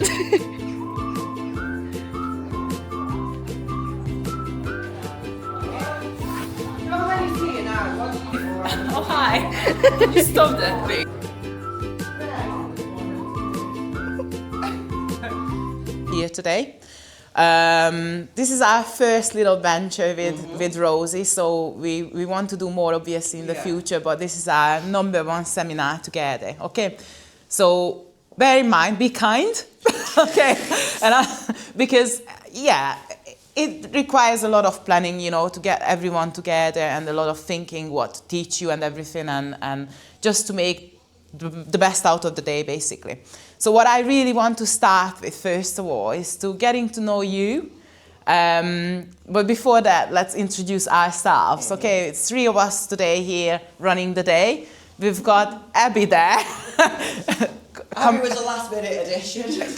Oh, hi. You stopped it. Here today. This is our first little venture with Rosie, so we want to do more obviously in the future, but this is our #1 seminar together, okay? So bear in mind, be kind, okay? Because, yeah, it requires a lot of planning, you know, to get everyone together and a lot of thinking what to teach you and everything, and just to make the best out of the day, basically. So what I really want to start with, first of all, is to getting to know you. But before that, let's introduce ourselves. Okay, it's 3 of us today here running the day. We've got Abby there. Abby was a last-minute addition.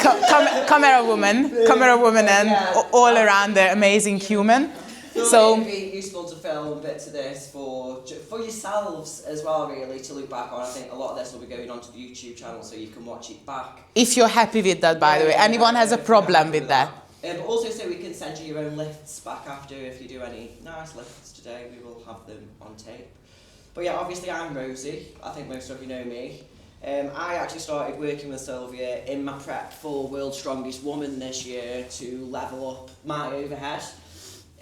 Camera woman, and all around the amazing human. So it'd be useful to film bits of this for yourselves as well, really, to look back on. I think a lot of this will be going onto the YouTube channel, so you can watch it back. If you're happy with that, by the way. Anyone has a problem with that? But also, so we can send you your own lifts back after. If you do any nice lifts today, we will have them on tape. But yeah, obviously I'm Rosie. I think most of you know me. I actually started working with Szilvia in my prep for World's Strongest Woman this year to level up my overhead.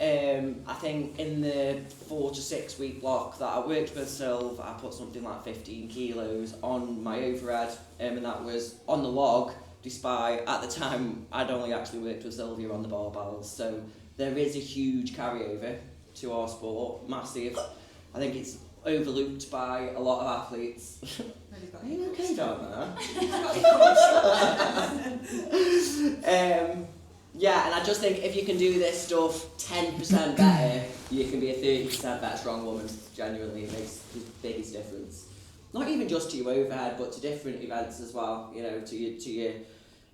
I think in the 4 to 6 week block that I worked with Szilv, I put something like 15 kilos on my overhead, and that was on the log, despite at the time I'd only actually worked with Szilvia on the barbells. So there is a huge carryover to our sport, massive. I think it's overlooked by a lot of athletes. Are you okay down there? Yeah, and I just think if you can do this stuff 10% better, you can be a 30% better strong woman. Genuinely, it makes the biggest difference. Not even just to your overhead, but to different events as well. You know, to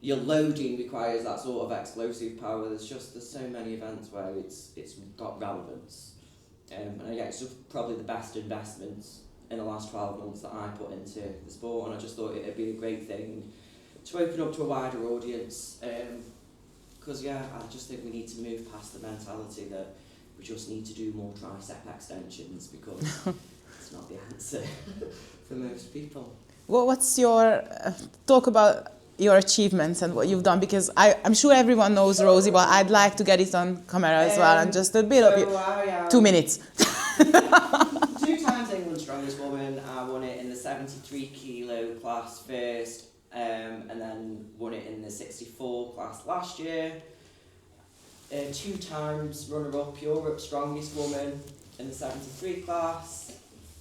your loading requires that sort of explosive power. There's so many events where it's got relevance. And yeah, it's just probably the best investments in the last 12 months that I put into the sport, and I just thought it'd be a great thing to open up to a wider audience. Because yeah, I just think we need to move past the mentality that we just need to do more tricep extensions, because it's not the answer for most people. Well, what's your talk about your achievements and what you've done? Because I'm sure everyone knows Rosie, but I'd like to get it on camera as well, and just a bit of you. 2 minutes. 2 times England's Strongest Woman. I won it in the 73 kilo class first. And then won it in the 64 class last year. 2 times runner-up Europe's Strongest Woman in the 73 class.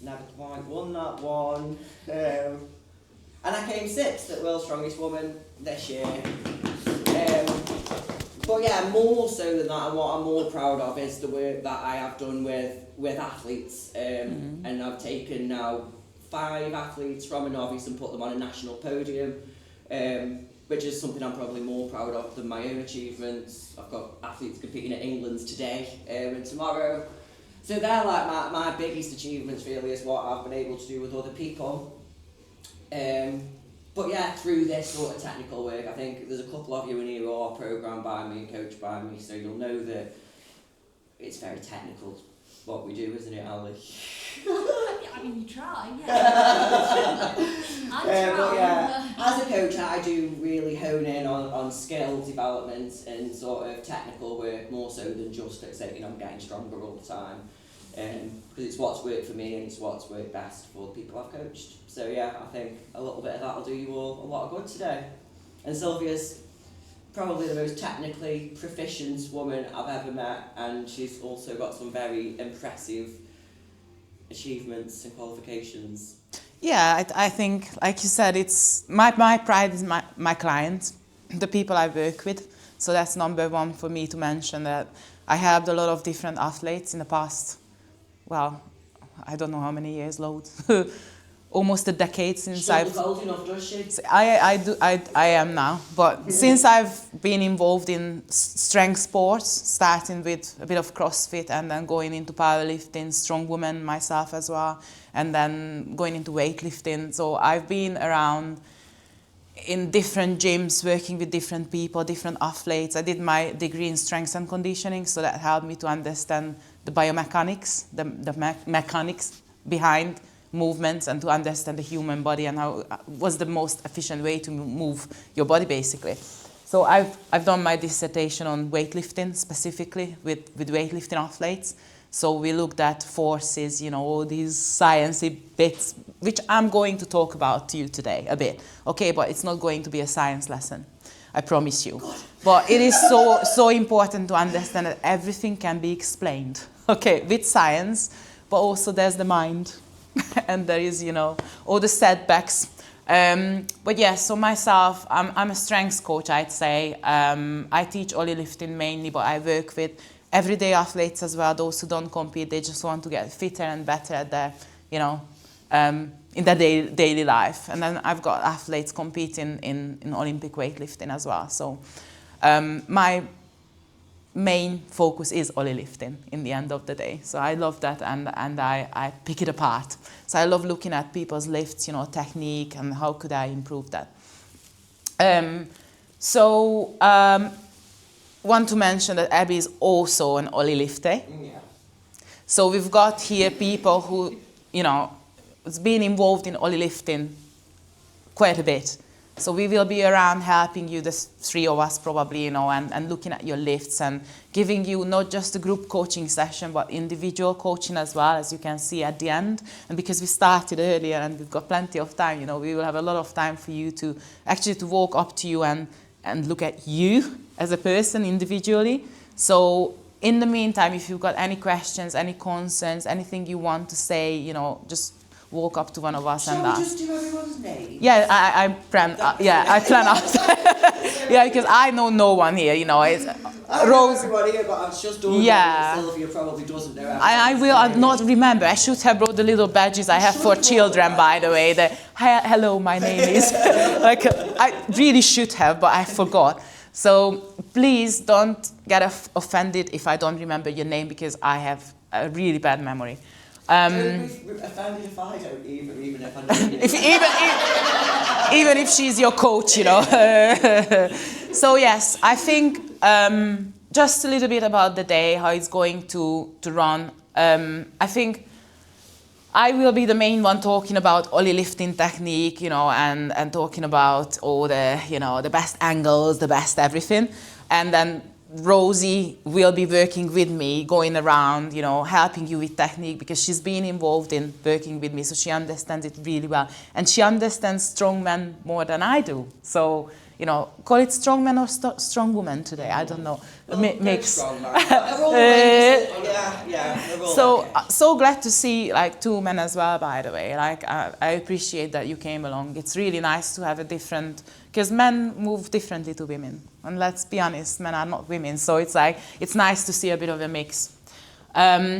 Never quite won that one. And I came 6th at World's Strongest Woman this year. But yeah, more so than that, and what I'm more proud of is the work that I have done with athletes. And I've taken now 5 athletes from a novice and put them on a national podium, which is something I'm probably more proud of than my own achievements. I've got athletes competing at England's today and tomorrow. So they're like my biggest achievements, really, is what I've been able to do with other people. But yeah, through this sort of technical work, I think there's a couple of you in here who are programmed by me and coached by me, so you'll know that it's very technical what we do, isn't it, Ali? I mean, you try, yeah. I try. But yeah, as a coach, I do really hone in on skill development and sort of technical work, more so than just saying I'm getting stronger all the time. Because it's what's worked for me and it's what's worked best for the people I've coached. So yeah, I think a little bit of that will do you all a lot of good today. And Szilvia's probably the most technically proficient woman I've ever met, and she's also got some very impressive achievements and qualifications. Yeah, I think, like you said, it's my pride is my clients, the people I work with. So that's #1 for me to mention, that I helped a lot of different athletes in the past. Well, I don't know how many years, loads. Almost a decade since I've... She's old enough, does she? I am now, but since I've been involved in strength sports, starting with a bit of CrossFit and then going into powerlifting, strong woman myself as well, and then going into weightlifting. So I've been around in different gyms, working with different people, different athletes. I did my degree in strength and conditioning, so that helped me to understand the biomechanics, the mechanics behind movements, and to understand the human body and how was the most efficient way to move your body, basically. So I've done my dissertation on weightlifting, specifically with weightlifting athletes. So we looked at forces, you know, all these sciencey bits, which I'm going to talk about to you today a bit. Okay, but it's not going to be a science lesson, I promise you. God. But it is so important to understand that everything can be explained, okay, with science, but also there's the mind, and there is, you know, all the setbacks. But yeah, so myself, I'm a strengths coach, I'd say. I teach Weightlifting mainly, but I work with everyday athletes as well, those who don't compete, they just want to get fitter and better at their, you know, in their daily life. And then I've got athletes competing in Olympic weightlifting as well. So my main focus is Weightlifting in the end of the day. So I love that, and I pick it apart. So I love looking at people's lifts, you know, technique, and how could I improve that. Want to mention that Abby is also an Ollie lifter. Yeah. So we've got here people who, you know, has been involved in Ollie lifting quite a bit. So we will be around helping you, the three of us probably, you know, and looking at your lifts and giving you not just a group coaching session, but individual coaching as well, as you can see at the end. And because we started earlier and we've got plenty of time, you know, we will have a lot of time for you to actually to walk up to you and look at you as a person individually. So in the meantime, if you've got any questions, any concerns, anything you want to say, you know, just walk up to one of us and ask. Shall we just do everyone's name? Yeah, I plan out. Yeah, because I know no one here, you know. It's Rose. Everybody here, but I've just done Szilvia probably doesn't know. I will not remember. I should have brought the little badges I have for children, by the way. Hello, my name is. Like, I really should have, but I forgot. So please don't get offended if I don't remember your name, because I have a really bad memory. Don't be offended if I don't even if I know even if she's your coach, you know. So yes, I think just a little bit about the day, how it's going to run. I think I will be the main one talking about Ollie lifting technique, you know, and talking about all the, you know, the best angles, the best everything. And then Rosie will be working with me, going around, you know, helping you with technique, because she's been involved in working with me, so she understands it really well. And she understands strongman more than I do. So, you know, call it strongman or strong woman today, I don't know. Mix. So glad to see like two men as well, by the way. Like I appreciate that you came along. It's really nice to have a different, because men move differently to women. And let's be honest, men are not women. So it's like, it's nice to see a bit of a mix.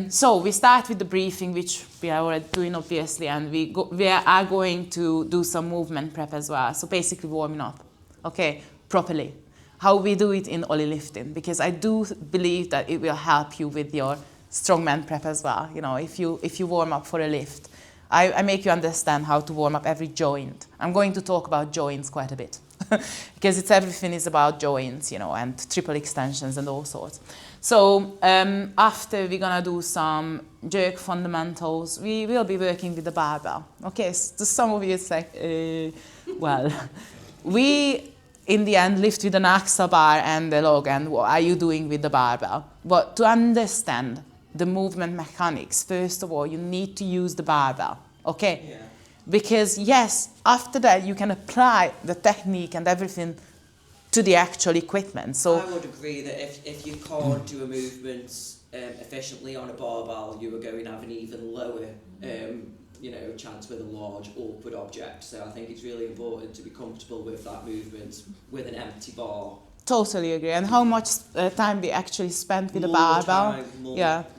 So we start with the briefing, which we are already doing, obviously, and we are going to do some movement prep as well. So basically warming up, okay, properly. How we do it in Ollie lifting, because I do believe that it will help you with your strongman prep as well. You know, if you warm up for a lift, I make you understand how to warm up every joint. I'm going to talk about joints quite a bit because everything is about joints, you know, and triple extensions and all sorts. So after we're gonna do some jerk fundamentals, we will be working with the barbell. Okay, so some of you it's like, well, we in the end lift with an axle bar and the log, and what are you doing with the barbell? But to understand the movement mechanics, first of all, you need to use the barbell, okay? Yeah. Because yes, after that you can apply the technique and everything to the actual equipment. So I would agree that if you can't do a movement efficiently on a barbell, you are going to have an even lower you know, chance with a large, awkward object. So I think it's really important to be comfortable with that movement with an empty bar. Totally agree. And how much time we actually spent with the barbell.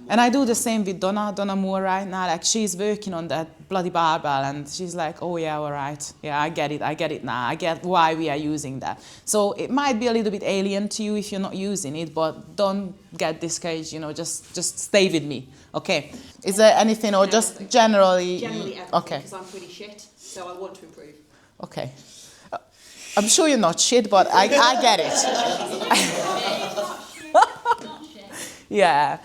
And I do the same with Donna Moore right now. Like, she's working on that bloody barbell, and she's like, oh yeah, all right. Yeah, I get it now. I get why we are using that. So it might be a little bit alien to you if you're not using it, but don't get discouraged, you know, just stay with me. Okay. Is there anything, or just generally? Generally everything, okay. Because I'm pretty shit, so I want to improve. Okay. I'm sure you're not shit, but I get it. Yeah.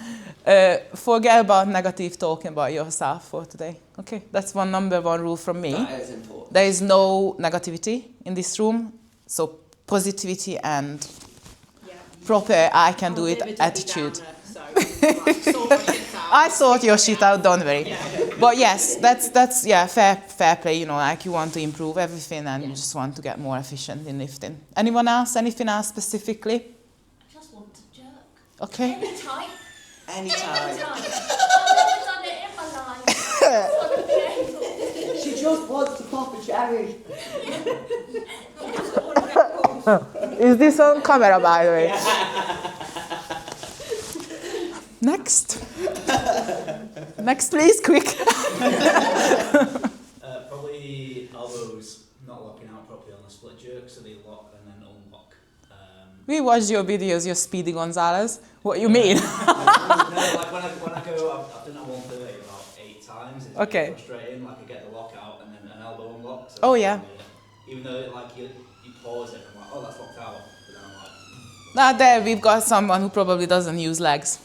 Forget about negative talking about yourself for today. Okay, that's number one rule from me. That is important. There is no negativity in this room, so positivity and proper I can do it attitude. I sort your shit out, don't worry. But yes, that's yeah, fair play, you know, like you want to improve everything and you just want to get more efficient in lifting. Anyone else? Anything else specifically? I just want to jerk. Okay. Anytime. Anytime. I've never done it in my life. I just want to be able. She just wants to pop a cherry. Is this on camera, by the way? Next. Next, please, quick. Probably elbows not locking out properly on the split jerk, so they lock and then unlock. We watched your videos, you're Speedy Gonzalez. What you mean? No, like when I go, I've done that 130 about 8 times. It's Okay. frustrating. Like I get the lock out and then an elbow unlock. So Oh, yeah. Even though like you pause it, I'm like, oh, that's locked out. But then I'm like, Now there we've got someone who probably doesn't use legs.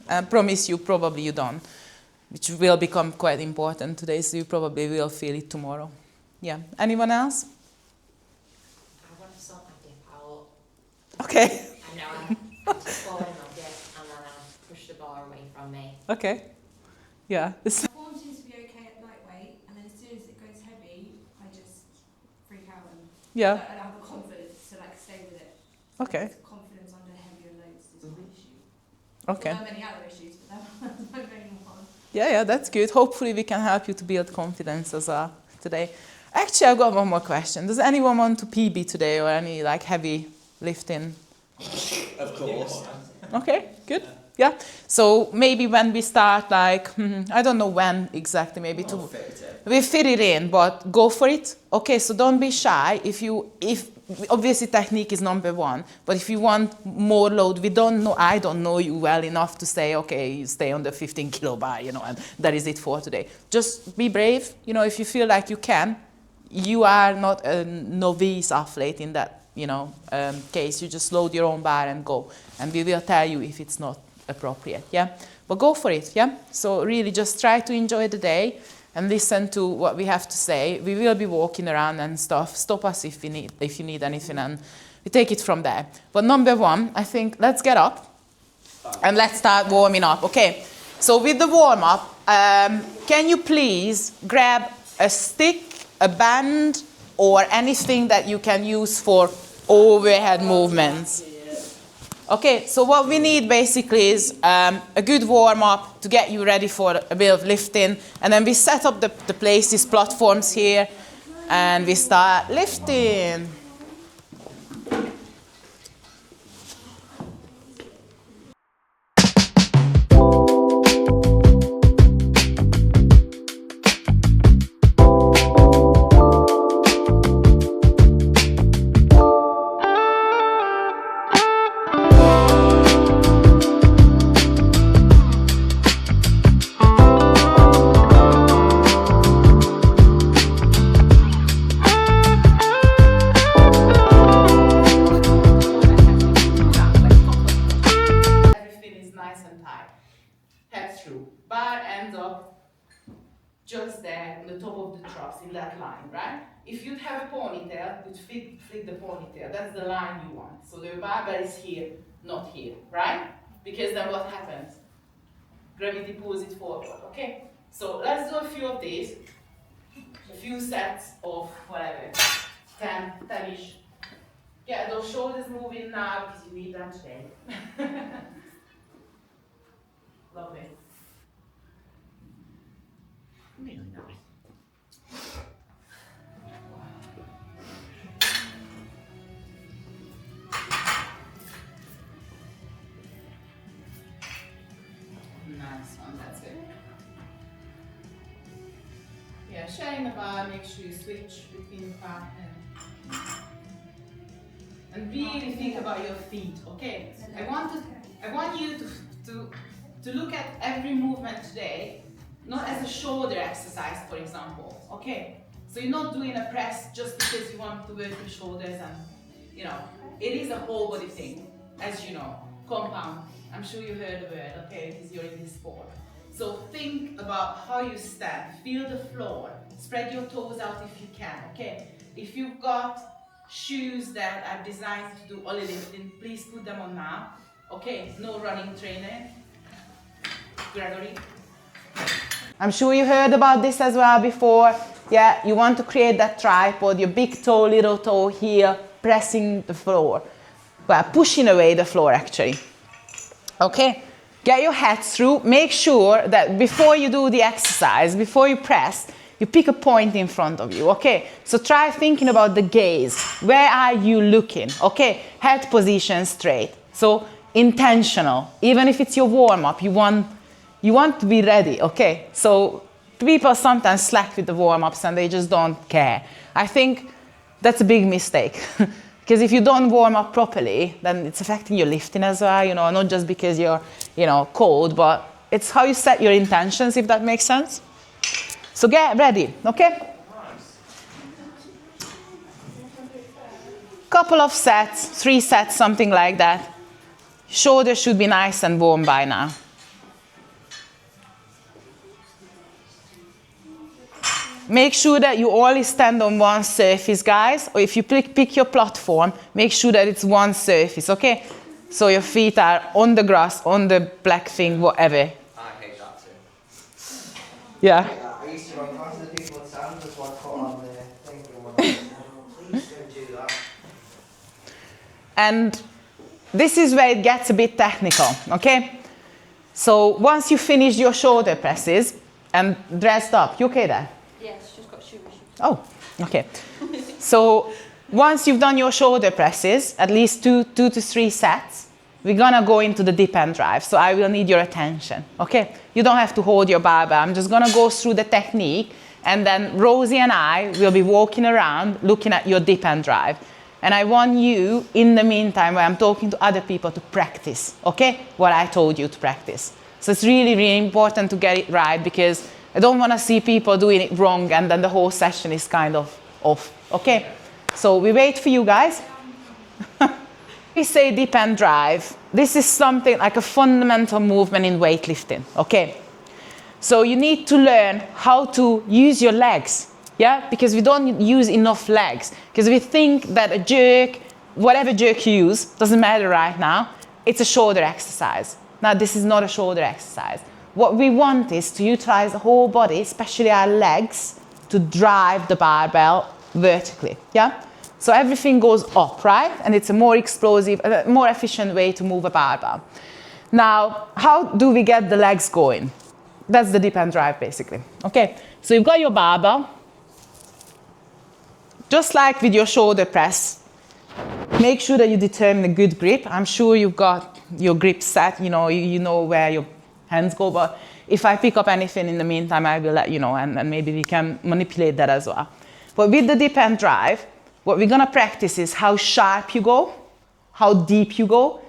I promise you, probably you don't, which will become quite important today, so you probably will feel it tomorrow. Yeah. Anyone else? I want to sort my dip out. Okay. And now I'm just following my dip and then I push the bar away from me. Okay. Yeah. Form seems to be okay at lightweight, and then as soon as it goes heavy, I just freak out and Yeah. I don't have the confidence to like stay with it. Okay. Confidence under heavier loads is my issue. Okay. There are many other issues, but that's my main one. Yeah, that's good. Hopefully we can help you to build confidence as well today. Actually, I've got one more question. Does anyone want to PB today or any like heavy lifting? Of course. Okay, good. Yeah. So maybe when we start, like, I don't know when exactly, maybe I'll fit it in. we fit it in, but go for it. Okay, so don't be shy. If obviously technique is number one, but if you want more load, I don't know you well enough to say, okay, you stay on the 15 kilo bar, you know, and that is it for today. Just be brave. You know, if you feel like you can, you are not a novice athlete in that, you know, case. You just load your own bar and go, and we will tell you if it's not appropriate. Yeah, but go for it. Yeah. So really, just try to enjoy the day and listen to what we have to say. We will be walking around and stuff. Stop us if you need anything, and we take it from there. But number one, I think let's get up and let's start warming up. Okay. So with the warm up, can you please grab a stick, a band, or anything that you can use for overhead movements? Okay, so what we need basically is a good warm-up to get you ready for a bit of lifting, and then we set up the places, platforms here, and we start lifting. Just there on the top of the troughs in that line, right? If you'd have a ponytail, you'd flick the ponytail. That's the line you want. So the barbell is here, not here, right? Because then what happens? Gravity pulls it forward, okay? So let's do a few of these. A few sets of whatever, 10-ish. Get those shoulders moving now because you need them today. Lovely. Really nice. Nice one, that's it. Yeah, sharing the bar, make sure you switch between the bar and really think about your feet, okay? I want you to look at every movement today not as a shoulder exercise, for example, okay? So you're not doing a press just because you want to work your shoulders and, you know, it is a whole body thing, as you know, compound. I'm sure you heard the word, okay, because you're in this sport. So think about how you stand, feel the floor, spread your toes out if you can, okay? If you've got shoes that are designed to do only lifting, please put them on now, okay? No running training. Gregory? I'm sure you heard about this as well before. Yeah, you want to create that tripod, your big toe, little toe here, pressing the floor. Well, pushing away the floor actually. Okay? Get your head through. Make sure that before you do the exercise, before you press, you pick a point in front of you, okay? So try thinking about the gaze. Where are you looking? Okay? Head position straight. So intentional. Even if it's your warm-up, you want to be ready, okay? So people sometimes slack with the warm-ups and they just don't care. I think that's a big mistake. Because if you don't warm up properly, then it's affecting your lifting as well, you know, not just because you're, you know, cold, but it's how you set your intentions, if that makes sense. So get ready, okay? Couple of sets, 3 sets, something like that. Shoulders should be nice and warm by now. Make sure that you only stand on one surface, guys. Or if you pick your platform, make sure that it's one surface, okay? So your feet are on the grass, on the black thing, whatever. I hate that too. Yeah. I used to run past the people at stand with one foot on the thing and one please don't do that. And this is where it gets a bit technical, okay? So once you finish your shoulder presses and dressed up, you okay there? Yes, she's got shoes. Oh, okay. So once you've done your shoulder presses, at least two to 3 sets, we're gonna go into the dip and drive. So I will need your attention, okay? You don't have to hold your barbell. I'm just gonna go through the technique, and then Rosie and I will be walking around looking at your dip and drive. And I want you, in the meantime, when I'm talking to other people, to practice, okay? What I told you to practice. So it's really, really important to get it right, because I don't want to see people doing it wrong and then the whole session is kind of off, okay? So we wait for you guys. We say dip and drive. This is something like a fundamental movement in weightlifting, okay? So you need to learn how to use your legs, yeah? Because we don't use enough legs. Because we think that a jerk, whatever jerk you use, doesn't matter right now, it's a shoulder exercise. Now this is not a shoulder exercise. What we want is to utilize the whole body, especially our legs, to drive the barbell vertically, yeah? So everything goes up, right? And it's a more explosive, more efficient way to move a barbell. Now, how do we get the legs going? That's the dip and drive, basically, okay? So you've got your barbell. Just like with your shoulder press, make sure that you determine a good grip. I'm sure you've got your grip set, you know where your hands go, but if I pick up anything in the meantime, I will let you know, and maybe we can manipulate that as well. But with the dip and drive, what we're gonna practice is how sharp you go, how deep you go,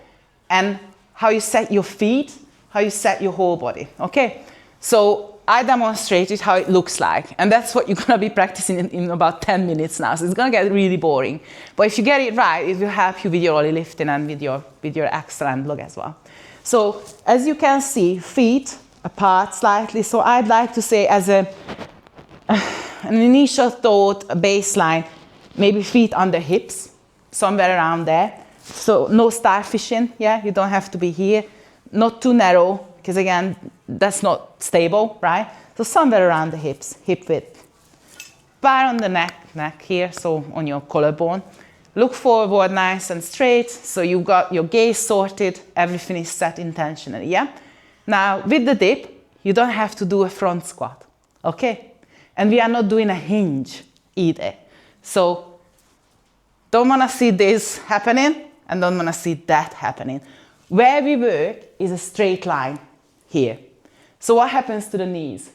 and how you set your feet, how you set your whole body, okay? So I demonstrated how it looks like, and that's what you're gonna be practicing in about 10 minutes now, so it's gonna get really boring. But if you get it right, it will help you with your ollie lifting and with your axle and lug as well. So as you can see, feet apart slightly. So I'd like to say as an initial thought, a baseline, maybe feet under hips, somewhere around there. So no starfishing, yeah, you don't have to be here. Not too narrow, because again, that's not stable, right? So somewhere around the hips, hip width. Bar on the neck here, so on your collarbone. Look forward nice and straight, so you've got your gaze sorted, everything is set intentionally, yeah? Now, with the dip, you don't have to do a front squat, okay? And we are not doing a hinge either. So, don't wanna see this happening, and don't wanna see that happening. Where we work is a straight line here. So what happens to the knees?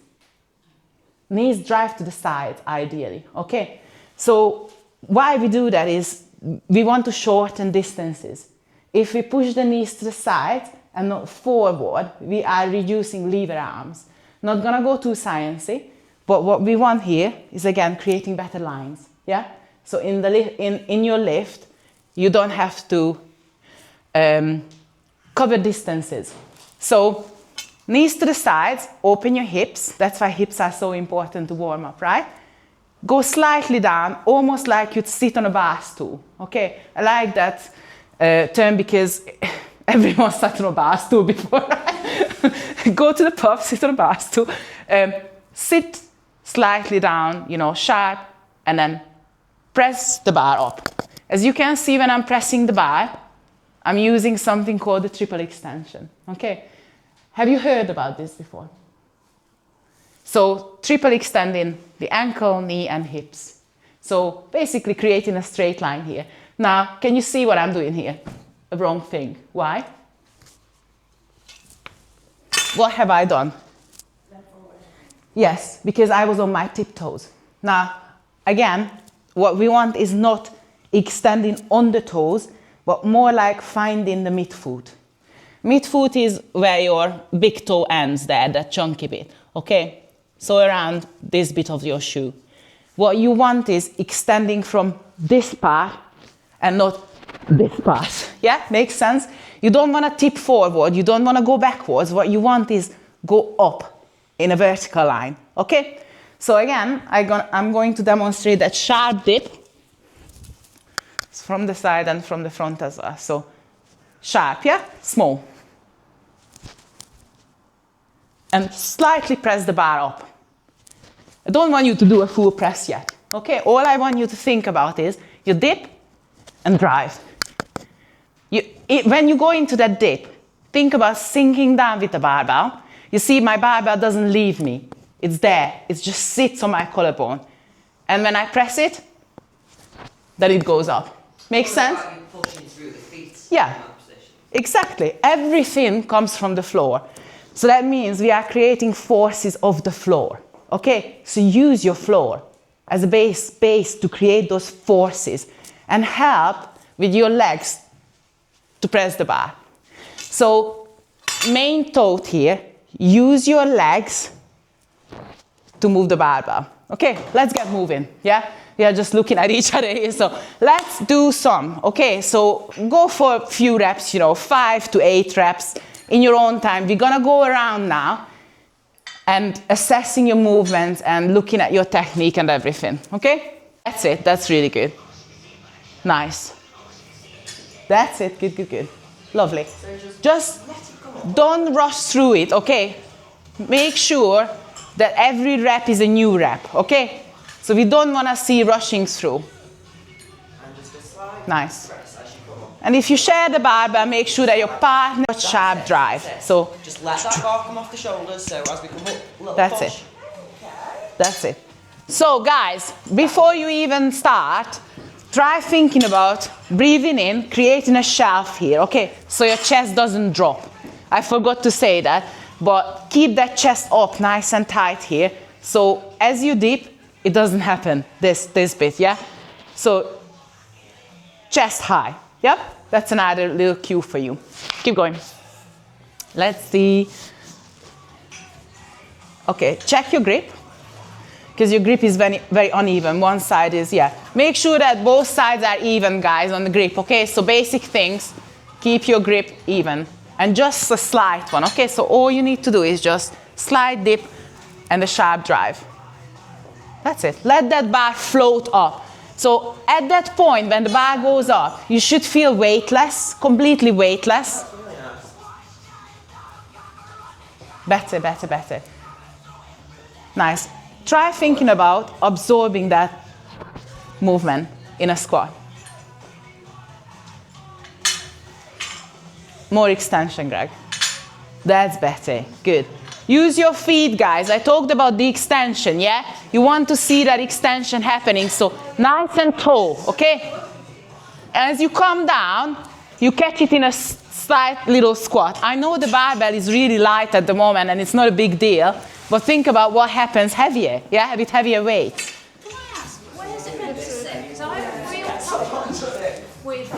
Knees drive to the side, ideally, okay? So why we do that is we want to shorten distances. If we push the knees to the side and not forward, we are reducing lever arms. Not gonna go too sciencey, But what we want here is, again, creating better lines, yeah? So in your lift, you don't have to cover distances. So knees to the sides, open your hips. That's why hips are so important to warm up, right? Go slightly down, almost like you'd sit on a bar stool, okay? I like that term because everyone sat on a bar stool before, right? Go to the pub, sit on a bar stool, sit slightly down, you know, sharp, and then press the bar up. As you can see, when I'm pressing the bar, I'm using something called the triple extension, okay? Have you heard about this before? So triple extending the ankle, knee, and hips. So basically creating a straight line here. Now, can you see what I'm doing here? A wrong thing. Why? What have I done? Yes, because I was on my tiptoes. Now, again, what we want is not extending on the toes, but more like finding the midfoot. Midfoot is where your big toe ends there, that chunky bit, okay? So around this bit of your shoe. What you want is extending from this part and not this part. Yeah, makes sense? You don't want to tip forward, you don't want to go backwards. What you want is go up in a vertical line, okay? So again, I'm going to demonstrate that sharp dip from the side and from the front as well. So sharp, yeah? Small. And slightly press the bar up. I don't want you to do a full press yet, okay? All I want you to think about is you dip and drive. When you go into that dip, think about sinking down with the barbell. You see, my barbell doesn't leave me. It's there. It just sits on my collarbone. And when I press it, then it goes up. Makes sense? You're pushing through the feet. Yeah, in that position. exactly. Everything comes from the floor. So that means we are creating forces of the floor. Okay, so use your floor as a base to create those forces and help with your legs to press the bar. So main thought here, use your legs to move the barbell. Okay, let's get moving, yeah? We are just looking at each other here, so let's do some. Okay, so go for a few reps, 5 to 8 reps in your own time. We're gonna go around now and assessing your movements and looking at your technique and everything, okay? That's it, that's really good. Nice. That's it, good, good, good. Lovely. Just don't rush through it, okay? Make sure that every rep is a new rep, okay? So we don't want to see rushing through. And just a slight Nice. press as you come up. And if you share the barbell, make sure that your partner has sharp drive. So Just let that bar come off the shoulders, so as we come up, a little that's push. it. That's it. So guys, before you even start, try thinking about breathing in, creating a shelf here, okay? So your chest doesn't drop. I forgot to say that, but keep that chest up nice and tight here. So as you dip, it doesn't happen, this bit, yeah? So chest high, yep? That's another little cue for you. Keep going. Let's see. Okay, check your grip, because your grip is very, very uneven. One side is, yeah. Make sure that both sides are even, guys, on the grip, okay? So basic things, keep your grip even. And just a slight one, okay? So all you need to do is just slight dip and a sharp drive. That's it. Let that bar float up. So at that point, when the bar goes up, you should feel weightless, completely weightless. Really nice. Better, better, better. Nice. Try thinking about absorbing that movement in a squat. More extension, Greg. That's better. Good. Use your feet, guys. I talked about the extension, yeah? You want to see that extension happening, so nice and tall, okay? As you come down, you catch it in a slight little squat. I know the barbell is really light at the moment and it's not a big deal, but think about what happens heavier, yeah? With heavier weights. Can I ask, where's it meant to sit? Because I have real trouble with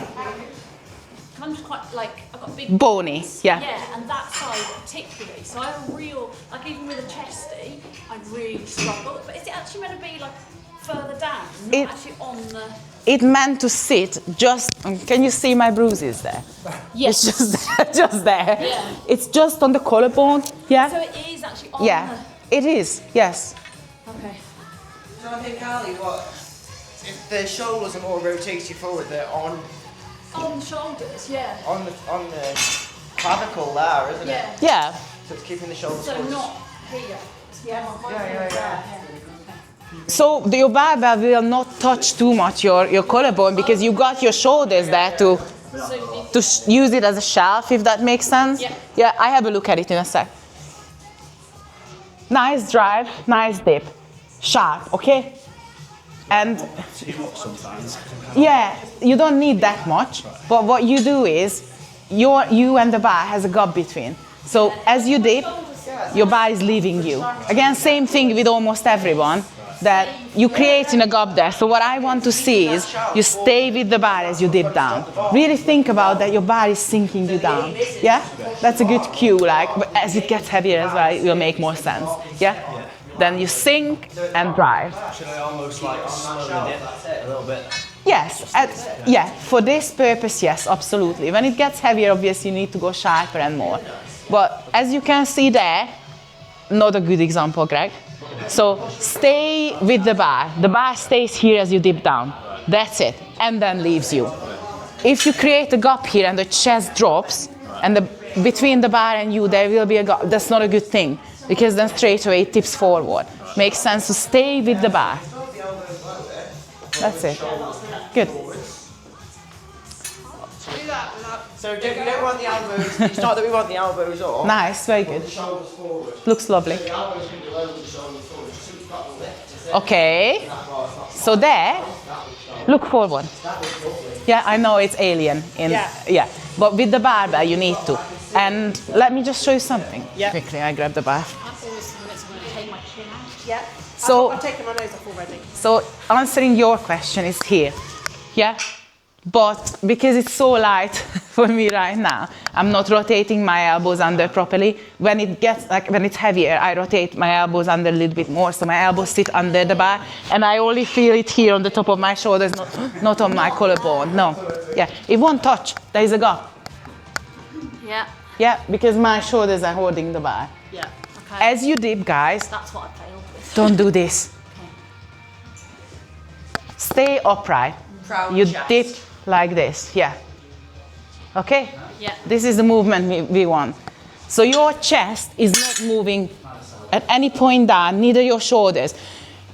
I'm just quite like, I've got big Bony, bones. yeah. Yeah, and that side particularly. So I have a real, like even with a chesty, I really struggle. But is it actually meant to be like further down, not actually on the... It meant to sit just, can you see my bruises there? Yes. It's just there. Yeah. It's just on the collarbone, yeah? So it is actually on Yeah, it is, yes. Okay. So I think, Ali, what if the shoulders are more rotated forward? They're on the shoulders, yeah. on the clavicle there, isn't it? Yeah. Yeah. So it's keeping the shoulders So forward. not here. Yeah. Yeah. So your barbell will not touch too much your collarbone because you got your shoulders there to use it as a shelf, if that makes sense. Yeah. Yeah, I have a look at it in a sec. Nice drive, nice dip, sharp, okay? And yeah, you don't need that much, but what you do is you and the bar has a gap between. So as you dip, your bar is leaving you. Again, same thing with almost everyone, that you create in a gap there. So what I want to see is you stay with the bar as you dip down. Really think about that your bar is sinking you down. Yeah? That's a good cue, like, but as it gets heavier as well, it will make more sense. Yeah? Then you sink and drive. Should I almost like slowly dip a little bit? Yes, yeah, for this purpose, yes, absolutely. When it gets heavier, obviously you need to go sharper and more. But as you can see there, not a good example, Greg. So stay with the bar. The bar stays here as you dip down. That's it, and then leaves you. If you create a gap here and the chest drops, and between the bar and you there will be a gap, that's not a good thing, because then straight away it tips forward. Makes sense to stay with the bar. That's it. Good. So we don't want the elbows. It's not that we want the elbows up. Nice, very good. The shoulders forward. Looks lovely. The elbows can be low and the shoulders forward. Just so it's got the lift. Okay. So there, look forward. Yeah, I know it's alien. Yeah. But with the barbell, you need to. And let me just show you something. Yeah. Quickly, I grab the bar. I've always thought it's going to take my chin out. Yeah. So- I've taken my nose off already. So answering your question is here. Yeah? But because it's so light for me right now, I'm not rotating my elbows under properly. When it gets, like when it's heavier, I rotate my elbows under a little bit more, so my elbows sit under the bar, and I only feel it here on the top of my shoulders, not on my collarbone. No. Yeah. It won't touch. There is a gap. Yeah. Yeah, because my shoulders are holding the bar. Yeah. Okay. As you dip, guys, That's what I failed with. don't do this. Stay upright. Proud You chest. dip like this, yeah. Okay? Yeah. This is the movement we want. So your chest is not moving at any point down, neither your shoulders.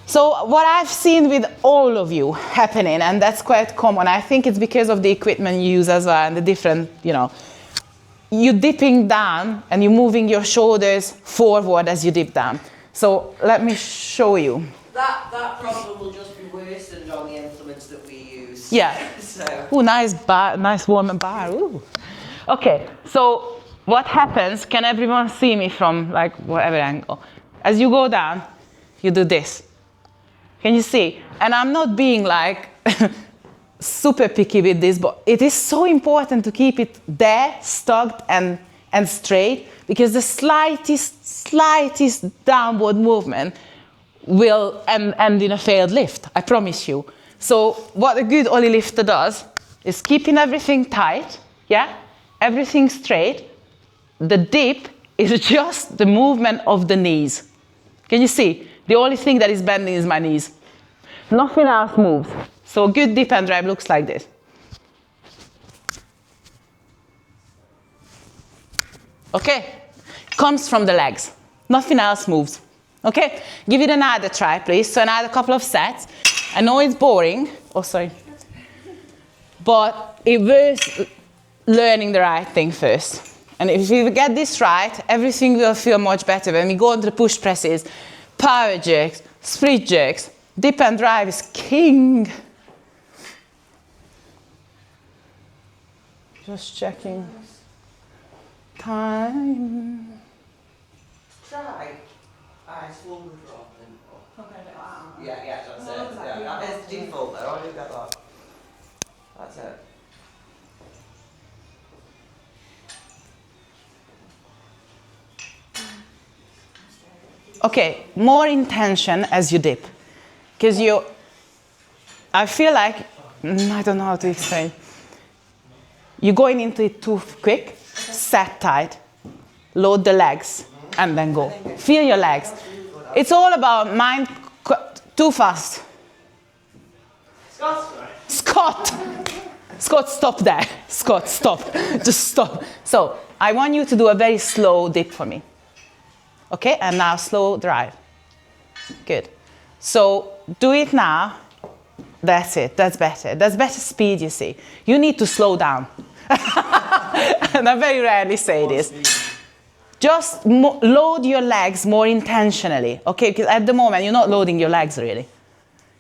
So what I've seen with all of you happening, and that's quite common, I think it's because of the equipment you use as well and the different, you're dipping down and you're moving your shoulders forward as you dip down. So let me show you. That problem will just be worsened on the implements that we use. Yeah. So. Ooh, nice warm bar. Ooh. Okay, so what happens, can everyone see me from like whatever angle? As you go down, you do this. Can you see? And I'm not being like super picky with this, but it is so important to keep it there, stuck and straight, because the slightest downward movement will end in a failed lift, I promise you. So what a good Ollie lifter does is keeping everything tight, yeah? Everything straight. The dip is just the movement of the knees. Can you see? The only thing that is bending is my knees. Nothing else moves. So a good dip and drive looks like this. Okay? Comes from the legs. Nothing else moves. Okay? Give it another try, please. So another couple of sets. I know it's boring. Oh, sorry. But it was learning the right thing first. And if we get this right, everything will feel much better. When we go into the push presses, power jerks, split jerks, dip and drive is king. Just checking time. Try. Eyes forward dropping. Yeah, that's it. Yeah, that is default though. I do get that. That's it. Okay, more intention as you dip. Because I feel like, I don't know how to explain. You're going into it too quick, set tight, load the legs, and then go. Feel your legs. It's all about mind, too fast. Scott, stop there. Scott, stop. Just stop. So, I want you to do a very slow dip for me. Okay, and now slow drive. Good. So, do it now. That's it. That's better. That's better speed, you see. You need to slow down. And I very rarely say this. Just load your legs more intentionally, okay? Because at the moment, you're not loading your legs, really.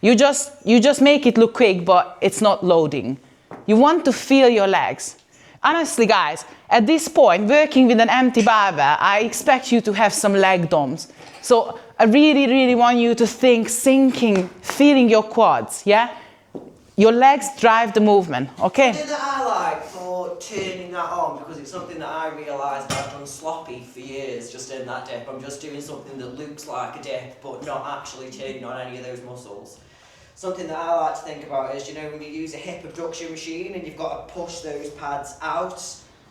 You just make it look quick, but it's not loading. You want to feel your legs. Honestly, guys, at this point, working with an empty barbell, I expect you to have some leg DOMs. So I really, really want you to think, sinking, feeling your quads, yeah? Your legs drive the movement, okay? Something that I like for turning that on, because it's something that I realised I've done sloppy for years, just in that dip. I'm just doing something that looks like a dip, but not actually turning on any of those muscles. Something that I like to think about is, you know, when you use a hip abduction machine and you've got to push those pads out,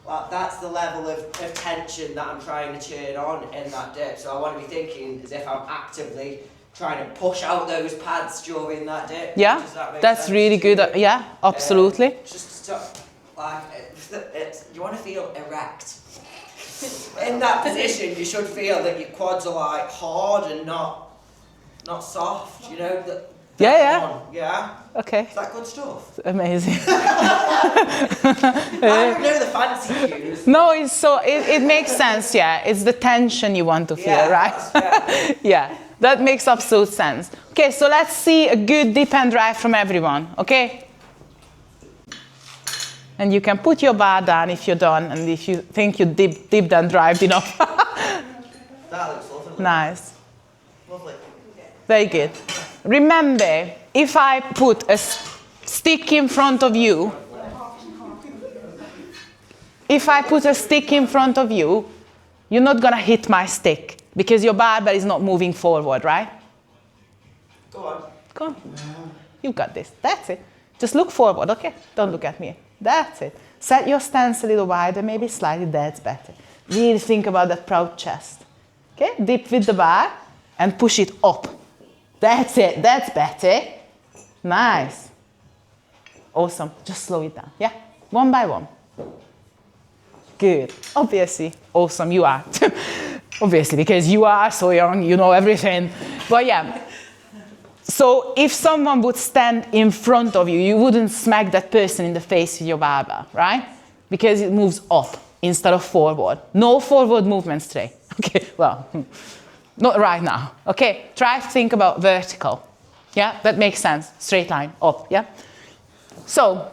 like that's the level of tension that I'm trying to turn on in that dip. So I want to be thinking as if I'm actively trying to push out those pads during that dip. Yeah, that's sense? Really good. Yeah, absolutely. Just like, you want to feel erect. In that position, you should feel that your quads are like hard and not soft, you know? Yeah. Okay. Is that good stuff? Amazing. I don't know the fancy cues. No, it makes sense, yeah. It's the tension you want to feel, right? Yeah, that makes absolute sense. Okay, so let's see a good dip and drive from everyone, okay? And you can put your bar down if you're done, and if you think you dipped and drived enough. That looks lovely. Nice. Lovely. Very good. Remember, if I put a stick in front of you, you're not going to hit my stick because your barbell is not moving forward, right? Go on. Go on. You've got this. That's it. Just look forward, okay? Don't look at me. That's it. Set your stance a little wider, maybe slightly. That's better. Really think about that proud chest. Okay? Dip with the bar and push it up. That's it. That's better. Nice. Awesome. Just slow it down. Yeah? One by one. Good. Obviously. Awesome. You are. Obviously, because you are so young, you know everything. But yeah. So if someone would stand in front of you, you wouldn't smack that person in the face with your barbell, right? Because it moves up instead of forward. No forward movements today. Okay, well, not right now. Okay, try to think about vertical. Yeah, that makes sense. Straight line, up, yeah? So,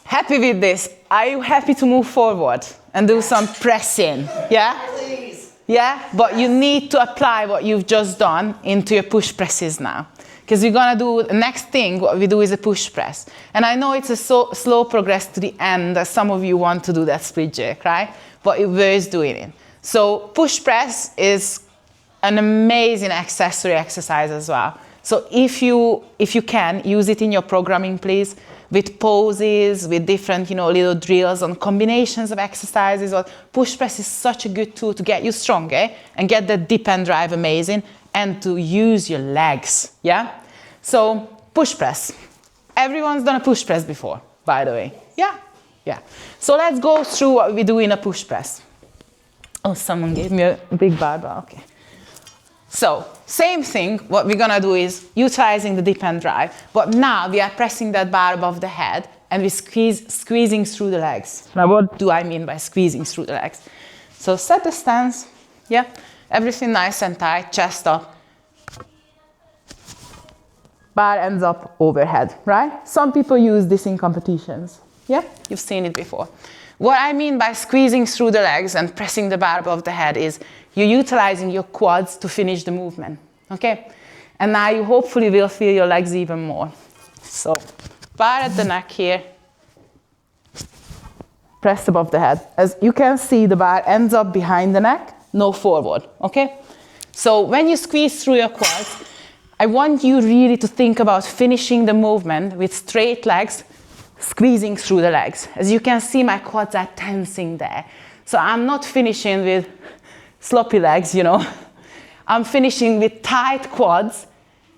happy with this? Are you happy to move forward and do some pressing? Yeah? Please. Yeah, but you need to apply what you've just done into your push presses now. Because we're going to do, the next thing, what we do is a push press. And I know it's a slow progress to the end, as some of you want to do that split jerk, right? But it was doing it. So push press is an amazing accessory exercise as well. So if you can, use it in your programming, please, with poses, with different, little drills and combinations of exercises. Or push press is such a good tool to get you stronger and get that dip and drive amazing, and to use your legs, yeah? So, push press. Everyone's done a push press before, by the way. Yeah? Yeah. So let's go through what we do in a push press. Oh, someone gave me a big barbell, okay. So, same thing, what we're gonna do is utilizing the dip and drive, but now we are pressing that bar above the head and we're squeezing through the legs. Now, what do I mean by squeezing through the legs? So, set the stance, yeah? Everything nice and tight, chest up. Bar ends up overhead, right? Some people use this in competitions. Yeah, you've seen it before. What I mean by squeezing through the legs and pressing the bar above the head is you're utilizing your quads to finish the movement, okay? And now you hopefully will feel your legs even more. So, bar at the neck here. Press above the head. As you can see, the bar ends up behind the neck. No forward, okay? So when you squeeze through your quads, I want you really to think about finishing the movement with straight legs, squeezing through the legs. As you can see, my quads are tensing there. So I'm not finishing with sloppy legs, you know. I'm finishing with tight quads,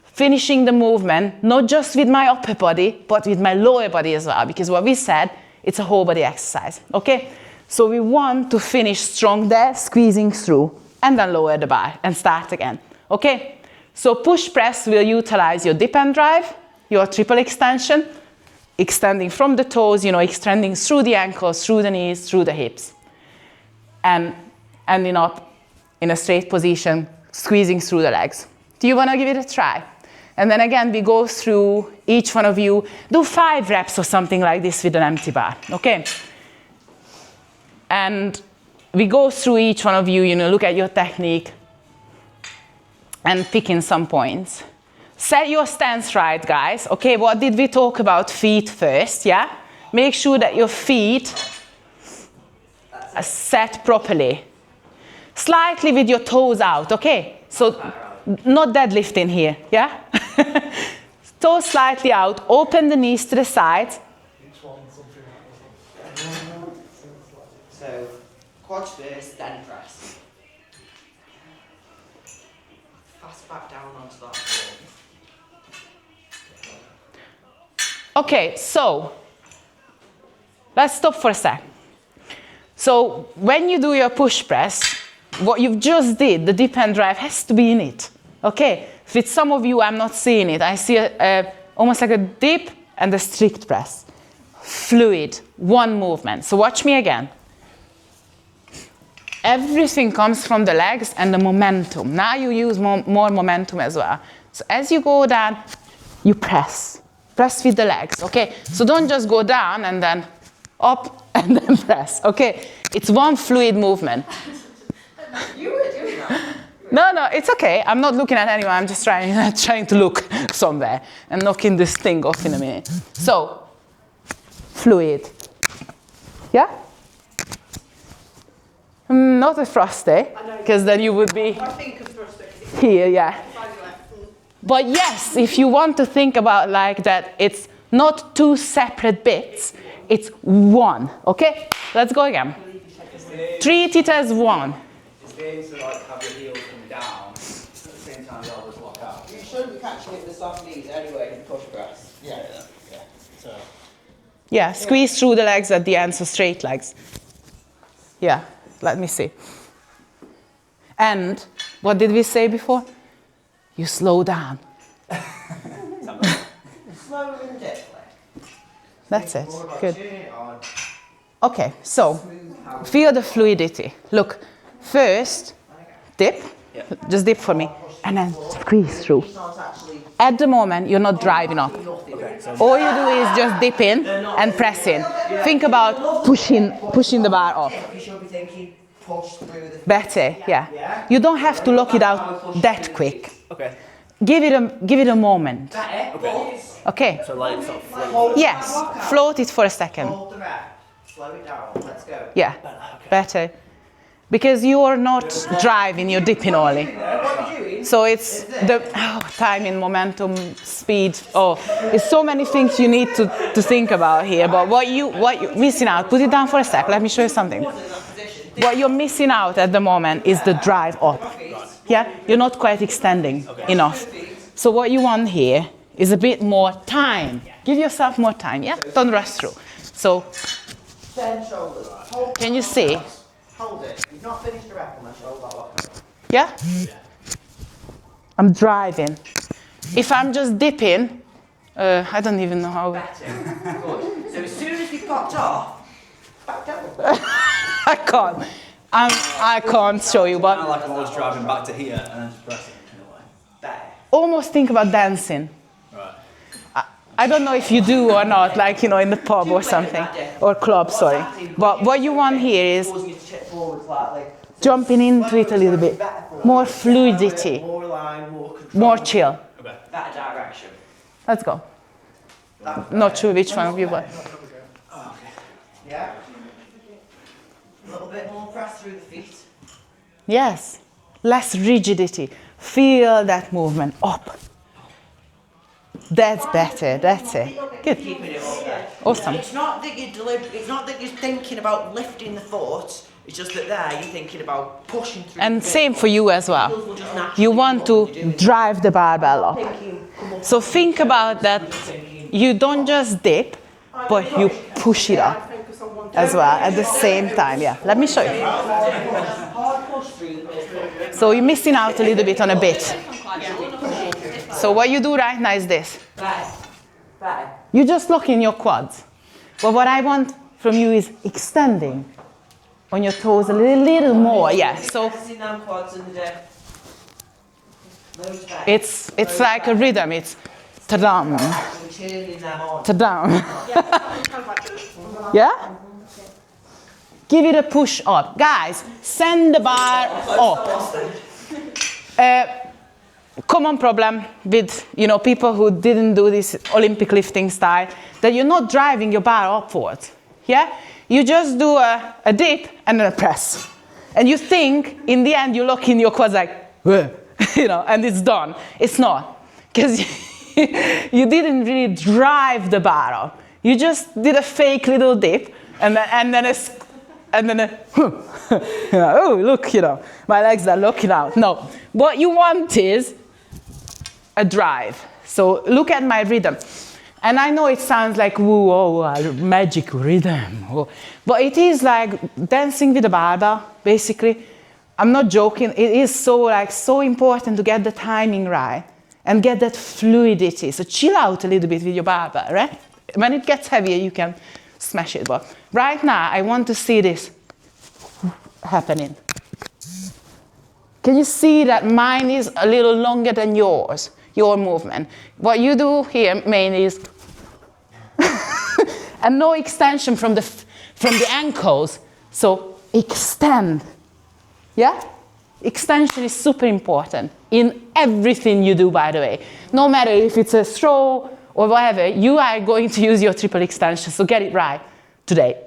finishing the movement, not just with my upper body, but with my lower body as well, because what we said, it's a whole body exercise, okay? So we want to finish strong there, squeezing through, and then lower the bar and start again, okay? So push press will utilize your dip and drive, your triple extension, extending from the toes, you know, extending through the ankles, through the knees, through the hips, and ending up in a straight position, squeezing through the legs. Do you want to give it a try? And then again, we go through, each one of you, do 5 reps or something like this with an empty bar, okay? And we go through each one of you, you know, look at your technique and pick in some points. Set your stance right, guys. Okay, what did we talk about? Feet first, yeah? Make sure that your feet are set properly. Slightly with your toes out, okay? So, not deadlifting here, yeah? Toes slightly out, open the knees to the sides. So, quads first, then press. Pass back down onto that wall. Okay, so, let's stop for a sec. So, when you do your push press, what you've just did, the dip and drive, has to be in it. Okay, with some of you, I'm not seeing it. I see almost like a dip and a strict press. Fluid, one movement. So watch me again. Everything comes from the legs and the momentum. Now you use more momentum as well. So as you go down, you press. Press with the legs, okay? So don't just go down and then up and then press, okay? It's one fluid movement. You were doing that. No, it's okay. I'm not looking at anyone. I'm just trying to look somewhere and knocking this thing off in a minute. So, fluid. Yeah? Not a thrust, eh? Because then you would be here, yeah. But yes, if you want to think about like that, it's not 2 separate bits. It's one, okay? Let's go again. Treat it as one. Aim to like have your heels come down, at the same time the elbows lock out. You should be catching it with the soft knees anyway in push press. Yeah. So. Yeah, squeeze through the legs at the end, so straight legs. Yeah, let me see. And what did we say before? You slow down. Slow and gently. That's it. Good. Okay, so feel the fluidity. Look, first dip, just dip for me, and then squeeze through. At the moment, you're not driving up. All you do is just dip in and press in. Think about pushing the bar up. You should be thinking push through the... Better, yeah. You don't have to lock it out that quick. Okay. Give it a moment. Okay. Okay. So like sort of float. Yes. Float it for a second. Hold the rep. Slow it down. Let's go. Yeah. Better. Because you are not driving, you're dipping only. So it's the timing, momentum, speed. Oh, there's so many things you need to think about here. But what you're missing out, put it down for a sec. Let me show you something. What you're missing out at the moment is the drive up. Yeah, you're not quite extending enough. So what you want here is a bit more time. Give yourself more time. Yeah, don't rush through. So, shoulders. can you see? Hold it. You've not finished the rep on my shoulder. Yeah? I'm driving. If I'm just dipping, I don't even know how. Better. Good. So as soon as you popped off, back down. I can't show you, Kind of but like I'm always driving back to here and then just pressing in a way. Better. almost think about dancing. Right. I don't know if you do or not, like, you know, in the pub or something, or club, sorry. But what you want here is jumping into it a little bit, more fluidity, more chill. That direction. Let's go. Not sure which one of you, but. Yeah. A little bit more press through the feet. Yes. less rigidity. Feel that movement up. That's better, that's it. Good. Keeping it up there. Awesome. It's not that it's not that you're thinking about lifting the foot. It's just that there you're thinking about pushing through. And same for you as well. You want to drive the barbell up. So think about that. You don't just dip, but you push it up as well at the same time. Yeah, let me show you. So you're missing out a little bit on a bit. So what you do right now is this. You just lock in your quads. But what I want from you is extending on your toes a little more. Yeah. So it's like a rhythm. It's ta-dam, ta-dam. Yeah? Give it a push up. Guys, send the bar up. Common problem with people who didn't do this Olympic lifting style, that you're not driving your bar upwards. Yeah? You just do a dip and then a press. And you think, in the end, you lock in your quads like, and it's done. It's not. Because you didn't really drive the bar up. You just did a fake little dip, and then oh, look, my legs are looking out. No, what you want is a drive. So look at my rhythm. And I know it sounds like, woo, magic rhythm. Oh. But it is like dancing with a barbell, basically. I'm not joking. It is so important to get the timing right and get that fluidity. So chill out a little bit with your barbell, right? When it gets heavier, you can smash it. But right now, I want to see this happening. Can you see that mine is a little longer than yours, your movement? What you do here mainly is, and no extension from the ankles. So extend, yeah? Extension is super important in everything you do, by the way. No matter if it's a stroll or whatever, you are going to use your triple extension, so get it right today.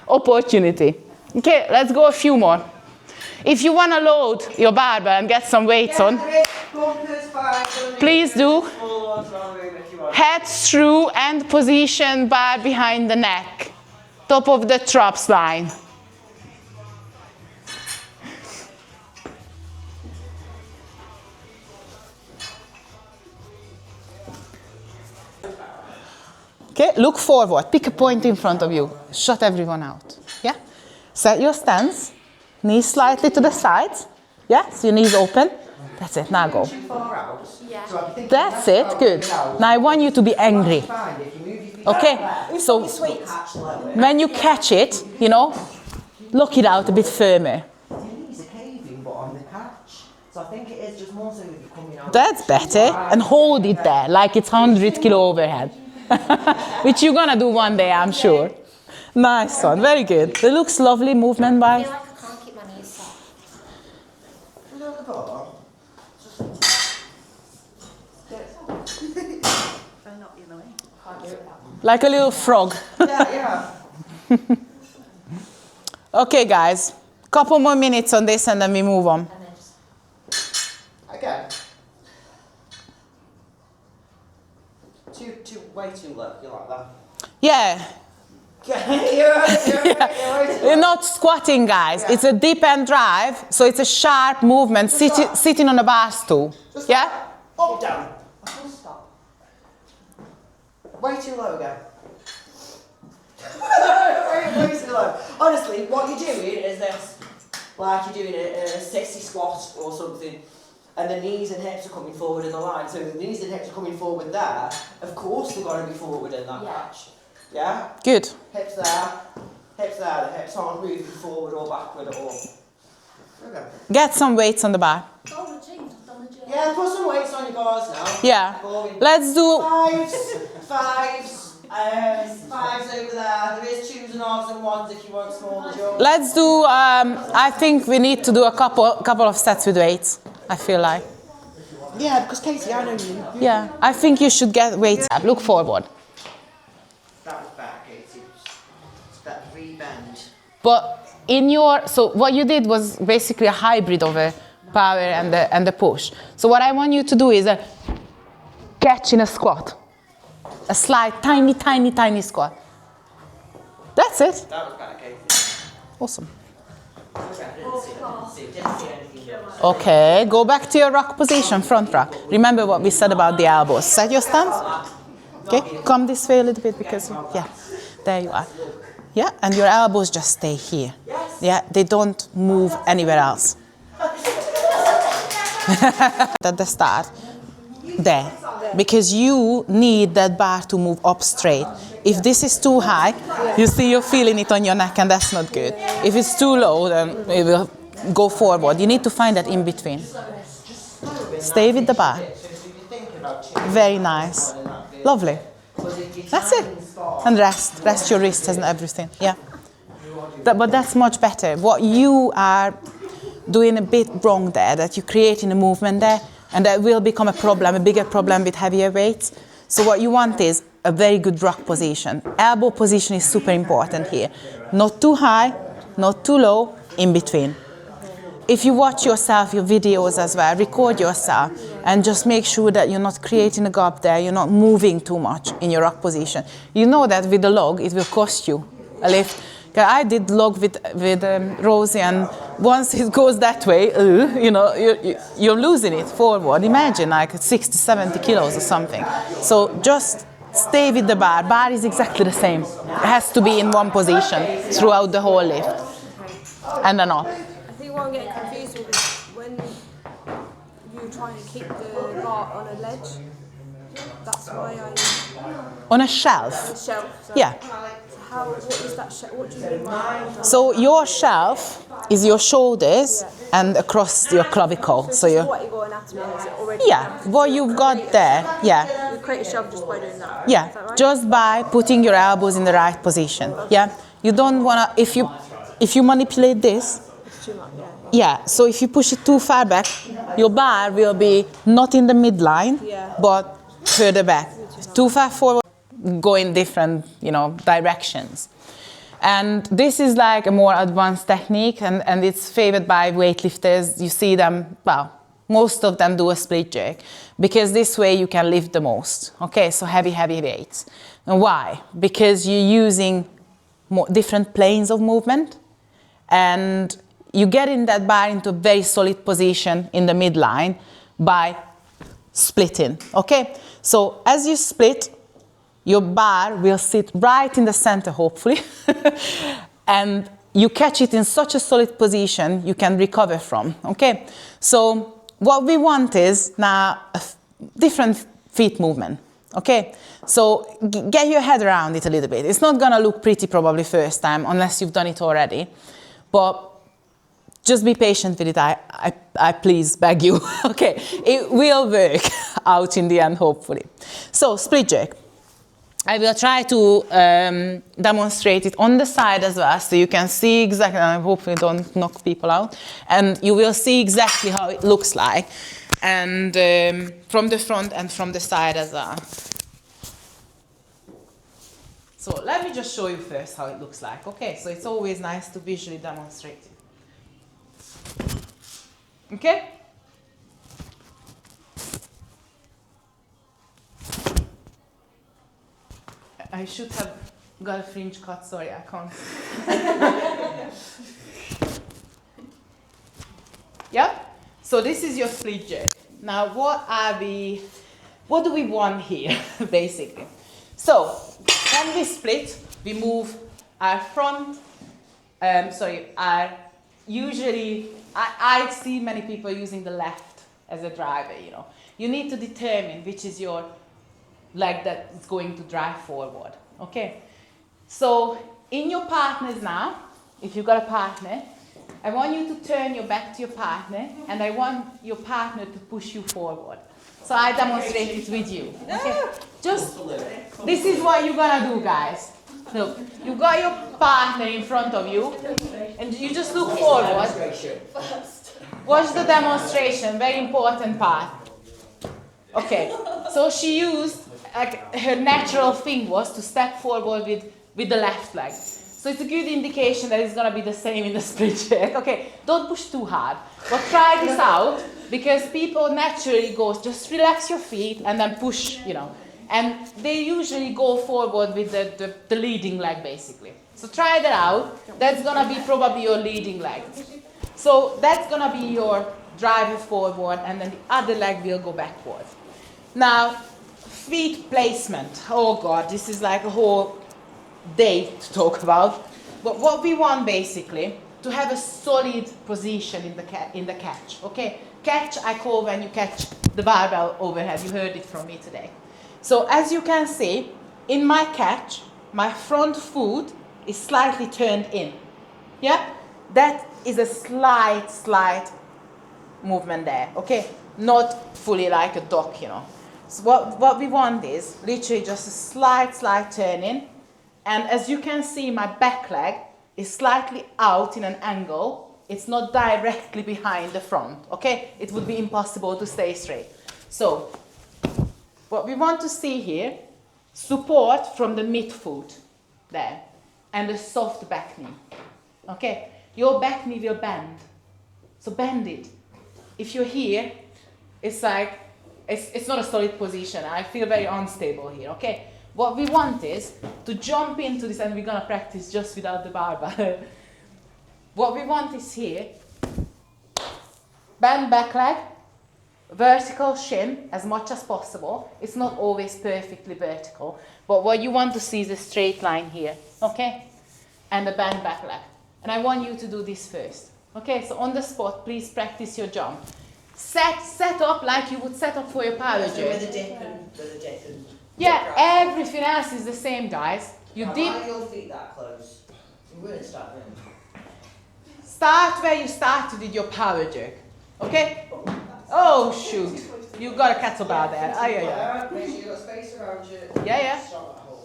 Opportunity. Okay, let's go a few more. If you want to load your barbell and get some weights on, please do. Head through and position bar behind the neck. Top of the traps line. Okay, look forward. Pick a point in front of you. Shut everyone out. Yeah? Set your stance. Knees slightly to the sides. Yeah? So your knees open. That's it. Now go. That's it. Good. Now I want you to be angry. Okay? So when you catch it, lock it out a bit firmer. That's better. And hold it there like it's 100 kilo overhead. Which you're gonna do one day, I'm sure. Nice one, very good. It looks lovely, movement I wise. feel like I can't keep my knees soft. Like a little frog. Yeah. Okay, guys. Couple more minutes on this and then we move on. And then just Again. Way too low. You like that? Yeah. You're not squatting, guys. Yeah. It's a dip and drive, so it's a sharp movement, sitting on a bar stool. Just yeah? Up, down. full stop. Way too low again. way too low. Honestly, what you're doing is this. Like you're doing a sissy squat or something. And the knees and hips are coming forward in the line. So the knees and hips are coming forward there. Of course they're going to be forward in that patch. Yeah? Good. Hips there. Hips there. The hips aren't moving forward or backward at all. Okay. Get some weights on the bar. Yeah, put some weights on your bars now. Yeah. Let's do... Fives over there. There is twos and halves and ones if you want smaller jumps. Let's do... I think we need to do a couple of sets with weights. I feel like. Yeah, because Katie, I know you. Yeah, I think you should get weights up. Look forward. That was better, Katie. It's that rebend. But so what you did was basically a hybrid of a power and the push. So what I want you to do is a catch in a squat. A slight, tiny, tiny, tiny squat. That's it. That was better, Katie. Awesome. Didn't see anything. Okay, go back to your rock position, front rock. Remember what we said about the elbows. Set your stance. Okay, come this way a little bit because, yeah, there you are. Yeah, and your elbows just stay here. Yeah, they don't move anywhere else. At the start, there. Because you need that bar to move up straight. If this is too high, you see you're feeling it on your neck and that's not good. If it's too low, then it will go forward. You need to find that in between. Stay with the bar. Very nice. Lovely. That's it. And rest. Rest your wrists and everything. Yeah. But that's much better. What you are doing a bit wrong there, that you're creating a movement there, and that will become a problem, a bigger problem with heavier weights. So what you want is a very good rock position. Elbow position is super important here. Not too high, not too low, in between. If you watch yourself, your videos as well, record yourself and just make sure that you're not creating a gap there, you're not moving too much in your rock position. You know that with the log, it will cost you a lift. I did log with Rosie, and once it goes that way, you know, you're losing it forward. Imagine like 60, 70 kilos or something. So just stay with the bar. Bar is exactly the same. It has to be in one position throughout the whole lift. And then off. I think what I'm getting confused with is when you try and keep the bar on a ledge, that's why On a shelf? shelf. So Yeah. what is that shelf? What do you mean by that? So your shelf is your shoulders and across your clavicle. So This is you're, what you got anatomy is it already? yeah, what you've got there, yeah. You create a shelf just by doing that. Yeah, Is that right? just by putting your elbows in the right position. Yeah, you don't wanna, if you manipulate this, It's too much, yeah, so if you push it too far back, your bar will be not in the midline, Yeah. but further back. Too far forward, go in different, you know, directions. And this is like a more advanced technique, and it's favored by weightlifters. You see them, well, most of them do a split jerk, because this way you can lift the most. Okay, so heavy weights. And why? Because you're using different planes of movement, and you get in that bar into a very solid position in the midline by splitting. Okay, so as you split, your bar will sit right in the center, hopefully, and you catch it in such a solid position you can recover from. Okay, so what we want is now a different feet movement. Okay, so get your head around it a little bit. It's not gonna look pretty probably first time unless you've done it already, but just be patient with it, I please beg you. Okay, it will work out in the end, hopefully. So, split jerk. I will try to demonstrate it on the side as well, so you can see exactly, and I hopefully don't knock people out, and you will see exactly how it looks like, and from the front and from the side as well. So let me just show you first how it looks like. Okay, so it's always nice to visually demonstrate it. Okay? I should have got a fringe cut, sorry, I can't. Yeah? So this is your split jerk. Now what do we want here, basically? So, when we split, we move our front, I see many people using the left as a driver, you know. You need to determine which is your leg that is going to drive forward, okay? So, in your partners now, if you've got a partner, I want you to turn your back to your partner, and I want your partner to push you forward. So I demonstrate it with you, okay? Just, this is what you're gonna do, guys. Look, you got your partner in front of you, and you just look forward. Watch the demonstration, very important part. Okay, so she used, like, her natural thing was to step forward with the left leg. So it's a good indication that it's going to be the same in the split jerk. Okay, don't push too hard. But try this out, because people naturally go, just relax your feet and then push, you know. And they usually go forward with the leading leg, basically. So try that out. That's going to be probably your leading leg. So that's going to be your driver forward, and then the other leg will go backward. Now, feet placement. Oh God, this is like a whole day to talk about. But what we want basically, to have a solid position in the catch. Okay, catch I call when you catch the barbell overhead. You heard it from me today. So as you can see, in my catch, my front foot is slightly turned in. Yeah, that is a slight movement there. Okay, not fully like a dog, you know. So what we want is literally just a slight turn in. And as you can see, my back leg is slightly out in an angle. It's not directly behind the front, okay? It would be impossible to stay straight. So, what we want to see here, support from the midfoot there, and a soft back knee, okay? Your back knee will bend, so bend it. If you're here, it's like, it's not a solid position. I feel very unstable here, okay? What we want is to jump into this, and we're going to practice just without the barbell. What we want is here, bend back leg, vertical shin as much as possible. It's not always perfectly vertical, but what you want to see is a straight line here, okay? And a bend back leg. And I want you to do this first. Okay, so on the spot, please practice your jump. Set up like you would set up for your power So jerk. with a dip and Yeah, everything else is the same, guys. You dip. Why are your feet that close? You wouldn't start them. Start where you started with your power jerk. Okay? Oh shoot. You got a kettlebell there. Oh yeah. Make sure you've got space around you. Yeah. Stop that whole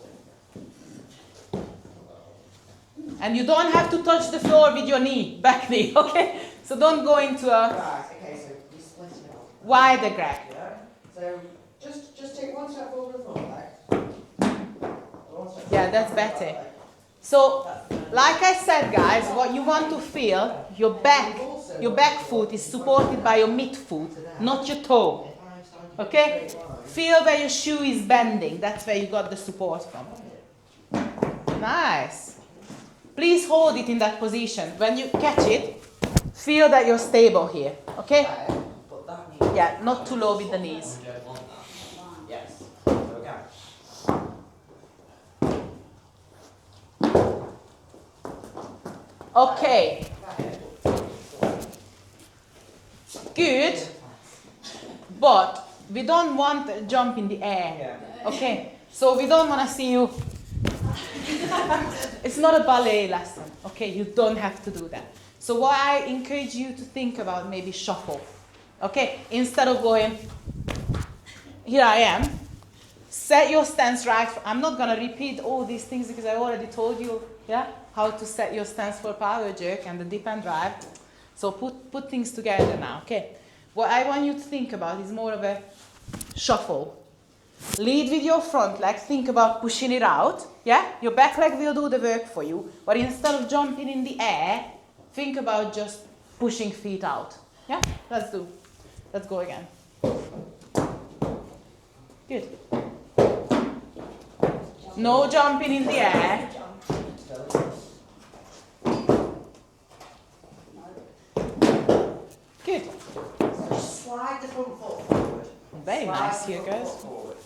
thing. And you don't have to touch the floor with your knee, back knee, okay? So don't go into a Right, okay, so you split it out. wider grab. Yeah. So just take one step forward with one leg. One step Yeah, that's better. So, like I said, guys, what you want to feel, your back foot is supported by your midfoot, not your toe. Okay? Feel where your shoe is bending. That's where you got the support from. Nice. Please hold it in that position. When you catch it, feel that you're stable here. Okay? Yeah, not too low with the knees. Yes. Okay. Okay. Good. But we don't want a jump in the air. Okay? So we don't want to see you. It's not a ballet lesson. Okay? You don't have to do that. So what I encourage you to think about, maybe shuffle. Okay? Instead of going, here I am. Set your stance right. I'm not going to repeat all these things because I already told you, yeah, how to set your stance for power jerk and the dip and drive. So put things together now, okay? What I want you to think about is more of a shuffle. Lead with your front leg. Think about pushing it out, yeah? Your back leg will do the work for you. But instead of jumping in the air, think about just pushing feet out. Yeah? Let's go again. Good. No jumping in the air. Good. Slide the front foot forward. Very nice here, guys. Forward.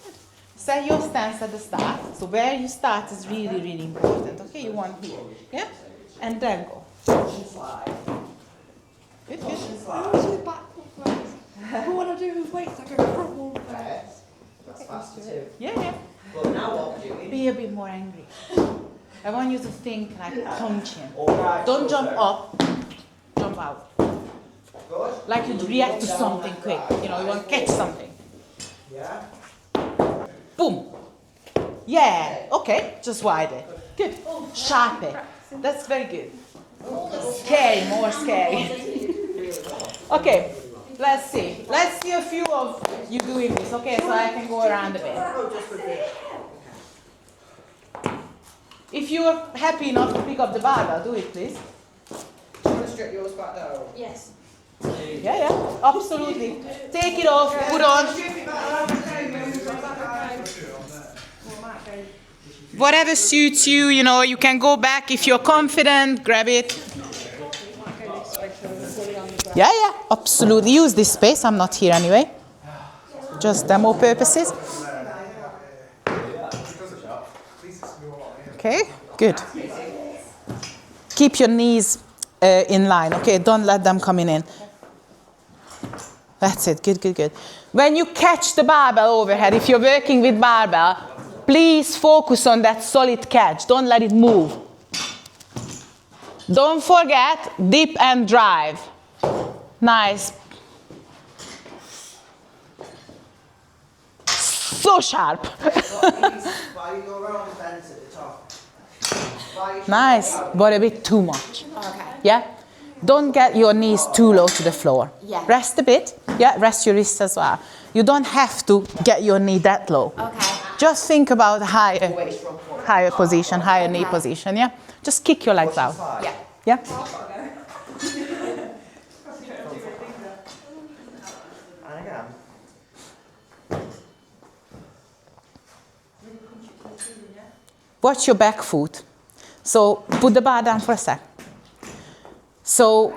Set your stance at the start. So where you start is really, really important. Okay, you want here. Yeah? And then go. Push and slide. Good, Push good. and I slide. always do backward first. But when I do with weights, I go frontward Okay. first. That's faster too. Yeah. But now what we're doing. Be a bit more angry. I want you to think like punching. Alright. Don't jump up, jump out. Good. Like you'd react to something quick. You know, you want to catch something. Yeah. Boom. Yeah. Okay. Just wider. Good. Sharper. That's very good. Scary. More scary. Okay. Let's see. Let's see a few of you doing this. Okay, so I can go around a bit. Oh, just with the. If you're happy enough to pick up the barbell, do it, please. Do you want to strip yours back down? Yes. Yeah, yeah, absolutely. Take it off, put on. Whatever suits you, you know, you can go back if you're confident, grab it. Yeah, yeah, absolutely. Use this space, I'm not here anyway. Just demo purposes. Okay, good. Keep your knees in line, okay? Don't let them come in. That's it, good, good, good. When you catch the barbell overhead, if you're working with barbell, please focus on that solid catch. Don't let it move. Don't forget, dip and drive. Nice. So sharp. Nice, but a bit too much. Okay. Yeah? Don't get your knees too low to the floor. Yeah. Rest a bit. Yeah, rest your wrists as well. You don't have to get your knee that low. Okay. Just think about higher position, higher knee position, yeah? Just kick your legs out. Yeah. Yeah? Watch your back foot. So put the bar down for a sec. So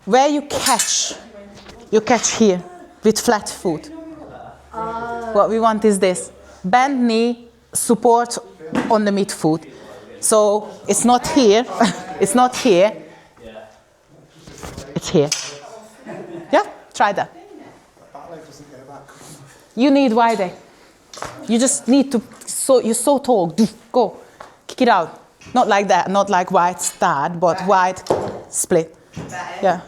where you catch here with flat foot. What we want is this. Bend knee, support on the midfoot. So it's not here, it's not here, it's here. Yeah, try that. You need wider. You just need to, you're so tall, go, kick it out. Not like that, not like wide start, but wide split. Yeah.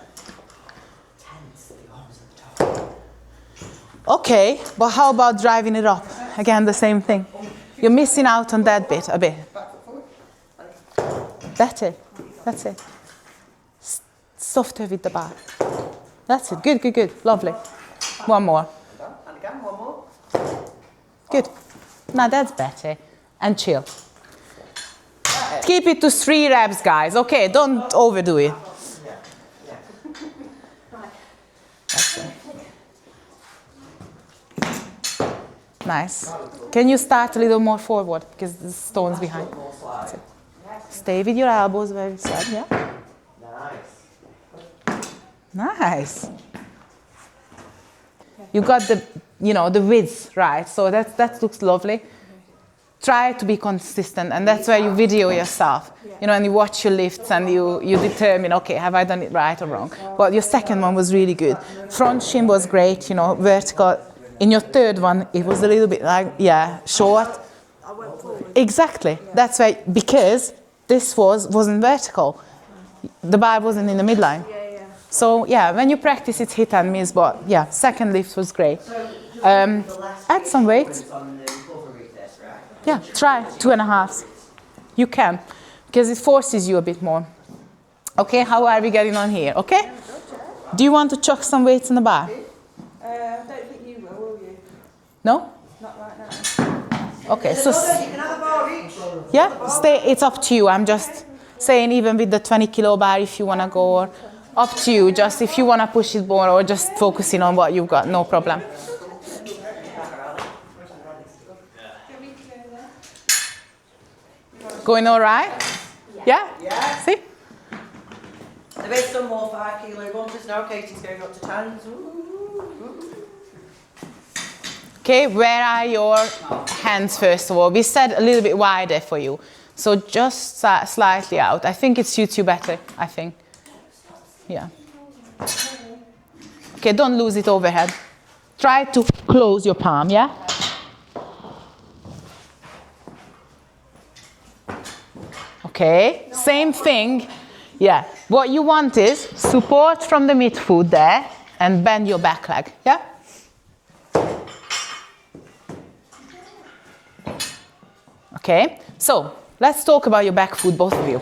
Okay, but how about driving it up? Again, the same thing. You're missing out on that bit a bit. That's it. That's it. Softer with the bar. That's it. Good, good, good. Lovely. One more. And again, one more. Good. Now that's better. And chill. Keep it to 3 reps, guys. Okay, don't overdo it. That's it. Nice. Can you start a little more forward because the stone's behind? That's it. Stay with your elbows where you said, yeah? Nice. You got the, you know, the width right, so that looks lovely. Try to be consistent, and that's where you video yourself. You know, and you watch your lifts and you determine, okay, have I done it right or wrong? But your second one was really good. Front shin was great, you know, vertical. In your third one, it was a little bit like, yeah, short. I went forward. Exactly. That's why, because this wasn't vertical. The bar wasn't in the midline. Yeah. So yeah, when you practice, it's hit and miss. But yeah, second lift was great. Add some weight. Yeah, try 2.5. You can, because it forces you a bit more. Okay, how are we getting on here? Okay. Do you want to chuck some weights in the bar? I don't think you will you? No? Not right now. Okay, so yeah, stay. It's up to you. I'm just saying, even with the 20 kilo bar, if you want to go, or up to you. Just if you want to push it more, or just focusing on what you've got, no problem. Going all right? Yeah? Yeah. See? There is some more 5 kilo ones now. Katie's going up to 10s. Okay, where are your hands first of all? We said a little bit wider for you. So just slightly out. I think it suits you better, I think. Yeah. Okay, don't lose it overhead. Try to close your palm, yeah? Okay, same thing. Yeah, what you want is support from the midfoot there and bend your back leg, yeah? Okay, so let's talk about your back foot, both of you.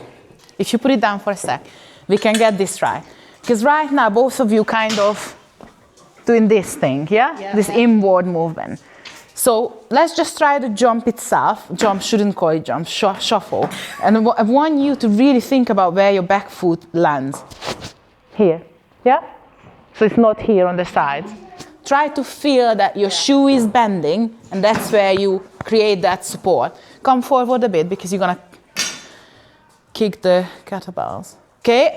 If you put it down for a sec, we can get this right. Because right now, both of you kind of doing this thing, yeah? This inward movement. So let's just try the jump itself. Jump, shouldn't call it jump, shuffle. And I want you to really think about where your back foot lands. Here, yeah? So it's not here on the sides. Try to feel that your shoe is bending, and that's where you create that support. Come forward a bit because you're gonna kick the kettlebells. Okay,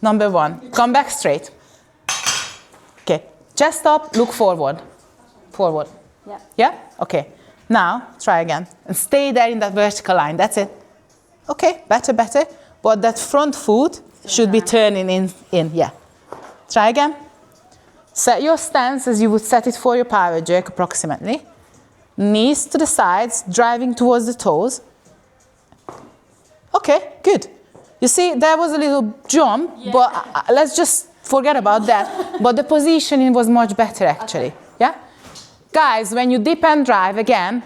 number 1, come back straight. Okay, chest up, look forward. Forward. Yeah. Yeah? Okay. Now, try again. And stay there in that vertical line, that's it. Okay, better. But that front foot should be turning in, yeah. Try again. Set your stance as you would set it for your power jerk approximately. Knees to the sides, driving towards the toes. Okay, good. You see, there was a little jump, but let's just forget about that. But the positioning was much better actually, yeah? Guys, when you dip and drive, again,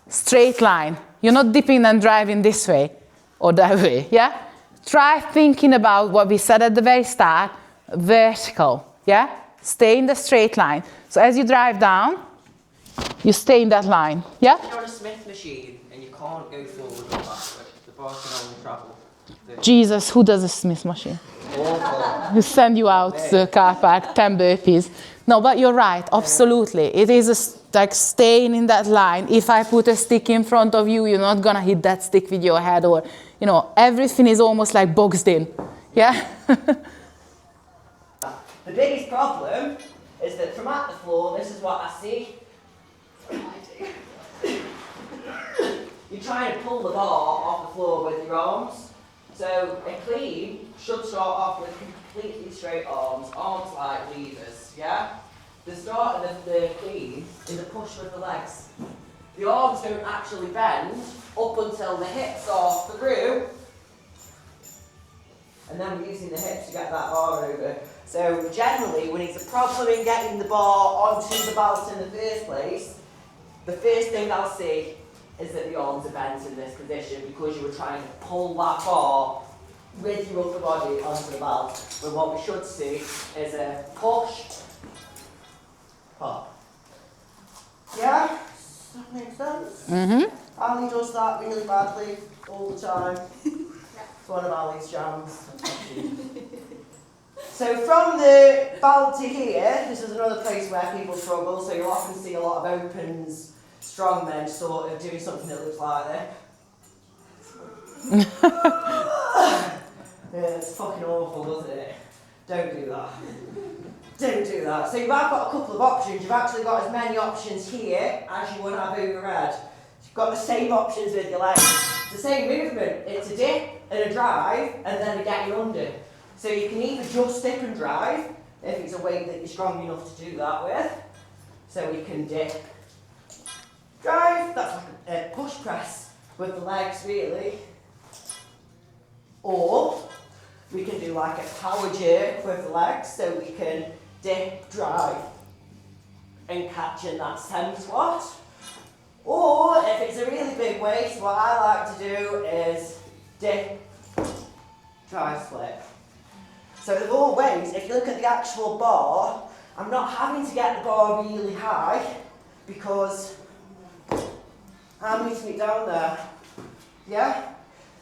straight line. You're not dipping and driving this way or that way, yeah? Try thinking about what we said at the very start, vertical, yeah? Stay in the straight line. So as you drive down, you stay in that line, yeah? You're on a Smith machine and you can't go forward or backward. The bar can only travel. Jesus, who does a Smith machine? Awful. Who send you out to the car park, 10 burpees. No, but you're right, absolutely. It is like staying in that line. If I put a stick in front of you, you're not gonna hit that stick with your head, or, you know, everything is almost like boxed in, yeah? The biggest problem is that from at the floor, this is what I see. You're trying to pull the bar off the floor with your arms. So a clean should start off with completely straight arms like levers, yeah? The start of the clean is a push with the legs. The arms don't actually bend up until the hips are through, and then we're using the hips to get that bar over. So generally, when it's a problem in getting the bar onto the belt in the first place, the first thing I'll see is that the arms are bent in this position because you were trying to pull that bar with your upper body onto the belt. But what we should see is a push, pop. Yeah? Does that make sense? Mm-hmm. Ali does that really badly all the time. It's one of Ali's jams. So from the belt to here, this is another place where people struggle, so you'll often see a lot of opens, strongmen sort of doing something that looks like this. Yeah, it's fucking awful, isn't it? Don't do that. Don't do that. So you've got a couple of options. You've actually got as many options here as you would have overhead. You've got the same options with your legs. It's the same movement. It's a dip and a drive and then a getting under. So you can either just dip and drive, if it's a weight that you're strong enough to do that with. So we can dip, drive, that's like a push press with the legs really. Or we can do like a power jerk with the legs, so we can dip, drive, and catch in that stem squat. Or if it's a really big weight, what I like to do is dip, drive, split. So the more ways, if you look at the actual bar, I'm not having to get the bar really high because I'm meeting it down there. Yeah?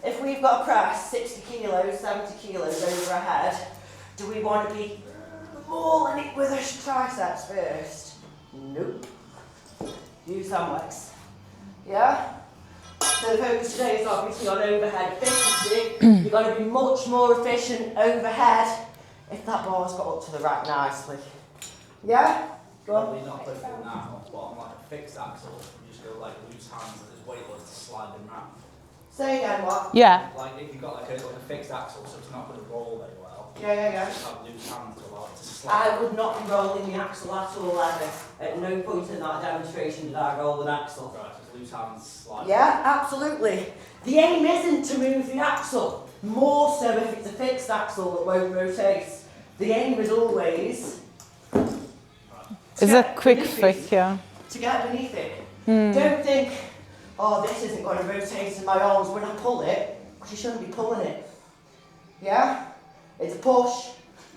If we've got a press 60 kilos, 70 kilos over our head, do we want to be mauling it with our triceps first? Nope. Use some legs. Yeah? So the focus today is obviously on overhead efficiency. You're going to be much more efficient overhead if that bar's got up to the rack nicely. Yeah? Go on. Probably not perfect now, but on like a fixed axle, you just go like loose hands and there's weightlifts to slide them around. Say again what? Yeah. Like if you've got like a fixed axle, so it's not going to roll very well. Yeah. Just have loose hands to allow it to slide. I would not be rolling the axle at all ever. At no point in that demonstration did I roll an axle. Right, just loose hands slide. Yeah, absolutely. The aim isn't to move the axle, more so if it's a fixed axle that won't rotate. The aim is always It's a quick fix, yeah. to get beneath it. Don't think, oh, this isn't going to rotate in my arms when I pull it, because you shouldn't be pulling it. Yeah? It's a push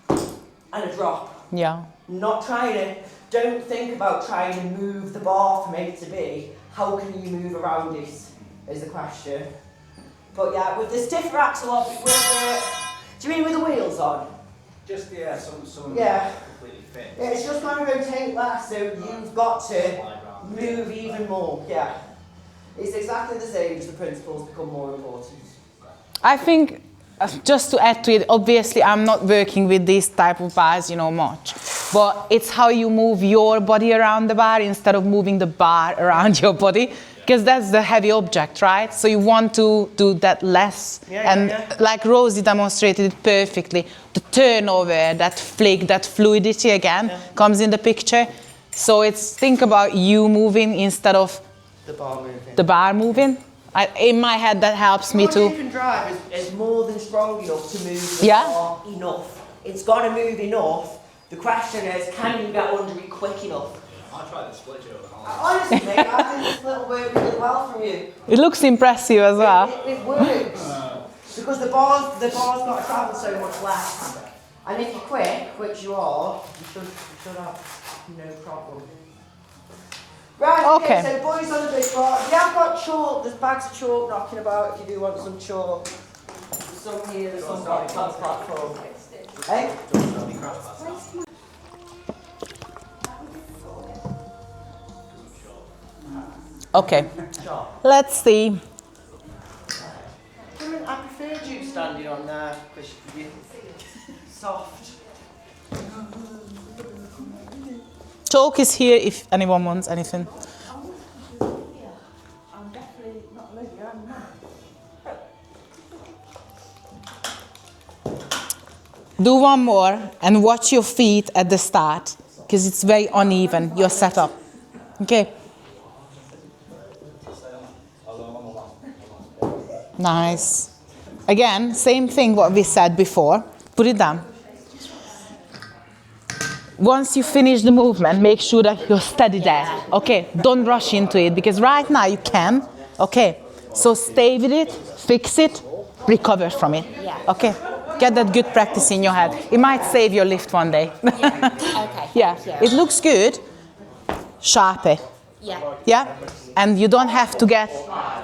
and a drop. Yeah. Not trying to don't think about trying to move the bar from A to B. How can you move around it is the question. But yeah, with the stiffer axle off, do you mean with the wheels on? Just, yeah, some Yeah. completely fit. Yeah, it's just going to rotate less, so you've got to move even more. Yeah. It's exactly the same, just the principles become more important. I think, just to add to it, obviously I'm not working with this type of bars, you know, much. But it's how you move your body around the bar instead of moving the bar around your body. Because that's the heavy object, right? So you want to do that less. Like Rosie demonstrated it perfectly. The turnover, that flick, that fluidity again comes in the picture. So it's think about you moving instead of the bar moving. In my head, that helps me too. Your dip and drive is more than strong enough to move the bar enough. It's got to move enough. The question is, can you get under it quick enough? I tried the split joke. Honestly, mate, I think this little worked really well from you. It looks impressive as well. It works. Because the bar's got to travel so much less. And if you're quick, which you are, you should have no problem. Right, okay, so boys on the big bar. If you have got chalk, there's bags of chalk knocking about if you do want some chalk. There's some here, there's some on the platform. Hey? Okay, let's see. I preferred you standing on there because you're soft. Chalk is here if anyone wants anything. I'm definitely not ready, I'm not. Do one more and watch your feet at the start because it's very uneven, your setup. Okay. Nice. Again, same thing what we said before. Put it down. Once you finish the movement, make sure that you're steady there. Okay, don't rush into it because right now you can. Okay, so stay with it, fix it, recover from it. Okay, get that good practice in your head. It might save your lift one day. Okay. Yeah, it looks good. Sharper. Yeah, and you don't have to get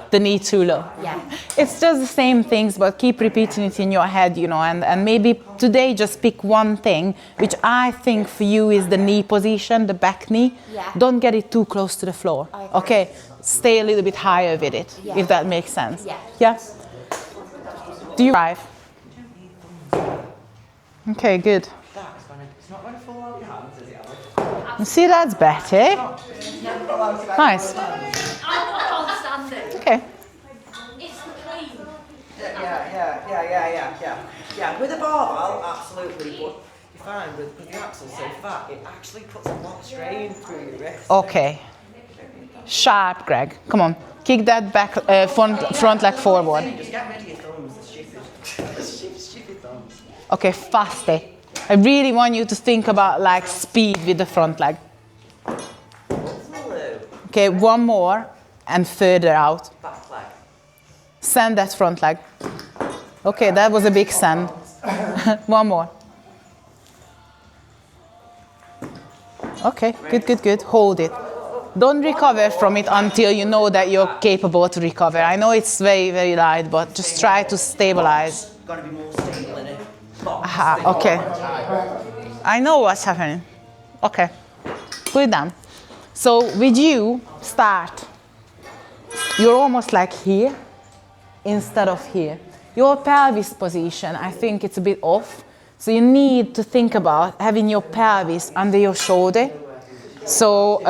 the knee too low. Yeah. It's just the same things, but keep repeating it in your head, you know, and maybe today just pick one thing, which I think for you is the knee position, the back knee. Yeah. Don't get it too close to the floor. Okay, stay a little bit higher with it, if that makes sense. Yeah? Do you drive? Okay, good. It's not going to fall out your hands, is it, Alex? You see, that's better. Nice. I can't stand it. Okay. It's the clean. Yeah, with a barbell, absolutely, but you find with the axle so fat, it actually puts a lot of strain through your wrist. Okay. Sharp, Greg. Come on. Kick that back, front leg forward. Just get rid of your thumbs, the stupid thumbs. Okay, faster. I really want you to think about like speed with the front leg. Okay, one more and further out. Back leg. Send that front leg. Okay, that was a big send. One more. Okay, good. Hold it. Don't recover from it until you know that you're capable to recover. I know it's very, very light, but just try to stabilize. Got to be more stable in it. Aha, okay. I know what's happening. Okay, put it down. So with you, start. You're almost like here instead of here. Your pelvis position, I think it's a bit off. So you need to think about having your pelvis under your shoulder. So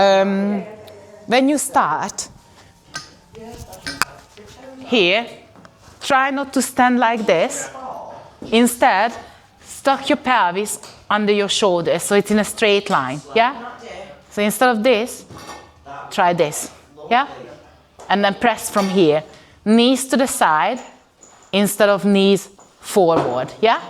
when you start here, try not to stand like this. Instead, stuck your pelvis under your shoulder so it's in a straight line, yeah? So instead of this, try this, yeah? And then press from here. Knees to the side instead of knees forward, yeah?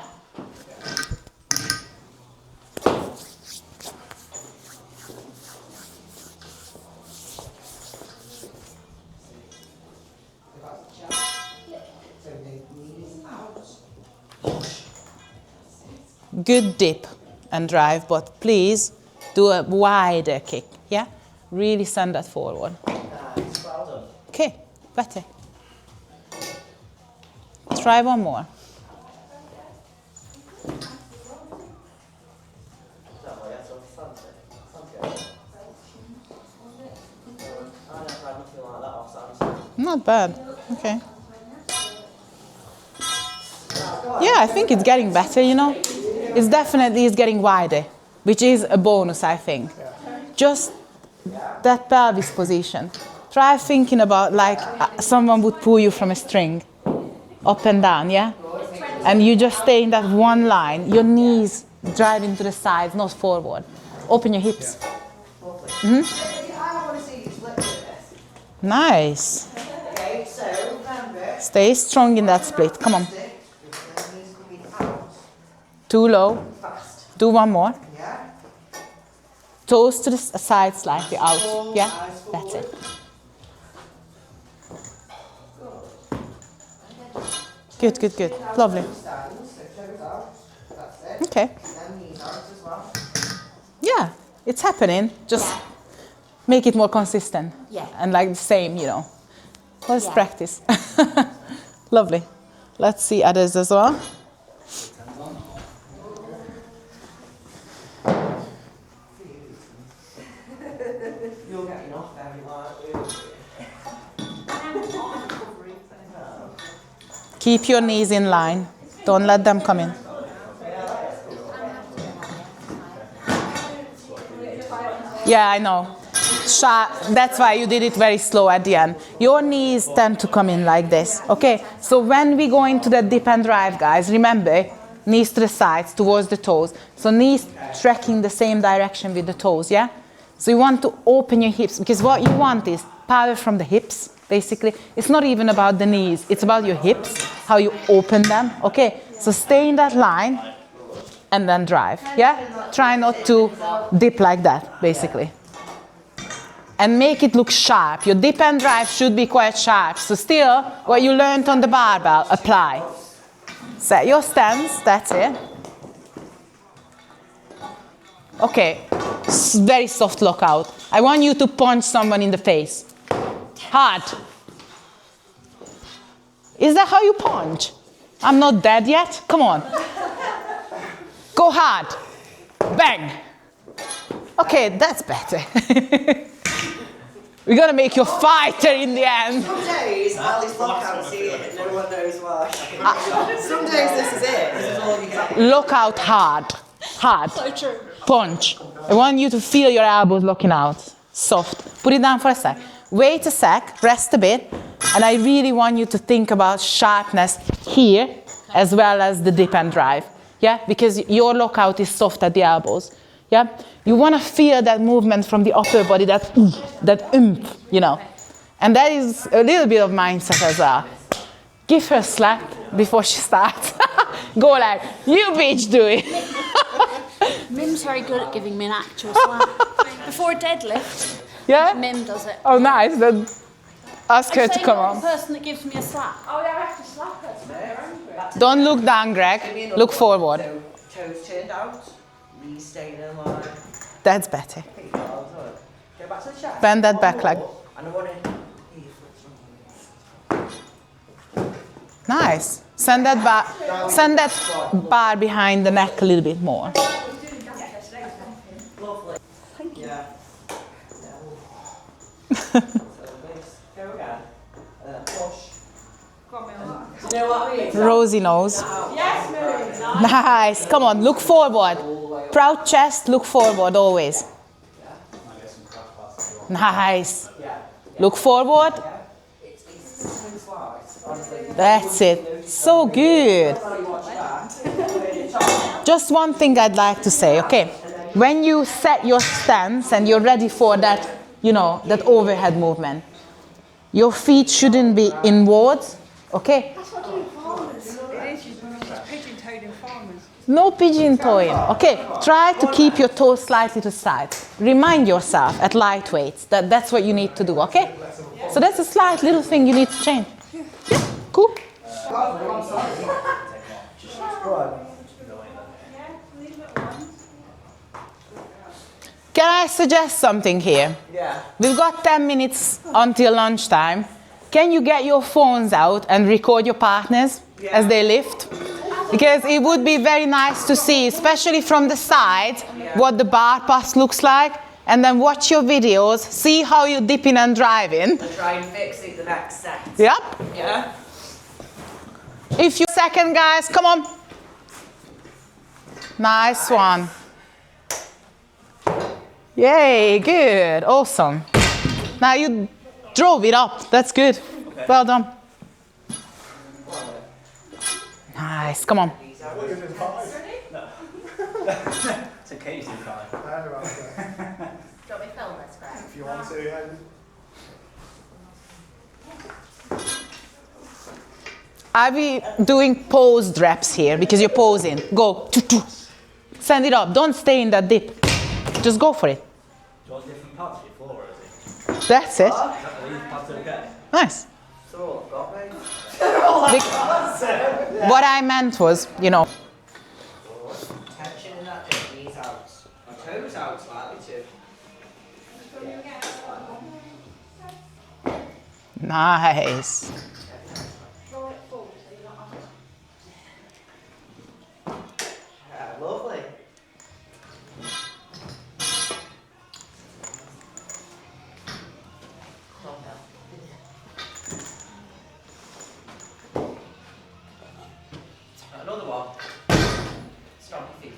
Good dip and drive, but please Do a wider kick, yeah? Really send that forward. Nice, well done. Okay, better. Try one more. Not bad. Okay. Yeah, I think it's getting better, you know. It's definitely getting wider, which is a bonus, I think. Just that pelvis position. Try thinking about like someone would pull you from a string, up and down, yeah? And you just stay in that one line. Your knees driving to the sides, not forward. Open your hips. Mm-hmm. Nice. Stay strong in that split. Come on. Too low. Do one more. Toes to the side slightly out. Yeah? That's it. Good, good, good. Lovely. Okay. Yeah, it's happening. Just make it more consistent. Yeah. And like the same, you know. Let's practice. Lovely. Let's see others as well. You're getting off very lightly. Keep your knees in line. Don't let them come in. Yeah, I know. That's why you did it very slow at the end. Your knees tend to come in like this, okay? So when we go into the dip and drive, guys, remember, knees to the sides, towards the toes. So knees tracking the same direction with the toes, yeah? So you want to open your hips, because what you want is power from the hips, basically. It's not even about the knees, it's about your hips, how you open them, okay? So stay in that line and then drive, yeah? Try not to dip like that, basically. And make it look sharp. Your dip and drive should be quite sharp. So still, what you learned on the barbell, apply. Set your stance, that's it. Okay, very soft lockout. I want you to punch someone in the face. Hard. Is that how you punch? I'm not dead yet? Come on. Go hard. Bang. Okay, that's better. We're gonna make you a fighter in the end. Some days, Ali's lockouts here, no one knows why. Some days this is it. This is all you get. Lockout hard. Hard. So true. Punch. I want you to feel your elbows locking out. Soft. Put it down for a sec. Wait a sec, rest a bit. And I really want you to think about sharpness here, as well as the dip and drive. Yeah, because your lockout is soft at the elbows. Yeah, you want to feel that movement from the upper body, that oomph, you know. And that is a little bit of mindset as well. Give her a slap before she starts. Go like, you bitch, do it. Mim's very good at giving me an actual slap. Before a deadlift, Yeah? Mim does it. Oh, nice. Then ask her to come The on. person that gives me a slap. Oh, yeah, I have to slap her to make her angry. Don't look down, Greg. Look forward. So, toes turned out, knees staying in line. That's better. Okay, well done. Go back to the chest. Bend that One back leg. more, and I want to... Nice. Send that bar behind the neck a little bit more. Lovely. Thank you. Yeah. So this, go again. Push. You know what I mean? Rosie knows. Yes, Mary. Nice. Come on, look forward. Proud chest, look forward always. Nice. Look forward. That's it. So good. Just one thing I'd like to say, okay? When you set your stance and you're ready for that, you know, that overhead movement, your feet shouldn't be inwards, okay? That's what doing farmers. It is, she's pigeon-toed farmers. No pigeon toeing. Okay, try to keep your toes slightly to the side. Remind yourself at light weights that that's what you need to do, okay? So that's a slight little thing you need to change. Yeah, cool. Can I suggest something here? Yeah. We've got 10 minutes until lunchtime. Can you get your phones out and record your partners as they lift? Because it would be very nice to see, especially from the side, what the bar pass looks like. And then watch your videos, see how you dip in and drive in. And try and fix it the next set. Yep. Yeah. If you second, guys, come on. Nice one. Yay, good, awesome. Now you drove it up, that's good. Okay. Well done. Nice, come on. It's okay, it's fine. Do you want me to film this, Greg? If you want to, yeah. I'll be doing posed reps here because you're posing. Go. Send it up. Don't stay in that dip. Just go for it. Do you want different pads for your floor, or is it? That's it. Is that the lead pads okay? Nice. That's all I've got, mate. What I meant was, you know. Tension in that jump, knees out. My toes out slightly too. Nice. Yeah, lovely. Another one. Strong feet.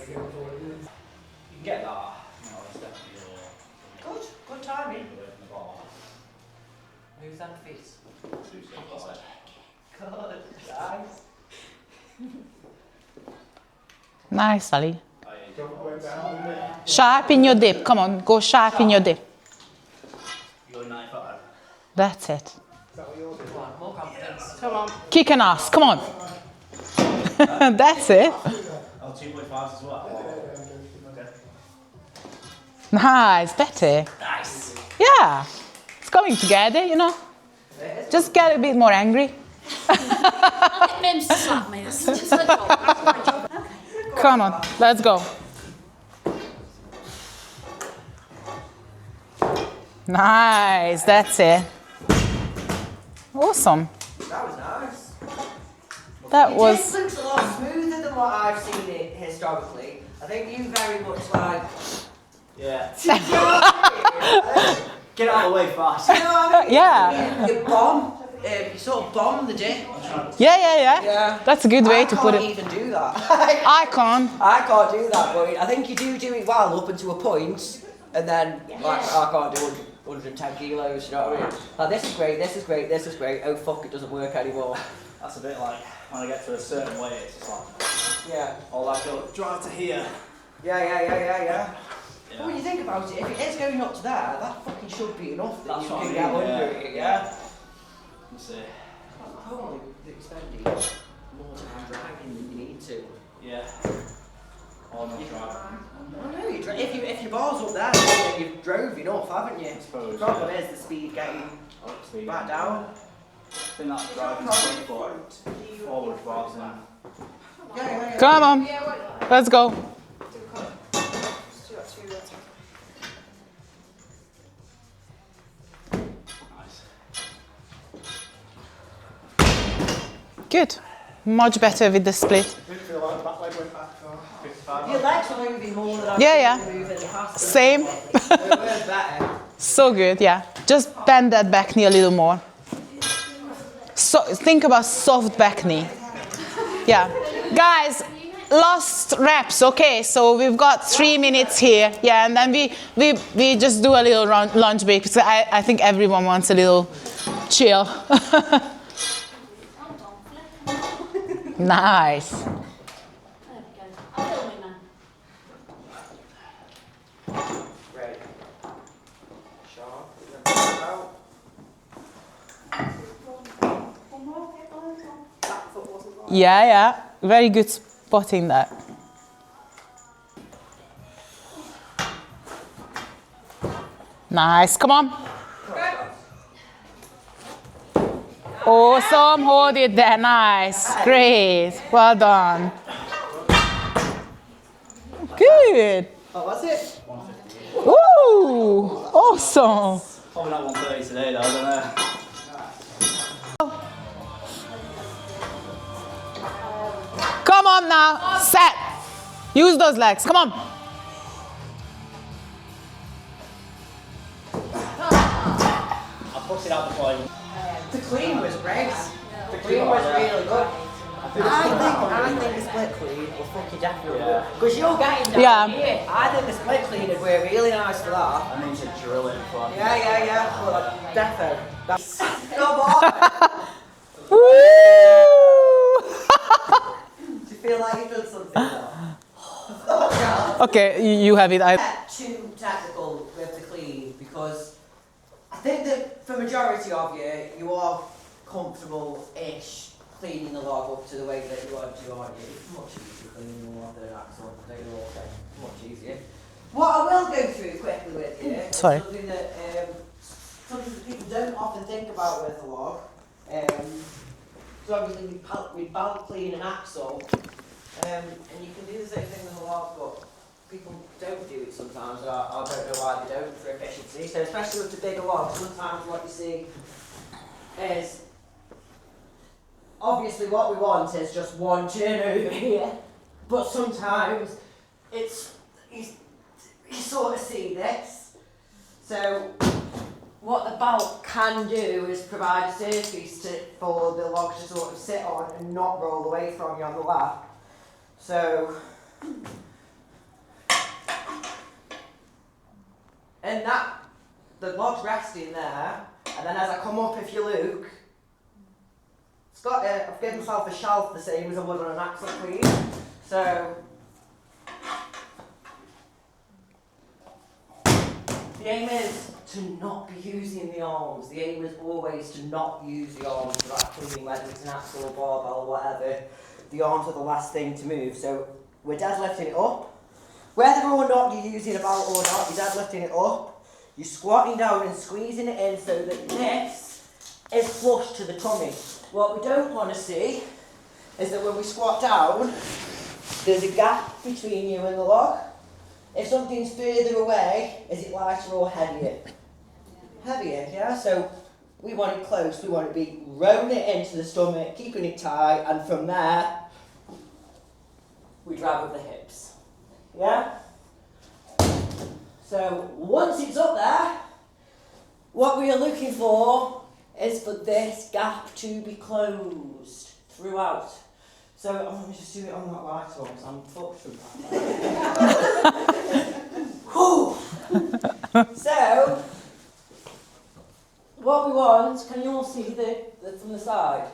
You can get that. No, it's definitely your Good timing. away from the ball. Move them feet. Suits your body. Good, guys. Nice, Ali. Don't go down. Sharp in your dip. Come on, go sharp in your dip. You're 95. That's it. Is that what you're doing? Come on, more confidence. Come on. Kick an ass. Come on. That's it. Oh, 2.5s as well. Okay. Nice, better. Nice. Yeah. It's coming together, you know. Just get a bit more angry. I'll get Mims to slap me. It's just a job. That's my job. Okay. Come on, let's go. Nice, that's it. Awesome. That was nice. That It was. looks a lot smoother than what I've seen it historically. I think you very much like. Yeah. Get out of the way fast. You know what I mean? Yeah. You bomb. You sort of bomb the dip. Yeah. Yeah. That's a good way to put I it. can't even do that. I can't. I can't do that, but I think you do it well up until a point, and then like I can't do 110 kilos. You know what I mean? Like, this is great. This is great. This is great. Oh fuck! It doesn't work anymore. That's a bit like when I get to a certain weight, it's just like Yeah. all that go drive to here. Yeah. Yeah. But when you think about it, if it is going up to there, that fucking should be enough that That's you what I can mean, get yeah. under it. Yeah. Let's see. Holy, you're spending more time driving than you need to. Yeah. Or not drive. I know, if your bar's up there, then you've drove enough, haven't you? I suppose, The problem yeah. is the speed getting Obviously, back down. I think that driving foot forward rather than. Yeah. Come on. Let's go. Nice. Good. Much better with the split. Didn't feel like the back leg went back though. 55. Your legs are moving more than I've Yeah. seen you move in the past. Same. It was better. So good, yeah. Just bend that back knee a little more. So think about soft back knee. Yeah. Guys, last reps, okay? So we've got 3 minutes here. Yeah, and then we just do a little lunch break because I think everyone wants a little chill. Nice. There we go. I'll film it now. Ready. Sharp. Out. Yeah. Very good spotting that. Nice. Come on. Awesome. Hold it there. Nice. Great. Well done. good. What was it? 150. Woo! Awesome. Probably not 130 today though, I don't know. Come on now. Set. Use those legs. Come on. I pushed it out before I... The clean was great. The clean was really good. I think the split clean will fucking definitely work. Because you're getting down here. I think the split clean would work really nice for that. I need to drill it in front. Yeah. Well, defo. That's... Come on! Woo! Do you feel like you've done something though? Okay, you have it. Too technical with the clean because I think that for majority of you, you are comfortable-ish cleaning the log up to the way that you want to, aren't you? It's much easier cleaning the log than an axle. They all say much easier. What I will go through quickly with you is something that people don't often think about with a log. So obviously we belt clean an axle, and you can do the same thing with a log, but people don't do it sometimes. I don't know why they don't for efficiency. So especially with the bigger logs, sometimes what you see is obviously what we want is just one turn over here, but sometimes you sort of see this. So what the belt can do is provide a surface for the log to sort of sit on and not roll away from you on the lap. So, and the log's resting there, and then as I come up, if you look, I've given myself a shelf the same as I would on an axle clean. So, the aim is to not be using the arms. The aim is always to not use the arms for that cleaning, whether it's an axle or barbell or whatever. The arms are the last thing to move. So we're deadlifting it up. Whether or not you're using a belt or not, you're deadlifting it up. You're squatting down and squeezing it in so that this is flush to the tummy. What we don't want to see is that when we squat down, there's a gap between you and the log. If something's further away, is it lighter or heavier? Heavier, yeah? So we want it close. We want to be rowing it into the stomach, keeping it tight, and from there, we drive with the hips. Yeah? So once it's up there, what we are looking for is for this gap to be closed throughout. So I'm going to just do it on that right one because I'm fucked from that. So, what we want, can you all see the from the side?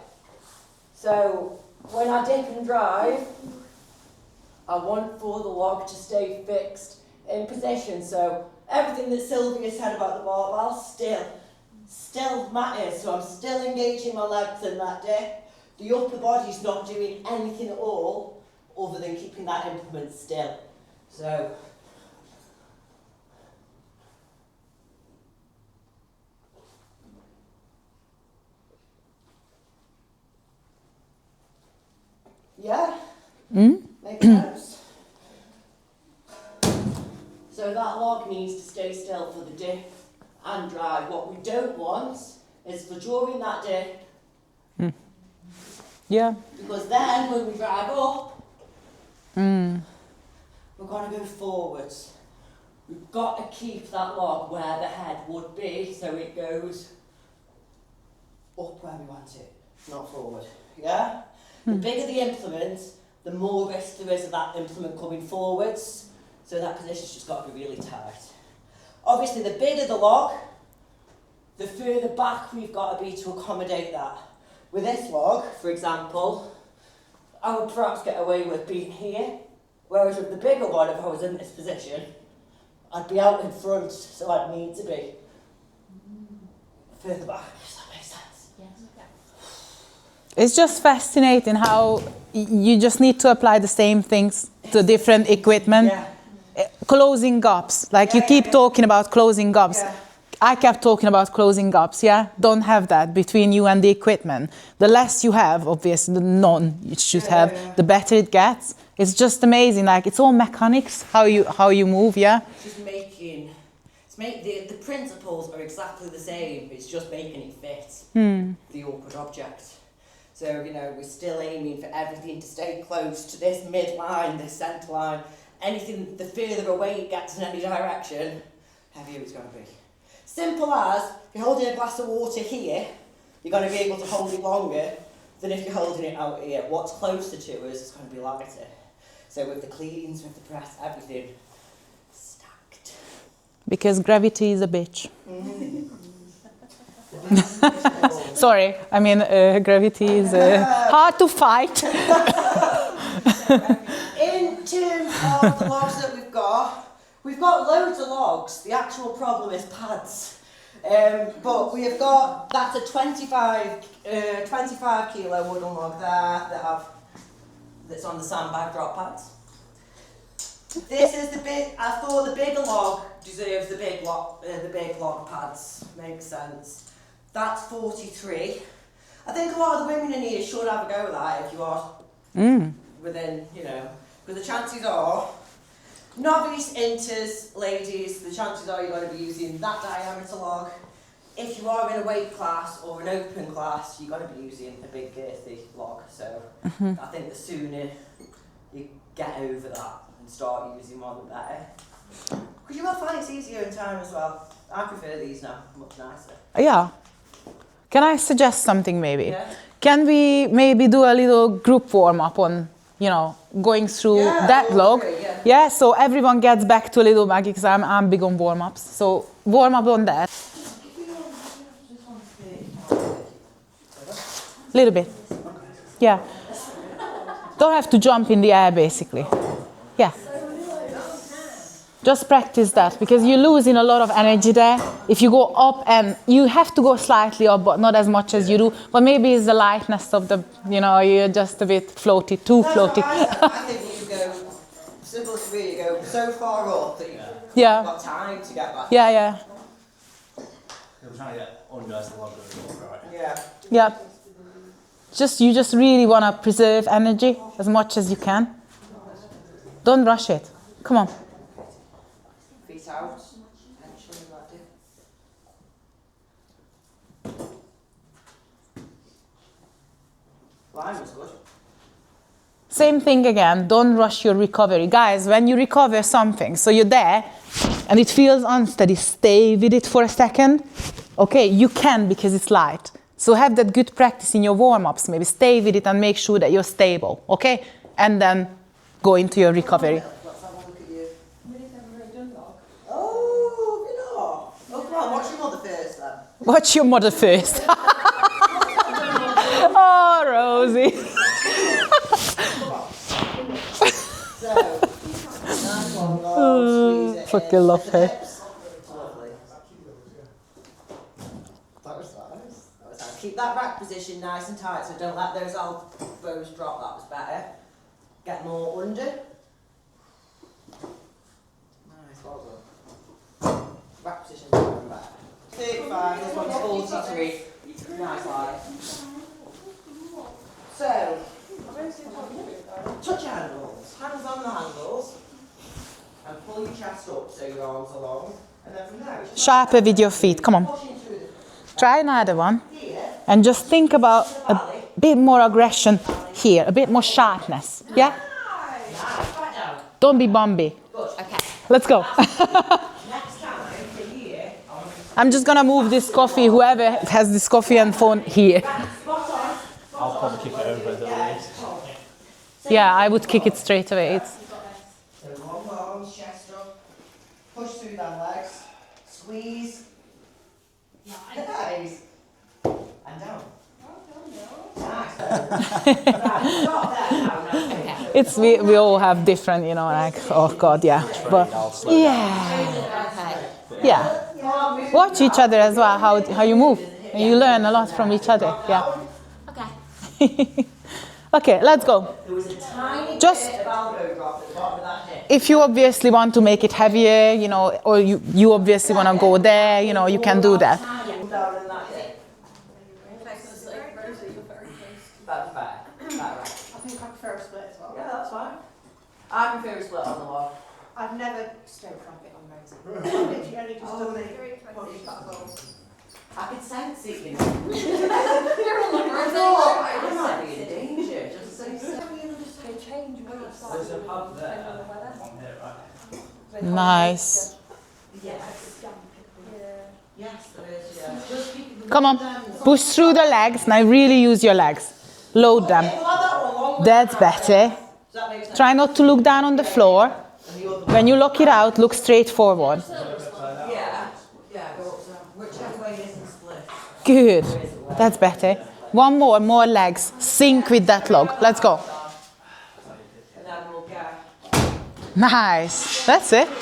So, when I dip and drive, I want for the log to stay fixed in position. So, everything that Szilvia said about the barbell still matters. So I'm still engaging my legs in that dip. The upper body's not doing anything at all other than keeping that implement still. So, yeah? Make sense? So that log needs to stay still for the dip and drive. What we don't want is for during that dip, Yeah. because then when we drive up, we're going to go forwards. We've got to keep that log where the head would be so it goes up where we want it, not forward. Yeah? The bigger the implement, the more risk there is of that implement coming forwards. So that position's just got to be really tight. Obviously, the bigger the log, the further back we've got to be to accommodate that. With this log, for example, I would perhaps get away with being here, whereas with the bigger one, if I was in this position, I'd be out in front, so I'd need to be further back. Does that make sense? Yes. It's just fascinating how you just need to apply the same things to different equipment. Yeah. Closing gaps, like you keep talking about closing gaps. Yeah. I kept talking about closing gaps, yeah? Don't have that between you and the equipment. The less you have, obviously, the none you should have, the better it gets. It's just amazing, like, it's all mechanics, how you move, yeah? Just making, the principles are exactly the same, it's just making it fit the awkward object. So, you know, we're still aiming for everything to stay close to this midline, this centre line. Anything, the further away it gets in any direction, heavier it's going to be. Simple as, if you're holding a glass of water here, you're going to be able to hold it longer than if you're holding it out here. What's closer to us is going to be lighter. So with the cleans, with the press, everything stacked. Because gravity is a bitch. Sorry, I mean, gravity is hard to fight. In terms of the logs that we've got loads of logs. The actual problem is pads. But we have got, that's a 25 kilo wooden log there that's on the sandbag drop pads. This is the big, I thought the bigger log deserves the big log pads, makes sense. That's 43. I think a lot of the women in here should have a go at that if you are within, you know, because the chances are, novice, inters, ladies, the chances are you're going to be using that diameter log. If you are in a weight class or an open class, you're going to be using a big girthy log. So I think the sooner you get over that and start using one, the better. Because you will find it's easier in time as well. I prefer these now, much nicer. Yeah. Can I suggest something maybe? Yeah. Can we maybe do a little group warm-up on, you know, going through that log? Yeah, so everyone gets back to a little bit, because I'm big on warm-ups. So warm up on that. Little bit. Yeah. Don't have to jump in the air, basically. Yeah. Just practice that, because you're losing a lot of energy there. If you go up, and you have to go slightly up, but not as much as you do. But maybe it's the lightness of the, you know, you're just a bit floaty, too floaty. I think you go, simple as me, you go so far up that you've got time to get back. Yeah, yeah. I'm trying to get under as the log goes up, right? Yeah. Yeah. You just really want to preserve energy as much as you can. Don't rush it. Come on. Feet out. Tension, like it. Line was good. Same thing again. Don't rush your recovery. Guys, when you recover something, so you're there and it feels unsteady, stay with it for a second. Okay, you can, because it's light. So have that good practice in your warm-ups. Maybe stay with it and make sure that you're stable. Okay? And then go into your recovery. Let's have a look at you. Oh, you know. Oh, come on, watch your mother first then. Watch your mother first. Oh, Rosie. So, nice long arms, squeeze it Fucking in. love her. Lovely. That was nice. Keep that rack position nice and tight, so don't let those elbows drop. That was better. Get more under. Nice, well done. Rack position's going back. 35, this one's 43. Nice line. So, touch your handles. Hands on the handles. And pull your chest up so your arms are long. And then from there, Sharper with your feet. Come on. pushing through the Try another one. here. And just think about a bit more aggression here, a bit more sharpness. Yeah? Don't be Bambi. Okay. Let's go. Next time, for here, I'm just gonna move this coffee, whoever has this coffee and phone, here. I'll probably kick it over the legs. Yeah, I would kick it straight away. It's so long arms, chest up. Push through them legs. Squeeze. Nice. And down. Nice. Right, stop there now. it's we all have different, you know, like, oh God, yeah. But yeah, Okay. yeah. Watch each other as well, how you move. And you learn a lot from each other. Yeah. Okay. Okay, let's go. There was a tiny Just- bit of elbow drop at the bottom of that hip. If you obviously want to make it heavier, you know, or you obviously want to go there, you know, you can do that. Tiny down in that hip. That's fair. Right. I think I prefer a split as well. Yeah, that's fine. I prefer a split on the log. I've never straight from it on Rosie. I've literally only just done the push that goal. I could sense it, you know. I might be in danger, just so you know. Change weights like There's a pub there. depending on the weather. On here, right? Nice. Yes. Yes, there is, yeah. Just keep Come on, push through the legs. Now really use your legs. Load them. That's better. Try not to look down on the floor. When you lock it out, look straight forward. Yeah, go up to whichever way it isn't split. Good. That's better. One more legs. Sync with that log. Let's go. And then we'll go. Nice. That's it. Work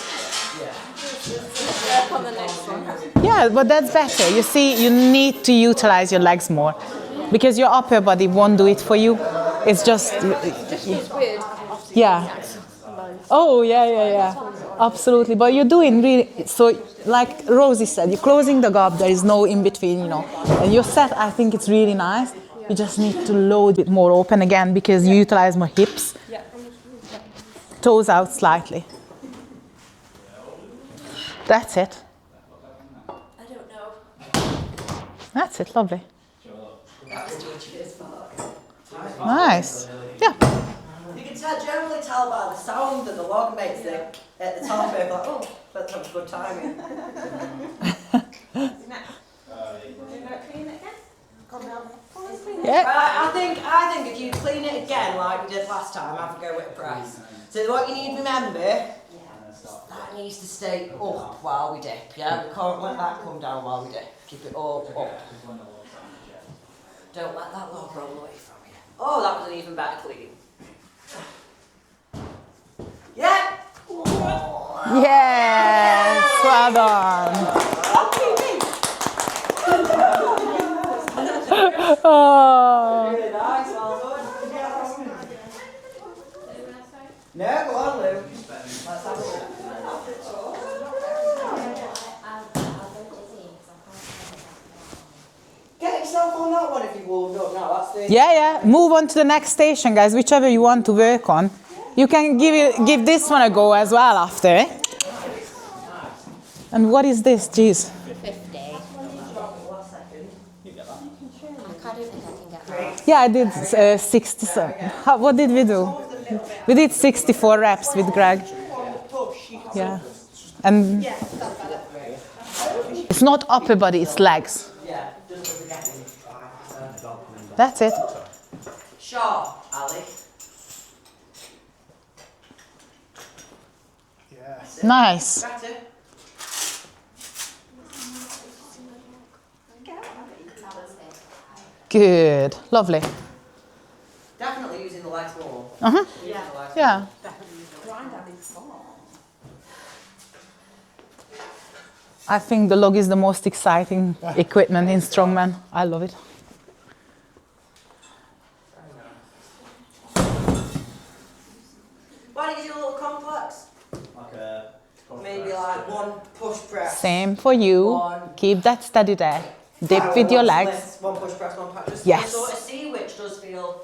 on the next one. Yeah, but that's better. You see, you need to utilize your legs more because your upper body won't do it for you. It's just, Just feels weird. yeah. Oh, yeah. Absolutely. But you're doing really, so like Rosie said, you're closing the gap. There is no in between, you know. And your set, I think it's really nice. You just need to load it more open again because you utilize more hips. Yeah. Toes out slightly. That's it. I don't know. That's it. Lovely. Nice. Yeah. You can generally tell by the sound that the log makes it at the top of it, like, oh, that's a good timing. Yeah. I think if you clean it again like we did last time, have a go with press. So what you need to remember, that needs to stay up while we dip, yeah? We can't let that come down while we dip. Keep it all up. Don't let that log roll away from you. Oh, that was an even better clean. Yeah! Yes. Well done. Oh. Really nice, well done. No, go on, Lou. Let's have a look. Get yourself on that one if you warmed up now. That's the... Yeah. Move on to the next station, guys. Whichever you want to work on. You can give this one a go as well after. And what is this? Jeez. 50. I don't think I can get that. Yeah, I did 67. What did we do? We did 64 reps with Greg. Yeah. And it's not upper body, it's legs. Yeah, just forgetting. That's it. Sharp, Ali. Yes. Nice. Better. Good. Lovely. Definitely using the legs more. Uh-huh. Yeah. I think the log is the most exciting equipment in Strongman. I love it. Why don't you do a little complex? Like a Maybe like one push press. Same for you. One. Keep that steady there. Dip with your legs. Lift, one push press, one push. Just Yes. sort of see which does feel.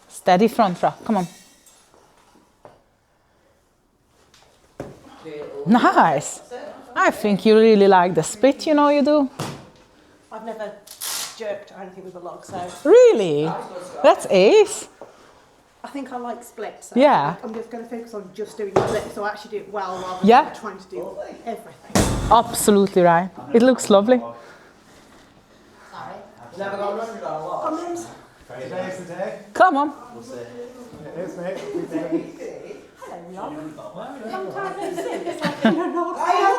Steady front rock. Come on. Nice. I think you really like the split, you know you do. I've never jerked or anything with a log, so Really? That's ace. I think I like splits. So Yeah. I'm just going to focus on just doing splits, so I actually do it well rather Yeah. than trying to do everything. Absolutely right. It looks lovely. Sorry. Never got 100 on a lot. Today's the day. Come on. We'll see. It is, mate. Good day. I have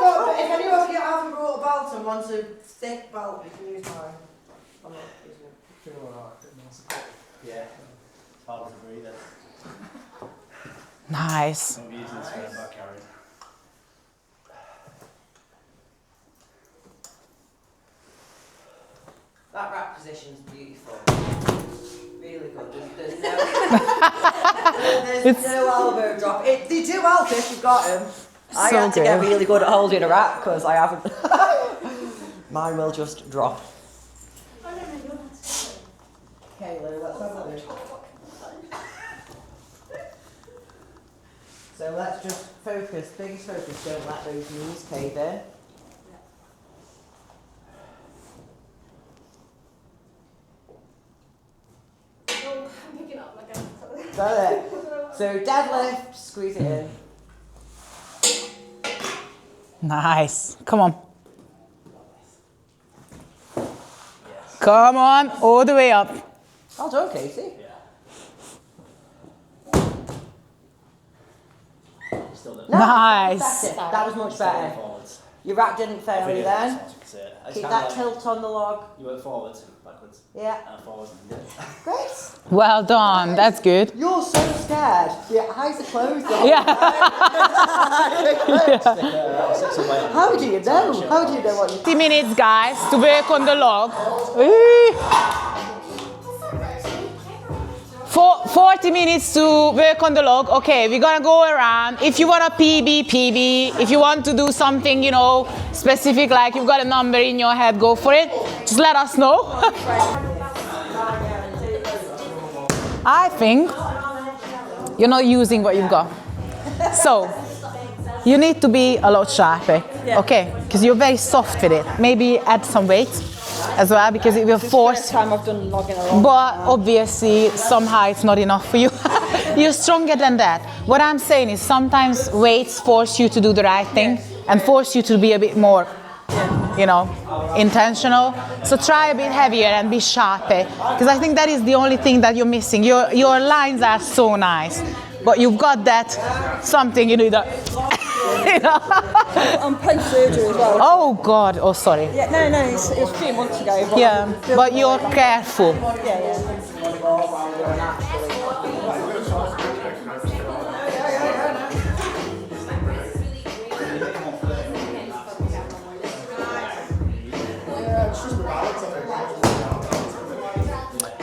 got, but if anyone hasn't brought a belt and wants a thick belt, you can use mine. I'm not using it. Feel alright. Yeah. It's harder to breathe in. Nice. Don't be using this for a back carry. That wrap position's beautiful. Really good. There's no elbow drop. They do help if you've got them. I had to get really good at holding a rack because I haven't. Mine will just drop. Okay, Lou, let's have a look. So let's just focus, biggest focus, don't let those knees cave in. I'm picking up again. Got it. So deadlift, squeeze it in. Nice. Come on. Come on, all the way up. Well done, Katie. Still don't. No, Nice. that's better. That was much better. Forwards. Your rack didn't fail you then. Keep that Keep tilt on the log. You went forwards, backwards, Yeah. and forwards, and did it. Great. Well done. That's good. You're so scared. Your eyes are closed. Though. Yeah. How do you know? How do you know what you 50 minutes, guys, to work on the log. 40 minutes to work on the log. Okay, we're gonna go around. If you want a PB. If you want to do something, you know, specific, like you've got a number in your head, go for it. Just let us know. I think you're not using what you've got. So, you need to be a lot sharper, okay? Because you're very soft with it. Maybe add some weight as well, because it will force. Time I've done logging a lot. But obviously, somehow it's not enough for you. You're stronger than that. What I'm saying is sometimes weights force you to do the right thing and force you to be a bit more, you know, intentional. So try a bit heavier and be sharper, because I think that is the only thing that you're missing. Your lines are so nice, but you've got that something, you know, you know. I'm post-surgery as well. Oh God, oh sorry. Yeah, no, it was a few months ago. But Yeah, but you're careful. Yeah.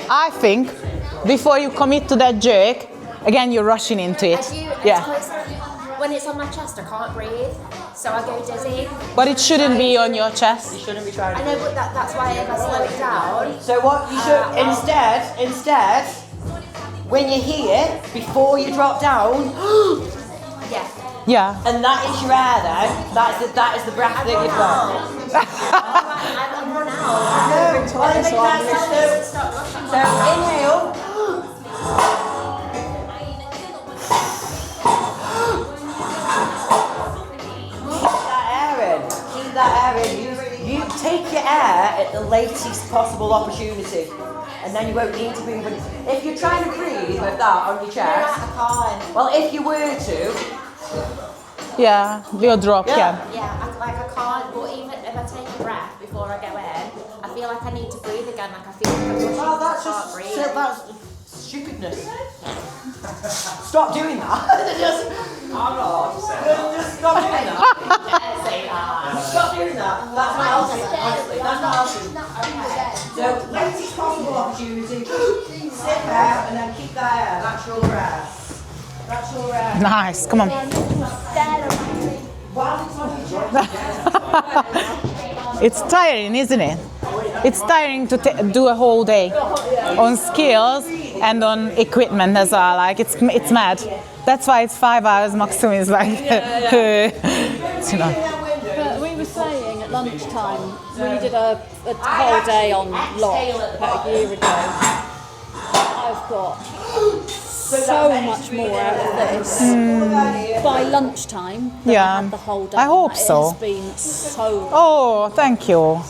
I think before you commit to that jerk, again you're rushing into it. When it's on my chest, I can't breathe, so I go dizzy. But it shouldn't be on your chest. You shouldn't be trying to. I know, but that's why if I slow it down. So what you should instead, when you hear before you drop down, Yeah. Yeah. and that is your air then. That is the breath that you've got. I've run out. So inhale. Keep that air in. You take your air at the latest possible opportunity, and then you won't need to breathe. If you're trying to breathe with that on your chest, I can't. well, if you were to, Yeah, you'll drop, yeah. Yeah, I can't. But even if I take a breath before I go in, I feel like I need to breathe again. Like I feel like I'm rushing. well, that's I can't just breathe. that's stupidness. Stop doing that. I'm not allowed to say that. Just stop doing that. Stop doing that. That's not healthy. Honestly, that's not healthy. So, latest possible opportunity. Sit there and then keep that air. That's your air. That's your air. Nice, come on. While it's on your chest. It's tiring, isn't it? It's tiring to do a whole day on skills and on equipment as well. Like it's mad. That's why it's 5 hours maximum. Is like, you know. But we were saying at lunchtime, we did a whole day on lock about a year ago. I've got so much more out of this. By lunchtime, than I had the whole day. I hope It so. has been so. Oh, thank you.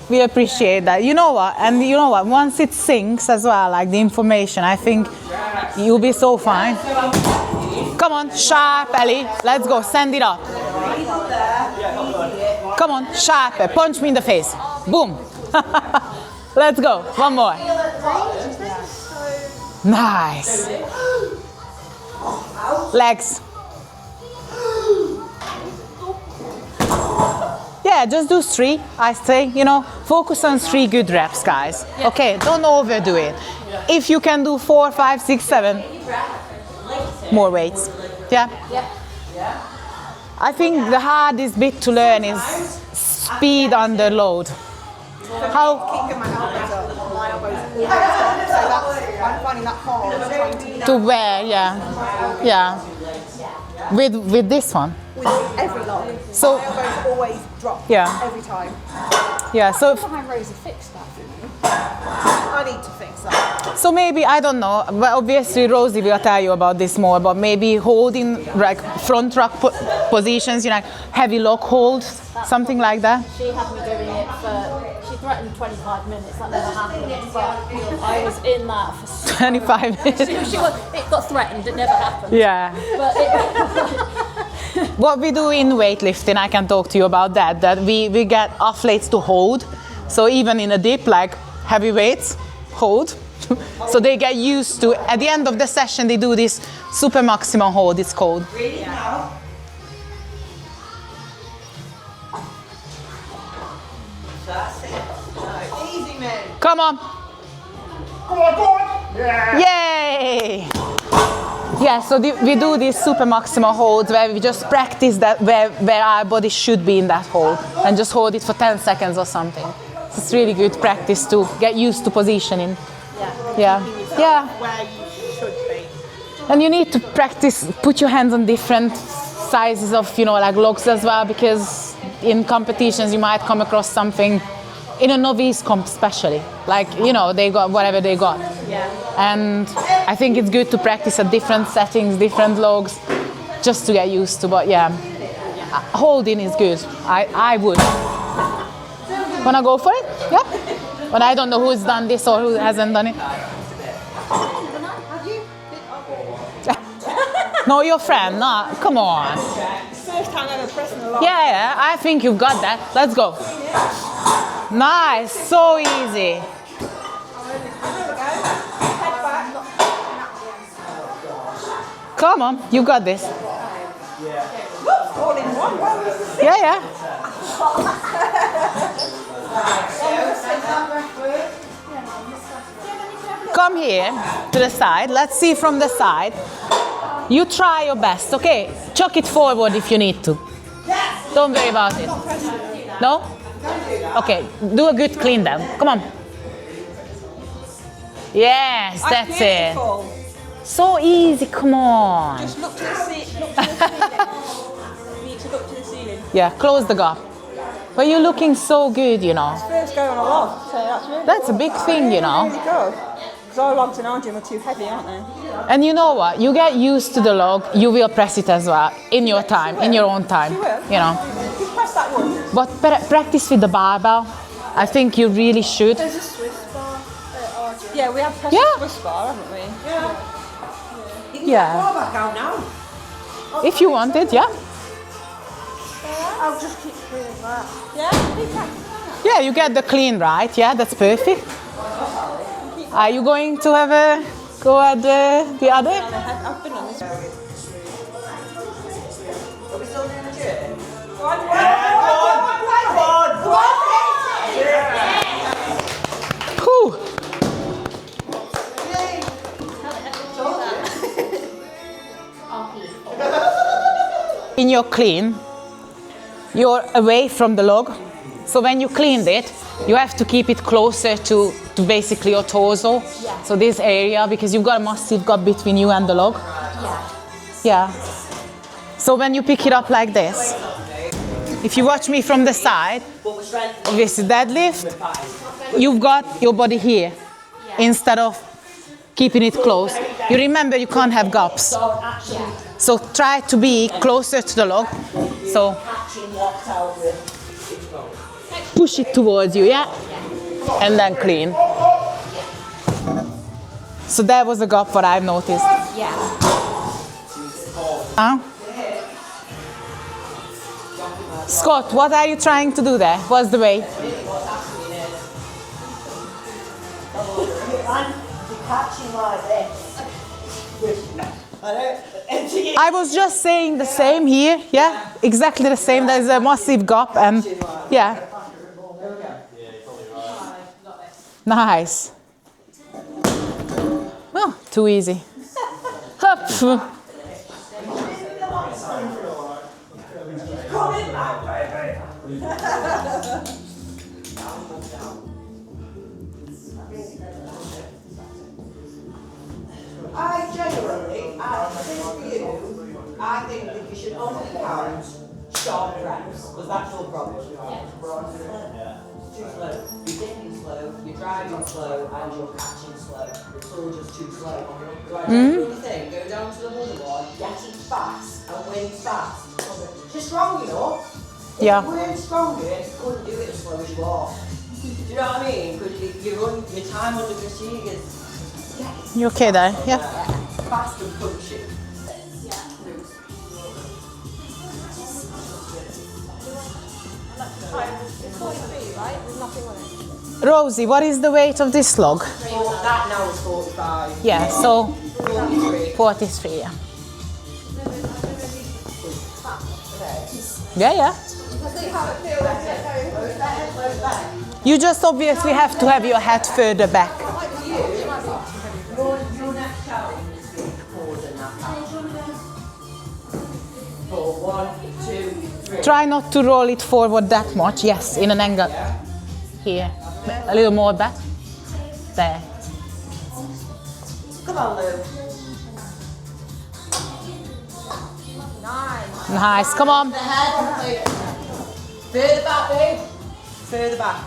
We appreciate that. You know what? And you know what? Once it sinks as well, like the information, I think you'll be so fine. Come on, sharp, Ellie. Let's go. Send it up. Come on, sharp. Punch me in the face. Boom. Let's go. One more. Nice. Legs. Yeah, just do 3, I say, you know, focus on 3 good reps, guys. Okay, don't overdo it. If you can do 4, 5, 6, 7, more weights. Yeah? I think the hardest bit to learn is speed under load. How? Keeping my elbows up, my elbows always up, so that's, I'm finding that hard trying To wear, yeah. With this one. with every log. So- my elbows always drop every time. Yeah, so How Rosie fixed that for me. I need to fix that. so maybe, I don't know, but obviously Rosie will tell you about this more, but maybe holding like front rack positions, you know, heavy lock hold, something like that. She had me doing it for, she threatened 25 minutes, that never happened, but I was in that for 25 minutes. it got threatened, it never happened. Yeah. But it, What we do in weightlifting, I can talk to you about that we get athletes to hold. So even in a dip, like heavy weights, hold. So they get used to, at the end of the session, they do this super maximum hold, it's called. Really now? That's it. No, easy, man. Come on. Go on! Yeah! Yay! Yeah, so we do these super maximal holds where we just practice that where our body should be in that hold and just hold it for 10 seconds or something. So it's really good practice to get used to positioning. Yeah. Where you should be. And you need to practice, put your hands on different sizes of, you know, like logs as well, because in competitions you might come across something, in a novice comp especially, like, you know, they got whatever they got. And I think it's good to practice at different settings, different logs, just to get used to, but holding is good. I would. Wanna go for it? Yeah? But I don't know who's done this or who hasn't done it. No, your friend, no, come on. First time ever pressing a lot. Yeah, I think you've got that. Let's go. Nice, so easy. Come on, you got this. All in one. Where was the Yeah. Come here to the side. Let's see from the side. You try your best, okay? Chuck it forward if you need to. Don't worry about it. No? Okay, do a good clean down. Come on. Yes, that's it. So easy, come on. Just look to the ceiling. You need to look to the ceiling. Yeah, close the gap. But you're looking so good, you know. First go on a log, so that's really That's a big thing, you know. really good. Because our logs in our gym are too heavy, aren't they? And you know what? You get used to the log, you will press it as well, in your time, in your own time, you know. Just press that one. But practice with the barbell. I think you really should. There's a Swiss bar at our gym. Yeah, we have pressed Yeah. a Swiss bar, haven't we? Yeah. Back out now. If you want it, yeah. I'll just keep doing that. Yeah? Keep practicing. Yeah, you get the clean right. Yeah, that's perfect. Are you going to have a go at the other? I've been on this. Are we still doing the gym? Whew. In your clean, you're away from the log. So when you cleaned it, you have to keep it closer to basically your torso. So this area, because you've got a massive gap between you and the log. Yeah. So when you pick it up like this, if you watch me from the side, obviously deadlift, you've got your body here instead of keeping it close. You remember you can't have gaps. So try to be closer to the log. So push it towards you, yeah? And then clean. So that was a gap what I've noticed. Yeah. Huh? Scott, what are you trying to do there? What's the way? I was just saying the same here, yeah? Exactly the same. There's a massive gap and yeah. Nice. Oh, too easy. Hup. I genuinely, I think that you should only count short reps, because that's your problem. Too slow. You're dipping slow, you're driving slow, and you're catching slow. It's all just too slow. So I don't really think, go down to the motherboard, get it fast, and win fast. If you're strong enough, if Yeah. you weren't stronger, you couldn't do it as slow as you are. Do you know what I mean? Because your time under fatigue is... You okay there? Yeah. Fast and punchy. It's 43, right? There's nothing on it. Rosie, what is the weight of this log? That now is 45. Yeah, so 43. 43, yeah. Yeah, yeah. See how it feels. You just obviously have to have your head further back. Your next challenge is to pause in that pattern. For 1, 2, 3. Try not to roll it forward that much. Yes, in an angle. Here. A little more back. There. Come on, Lou. Nice. Come on. The head. Further back, babe. Further back.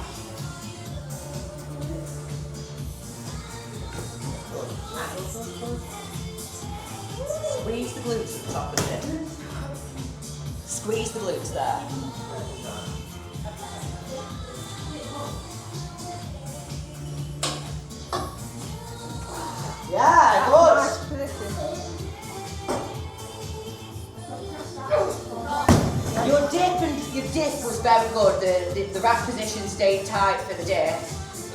Squeeze the glutes at the top of the hip. Squeeze the glutes there. Yeah, good. Your dip was very good. The rack position stayed tight for the dip.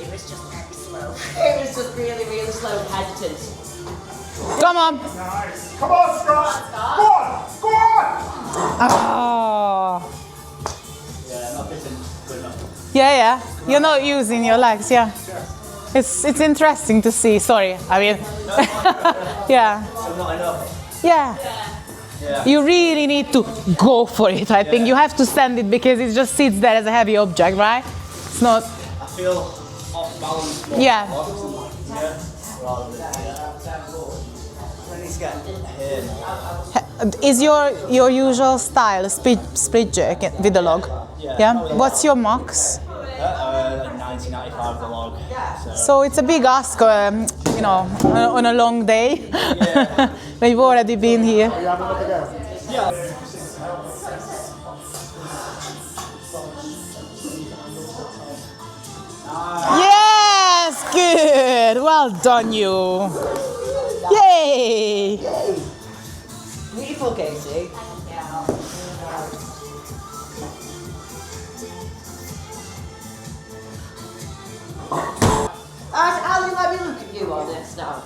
It was just very slow. It was just really, really slow and hesitant. Come on. Nice. Come on, Scott. Go on. Go on. Oh. Yeah, not fitting good enough. Yeah, yeah. You're not using your legs, yeah. It's interesting to see. Sorry, I mean, yeah. So not enough. Yeah. Yeah. You really need to go for it. I think you have to send it because it just sits there as a heavy object, right? It's not. I feel off balance more. Yeah. Yeah. Rather than I need to get here. Is your usual style split jerk with the log? Yeah. What's your max? Like 90, 95 the log. So it's a big ask, you know, on a long day. Yeah. When you've already been here. Are you having a look again? Yeah. Yes, good. Well done, you. Yay. Beautiful, Casey. Ali, let me look at you on this now.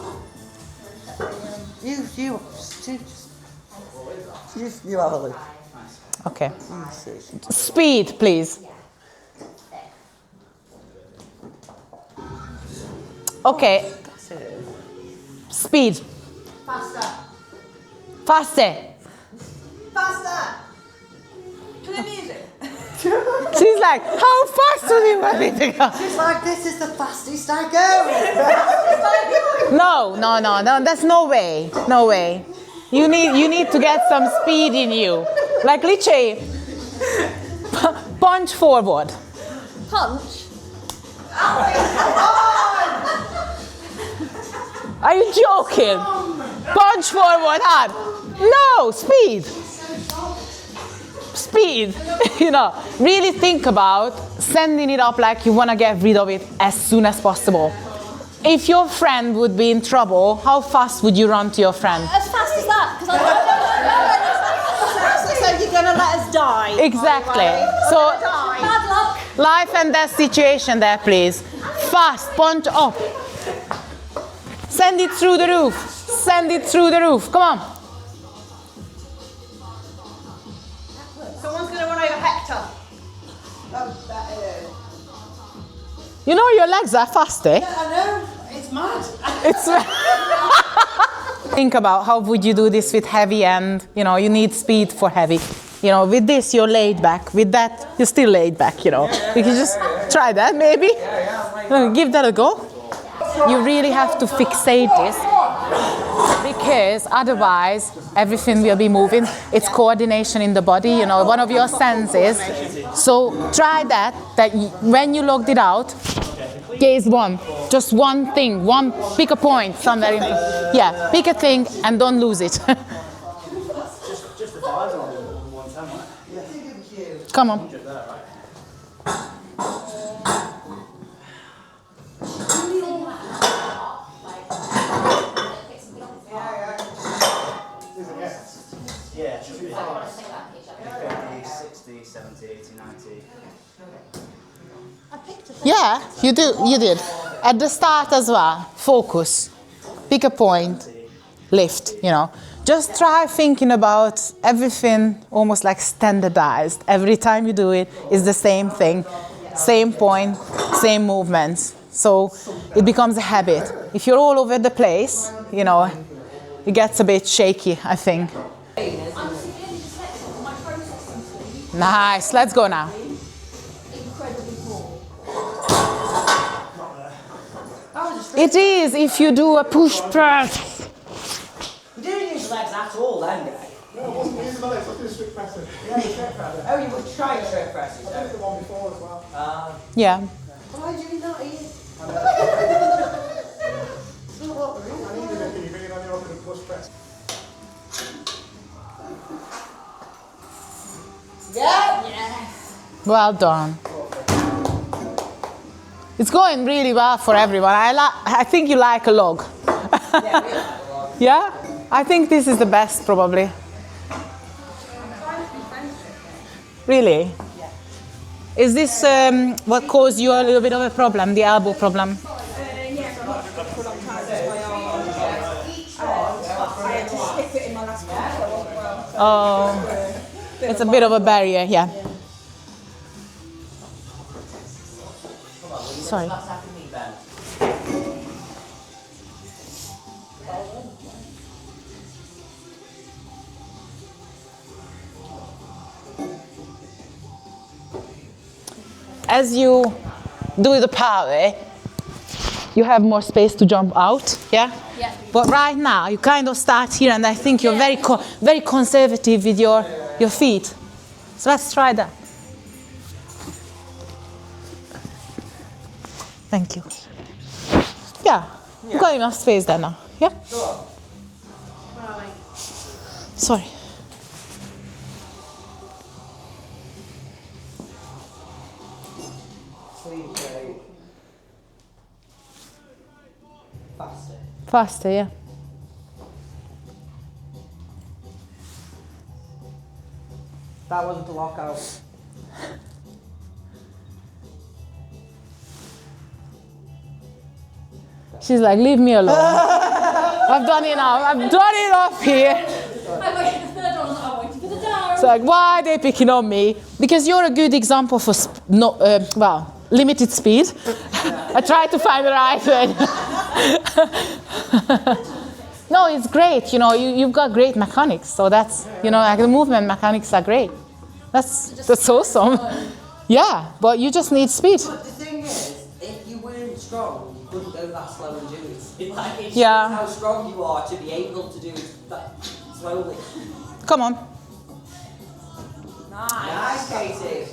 You have a look. Okay. Speed, please. Okay. Speed. Faster. Faster. Faster. Play music. She's like, how fast do you want me to go? It's like, this is the fastest I go. No, there's no way. No way. You need to get some speed in you. Like literally, punch forward. Punch. Are you joking? Punch forward hard. No, speed. Speed. You know, really think about sending it up like you want to get rid of it as soon as possible. If your friend would be in trouble, how fast would you run to your friend? As fast as that, because So you're going to let us die? Exactly. So, bad luck. life and death situation there, please. Fast, punch up. Send it through the roof. Send it through the roof. Come on. Someone's going to run over Hector. You know your legs are faster. Yeah, I know. It's mad. It's think about how would you do this with heavy, and you know you need speed for heavy. You know, with this you're laid back. With that you're still laid back. You know, you can just try that maybe. Give that a go. You really have to fixate this because otherwise everything will be moving. It's coordination in the body. You know, one of your senses. So try that. When you logged it out. Gaze one, just one thing, pick a point somewhere in, yeah, pick a thing and don't lose it. Come on. Yeah, it should be 50, 60, 70, 80, 90. Yeah, you did. At the start as well, focus, pick a point, lift, you know. Just try thinking about everything almost like standardized. Every time you do it, it's the same thing, same point, same movements. So it becomes a habit. If you're all over the place, you know, it gets a bit shaky, I think. Nice, let's go now. It is if you do a push press. You didn't use legs at all then, guy. No, I wasn't using my legs, I did strict pressing. Yeah, strict pressing. Oh, you were trying strict pressing. I did the one before as well. Yeah. Why are you doing that, Ian? I needed it, you bring it on your open push press. Yeah. Well done. It's going really well for everyone. I think you like a log. Yeah? I think this is the best, probably. Really? Yeah. Is this what caused you a little bit of a problem, the elbow problem? Yes, I'm not for a long time because my arm. I had to stick it in my last one, so Oh, it's a bit of a barrier, yeah. Sorry. As you do the power, you have more space to jump out, yeah? Yeah. But right now, you kind of start here, and I think you're very conservative with your feet. So let's try that. Thank you. Yeah, you've got enough space there now, yeah? Sorry. Sleeve straight. Faster. Faster, yeah. That wasn't a lockout. She's like, leave me alone. I've done enough. I've done enough here. I'm waiting for the third one, I'm waiting for the down. It's like, why are they picking on me? Because you're a good example for, limited speed. I tried to find the right word. No, it's great. You know, you've got great mechanics. So that's, you know, like the movement mechanics are great. That's awesome. Yeah, but you just need speed. But the thing is, if you weren't strong, you couldn't go that slow and do it. Like, it Yeah. shows how strong you are to be able to do it that slowly. Come on. Nice, Katie.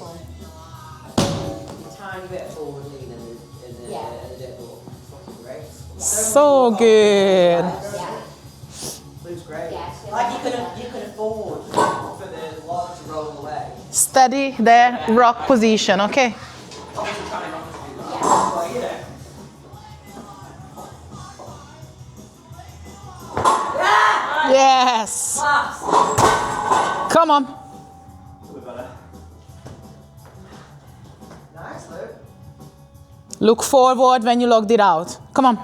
A tiny bit forward lean and a dip up. Fucking great. So good. Looks great. Like you can afford for the log to roll away. Steady there, rock position, okay? Obviously trying not to do that. But you know. Yes. Come on. Nice, Luke. Look forward when you logged it out. Come on.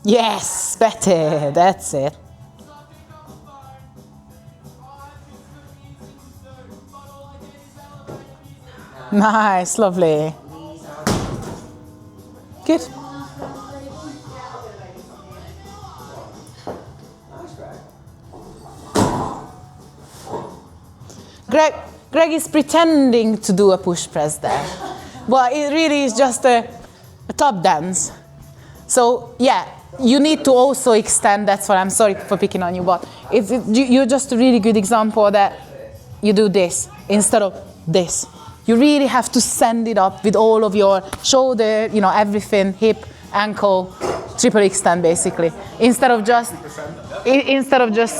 Yes, better. That's it. Nice, lovely. Good. Greg is pretending to do a push press there, but it really is just a top dance. So yeah, you need to also extend. That's what I'm sorry for picking on you, but you're just a really good example that you do this instead of this. You really have to send it up with all of your shoulder, you know, everything, hip, ankle, triple extend basically, instead of just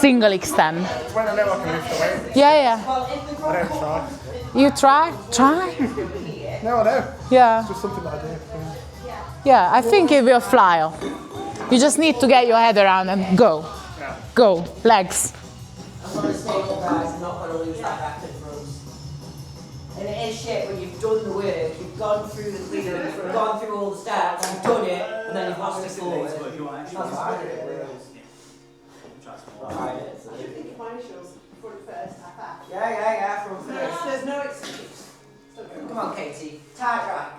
single extend. When I know I can lift the weight. Yeah. I don't try. You try? No, I don't. Yeah. It's just something that I do. Yeah, I think it will fly off. You just need to get your head around and go. Go, legs. I'm going to stable, guys. I'm not going to lose that back and front. And it is shit when you've done the work, you've gone through the clean, you've gone through all the steps, you've done it, and then you've lost it forward. That's what I did. Yeah, from first. There's no excuse. Come on, Katie. Tight rack.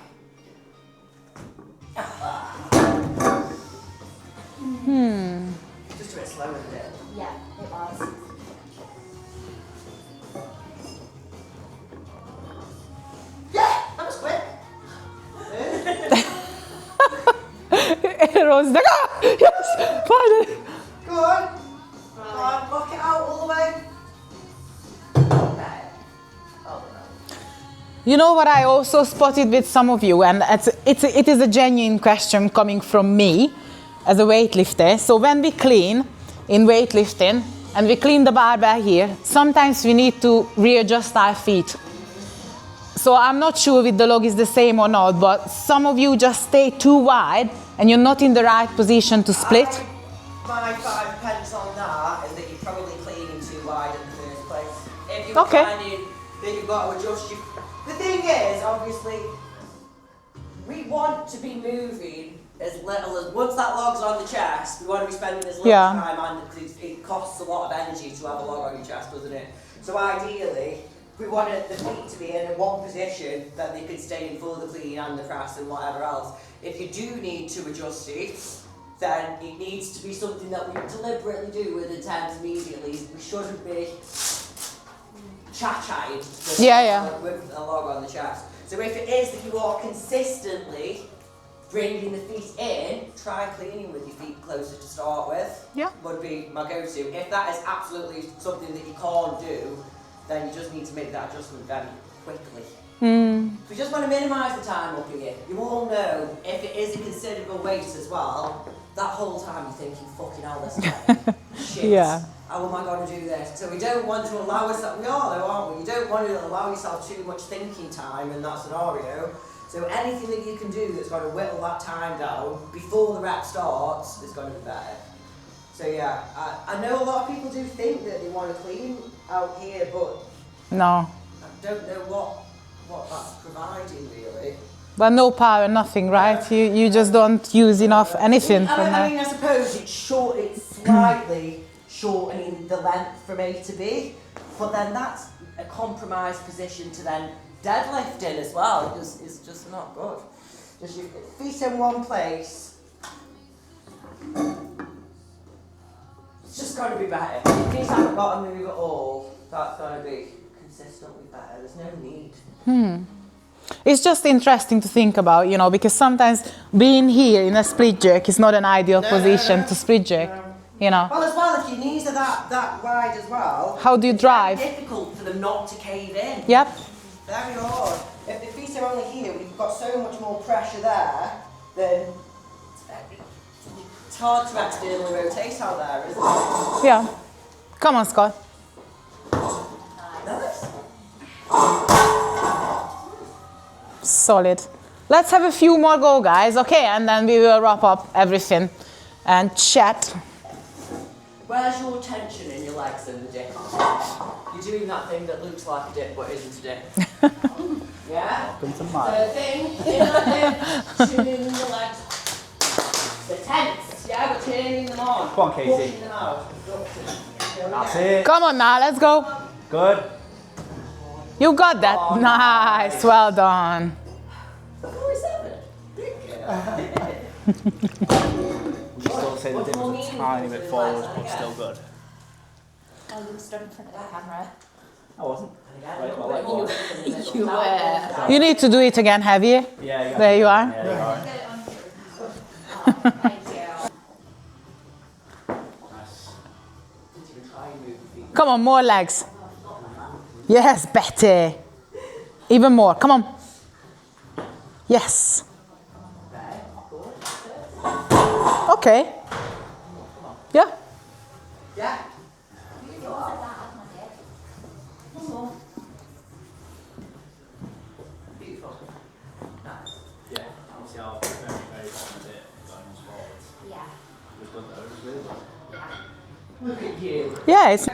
Just a bit slower than it. Yeah, it was. Yeah, that was quick. Rosie, like, ah, yes, finally. Go on. Go on, lock it out all the way. You know what I also spotted with some of you, and it is a genuine question coming from me as a weightlifter. So when we clean in weightlifting and we clean the barbell here, sometimes we need to readjust our feet. So I'm not sure if the log is the same or not, but some of you just stay too wide and you're not in the right position to split. My 5 pence on that is that you're probably cleaning too wide in the first place. If you're finding that you've got to adjust your... The thing is, obviously, we want to be moving as little as... Once that log's on the chest, we want to be spending as little time on it, because it costs a lot of energy to have a log on your chest, doesn't it? So ideally, we want the feet to be in one position that they can stay in for the clean and the press and whatever else. If you do need to adjust it, then it needs to be something that we deliberately do with intent immediately. We shouldn't be cha-chaing with a log on the chest. So if it is that you are consistently bringing the feet in, try cleaning with your feet closer to start with. Yeah. Would be my go-to. If that is absolutely something that you can't do, then you just need to make that adjustment very quickly. We just want to minimise the time up here. You all know if it is a considerable weight as well, that whole time you're thinking, fucking hell, this time. Shit. Yeah. How am I going to do this? So we don't want to allow ourselves, we are though, aren't we? You don't want to allow yourself too much thinking time in that scenario. So anything that you can do that's going to whittle that time down before the rep starts is going to be better. So yeah, I know a lot of people do think that they want to clean out here, but No. I don't know what that's providing really. But no power, nothing, right? You just don't use enough anything from I that. mean, I suppose it's slightly shortening the length from A to B, but then that's a compromised position to then deadlift in as well. It's just not good. Just your feet in one place. It's just got to be better. Feet haven't got to move at all. That's got to be consistently better. There's no need. It's just interesting to think about, you know, because sometimes being here in a split jerk is not an ideal position to split jerk, you know. Well, as well, if your knees are that wide as well. How do you drive? It's very difficult for them not to cave in. Yep. Very hard. If the feet are only here, we've got so much more pressure there, then it's hard to externally rotate out there, isn't it? Yeah. Come on, Scott. Nice. Solid. Let's have a few more go, guys, okay? And then we will wrap up everything and chat. Where's your tension in your legs and the dip? You're doing that thing that looks like a dip but isn't a dip. Yeah? Welcome to So mine. thing in the dip, tuning your legs. The tense, yeah, but turning them on. Come on, Katie. Pushing them out. That's it. Come on now, let's go. Good. You got that. Oh, nice. Well done. 47. You still say the difference a tiny bit forward, but still good. Oh, you stood in front of the camera. I wasn't. Right, well, like what? You were. You need to do it again heavier. Yeah, There you are. Yeah, you are. Thank you. Nice. Come on, more legs. Yes, better. Even more. Come on. Yes. Okay. Yeah. Yeah. Beautiful. Nice. Yeah, obviously I'll very, very confident going forwards. Yeah. It was good though, it was really good. Look at you. Yeah, it's,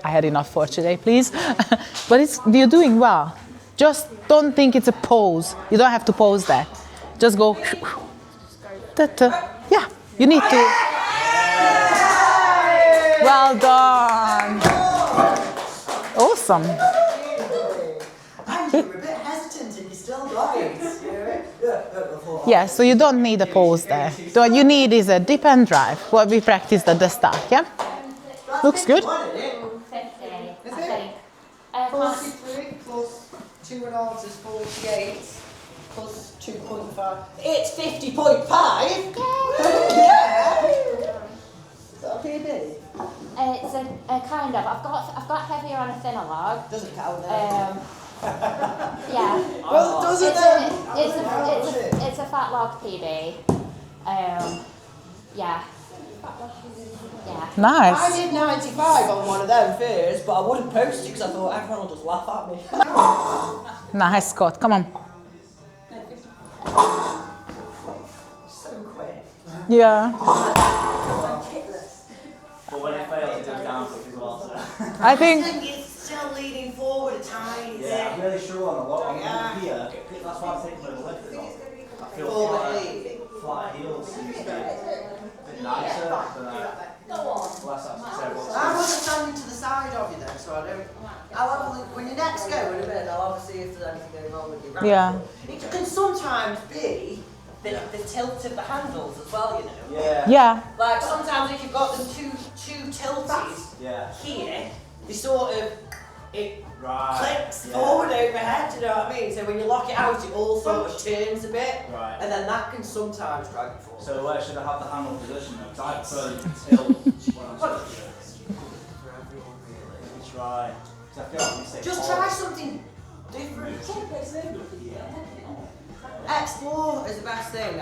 I had enough for today, please. But you're doing well. Just don't think it's a pose. You don't have to pose that. Just go. Yeah, you need to. Well done. Awesome. And you were a bit hesitant and you still got it. Yeah, so you don't need a pose there. What you need is a dip and drive, what we practiced at the start, yeah? Looks good. 50, I think. 43 plus 2.5 is 48 plus 2.5. It's 50.5. Yeah. Is that a PB? It's a kind of. I've got heavier on a thinner log. Doesn't count then. Yeah. Well, does it then? It's a fat log PB. Yeah. Yeah. Nice. I did 95 on one of them first, but I wouldn't post it because I thought everyone will just laugh at me. Nice, Scott. Come on. So quick. Yeah. But when it fails, it goes down quick as well. So. I think. It's still leaning forward a tiny bit. Yeah, I'm really sure on a lot. I'm Yeah. here. That's why I'm taking my lift on. I feel flat heels seems to be a bit nicer than less terrible. I wasn't standing to the side of you then, so I don't. I'll have a look when you next go in a minute. I'll have to see if there's anything going on with your rack. Yeah. It can sometimes be the tilt of the handles as well, you know. Yeah. Yeah. Like sometimes if you've got them too tilted Yeah. here, they sort of Right. clicks Yeah. forward overhead. You know what I mean? So when you lock it out, it all sort of turns a bit, Right. and then that can sometimes drag it forward. So where should I have the handle position though? Because I prefer to tilt when I'm switching. That's right. Because I feel like you say Just forward. try something different. Explore is the best thing.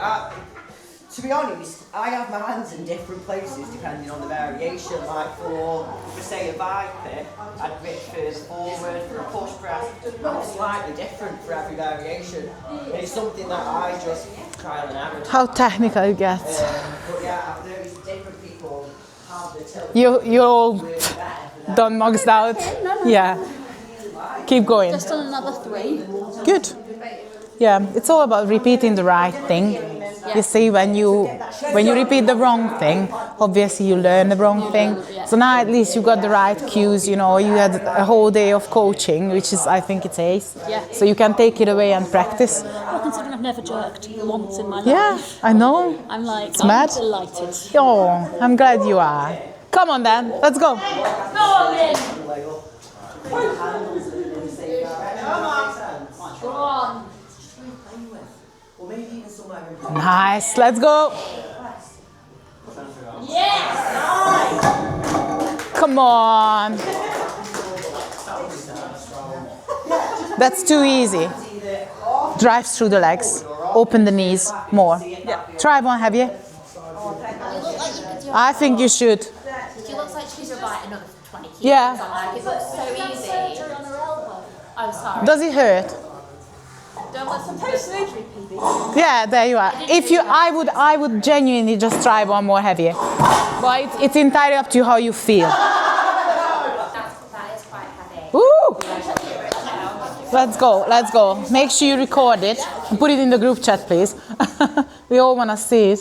To be honest, I have my hands in different places depending on the variation. Like for say a Viper, I'd grip further forward. For a push press, I'm slightly different for every variation. And it's something that I just trial and error. How technical it gets. But yeah, I've noticed different people have the tilt. You're all work better for them. done, maxed out. Yeah. Keep going. Just on another 3. Good. Yeah, it's all about repeating the right thing. You see, when you repeat the wrong thing, obviously you learn the wrong thing. So now at least you got the right cues. You know, you had a whole day of coaching, which is, I think, it's ace. Yeah. So you can take it away and practice. Well, considering I've never jerked once in my life. Yeah, I know. I'm like, mad. I'm delighted. Oh, I'm glad you are. Come on, then. Let's go. Go on, Lynn. Go on. Or maybe even somewhere in Nice. Let's go. Yes. Come on. That's too easy. Drive through the legs. Open the knees more. Yeah. Try one heavier. I think you should. She looks like she's about another 20 kilos. Yeah. I'm like, it looks so easy. I'm sorry. Does it hurt? Don't let some post-surgery PB. Yeah, there you are. If you, I would genuinely just try one more heavier. But it's entirely up to you how you feel. That is quite heavy. Woo! Let's go, let's go. Make sure you record it and put it in the group chat, please. We all want to see it.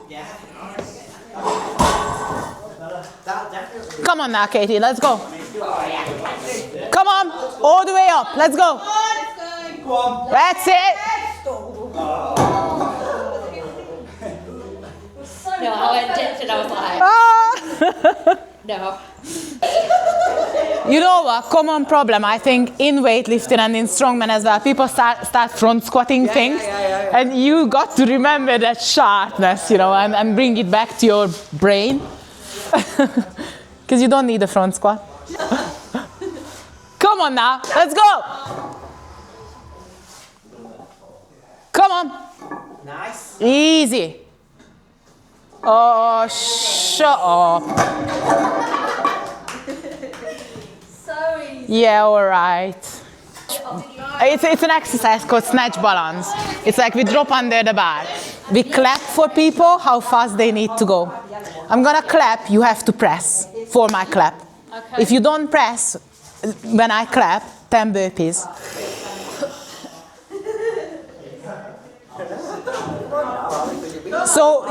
Yeah. Come on now, Katie, let's go. Come on, all the way up, let's go. That's it. No, I went dipped and I was like, no. You know what, common problem I think in weightlifting and in strongman as well, people start front squatting things, and you got to remember that sharpness, you know, and bring it back to your brain, because you don't need a front squat. Come on now, let's go. Come on. Nice. Easy. Oh, shut up. So easy. Yeah, all right. It's an exercise called snatch balance. It's like we drop under the bar. We clap for people how fast they need to go. I'm gonna clap, you have to press for my clap. Okay. If you don't press when I clap, 10 burpees. So,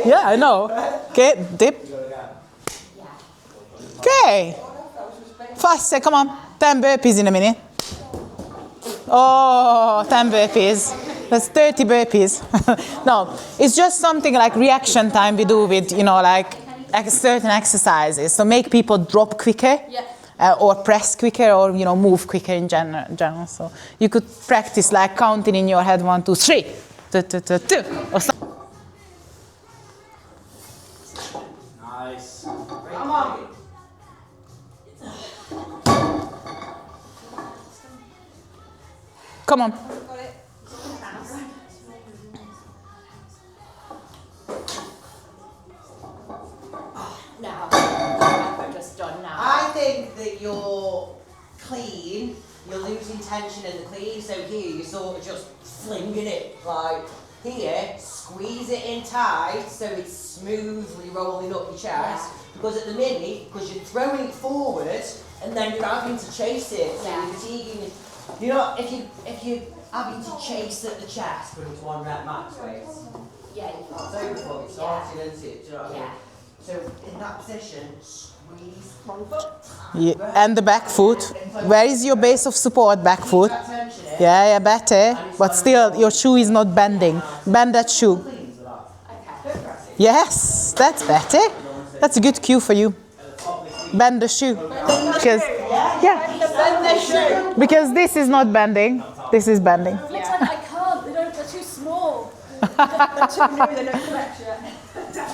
yeah, I know. Okay, dip. Okay. Faster, come on. 10 burpees in a minute. Oh, 10 burpees. That's 30 burpees. No, it's just something like reaction time we do with, you know, like certain exercises. So make people drop quicker. Yeah. Or press quicker, or you know, move quicker in general. So you could practice like counting in your head 1, 2, 3, 2, 2, 2, 2, or something. Nice. Come on. Come on. No. I'm just done now. I think that you're clean, you're losing tension in the clean, so here you're sort of just flinging it, like here, squeeze it in tight so it's smoothly rolling up your chest, because at the minute, because you're throwing it forward and then you're having to chase it, so you're fatiguing it. You know, if you're having to chase at the chest, but it's 1 rep max weight. Yeah, you It's over before it started, isn't it? Do you know what I mean? Yeah. So in that position, squeeze front foot. Yeah. And the back foot. Where is your base of support? Back foot. Keep that tension in. Yeah, better. But still, your shoe is not bending. Bend that shoe. Yes, that's better. That's a good cue for you. Bend the shoe. Because, because this is not bending. This is bending. Looks like I can't. They're too small. They're too new. They don't stretch yet.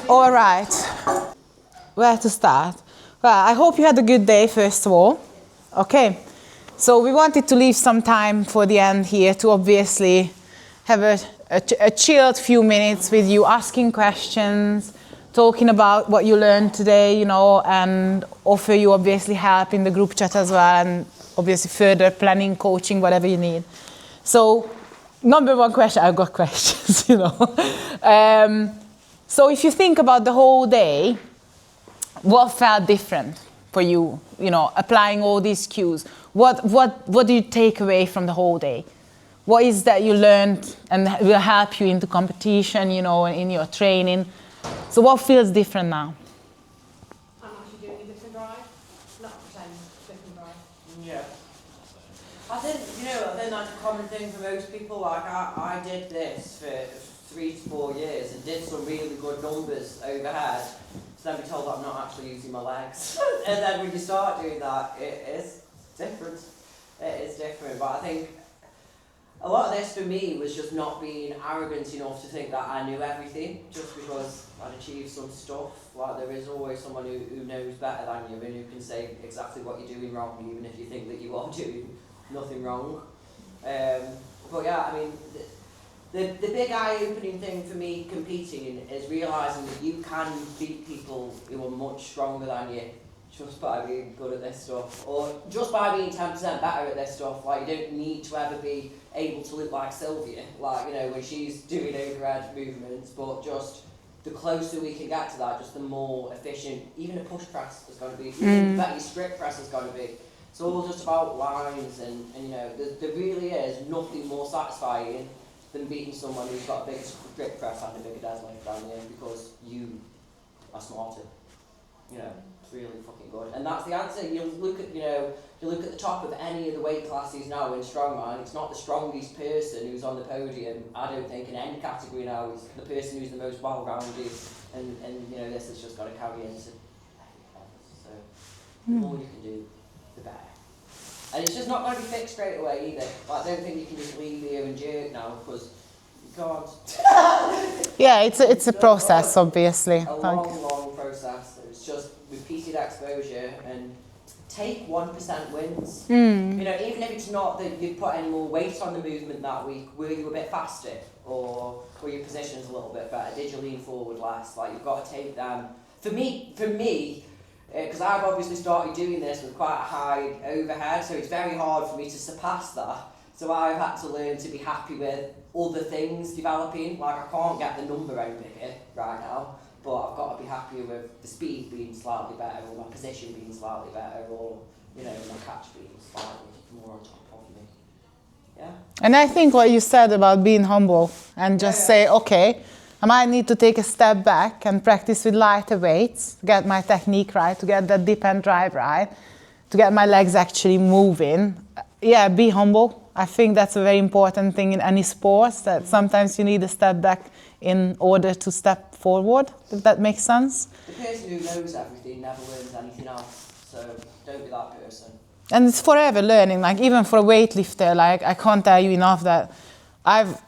All right. Where to start? Well, I hope you had a good day, first of all. Okay. So we wanted to leave some time for the end here to obviously have a chilled few minutes with you, asking questions, talking about what you learned today, you know, and offer you obviously help in the group chat as well, and obviously further planning, coaching, whatever you need. So, number one question, I've got questions, you know. So if you think about the whole day, what felt different for you, you know, applying all these cues? What do you take away from the whole day? What is that you learned and will help you into competition, you know, in your training? So what feels different now? I'm actually doing a different drive, not pretend, different drive. Yeah. I think, you know, I think that's a common thing for most people. Like, I did this for 3 to 4 years and did some really good numbers overhead. So then we're told that I'm not actually using my legs. And then when you start doing that, it is different. It is different. But I think a lot of this for me was just not being arrogant enough to think that I knew everything just because I'd achieved some stuff. Like, there is always someone who knows better than you and who can say exactly what you're doing wrong, even if you think that you are doing nothing wrong. But yeah, I mean, the big eye-opening thing for me competing is realising that you can beat people who are much stronger than you just by being good at this stuff, or just by being 10% better at this stuff. Like, you don't need to ever be able to look like Szilvia, like, you know, when she's doing overhead movements, but just the closer we can get to that, just the more efficient even a push press is going to be, even the better your strict press is going to be. It's all just about lines, and you know, there really is nothing more satisfying than beating someone who's got a bigger grip press and a bigger deadlift than you, because you are smarter. You know, it's really fucking good. And that's the answer. You look at, you know, you look at the top of any of the weight classes now in Strongman, it's not the strongest person who's on the podium, I don't think, in any category now. It's the person who's the most well-rounded, and you know, this has just got to carry into so the more you can do, the better. And it's just not going to be fixed straight away either. Like, I don't think you can just leave here and jerk now, because you can't. Yeah, it's a process, obviously. A long process. It's just repeated exposure and take 1% wins. You know, even if it's not that you put any more weight on the movement that week, were you a bit faster, or were your positions a little bit better? Did you lean forward less? Like, you've got to take them. For me, because I've obviously started doing this with quite a high overhead, so it's very hard for me to surpass that. So I've had to learn to be happy with other things developing. Like, I can't get the number any bigger right now, but I've got to be happy with the speed being slightly better, or my position being slightly better, or, you know, my catch being slightly more on top of me. Yeah. And I think what you said about being humble and just say, okay, I might need to take a step back and practice with lighter weights to get my technique right, to get that dip and drive right, to get my legs actually moving. Yeah, be humble. I think that's a very important thing in any sport, that sometimes you need a step back in order to step forward, if that makes sense. The person who knows everything never learns anything else, so don't be that person. And it's forever learning, like even for a weightlifter, like I can't tell you enough that I've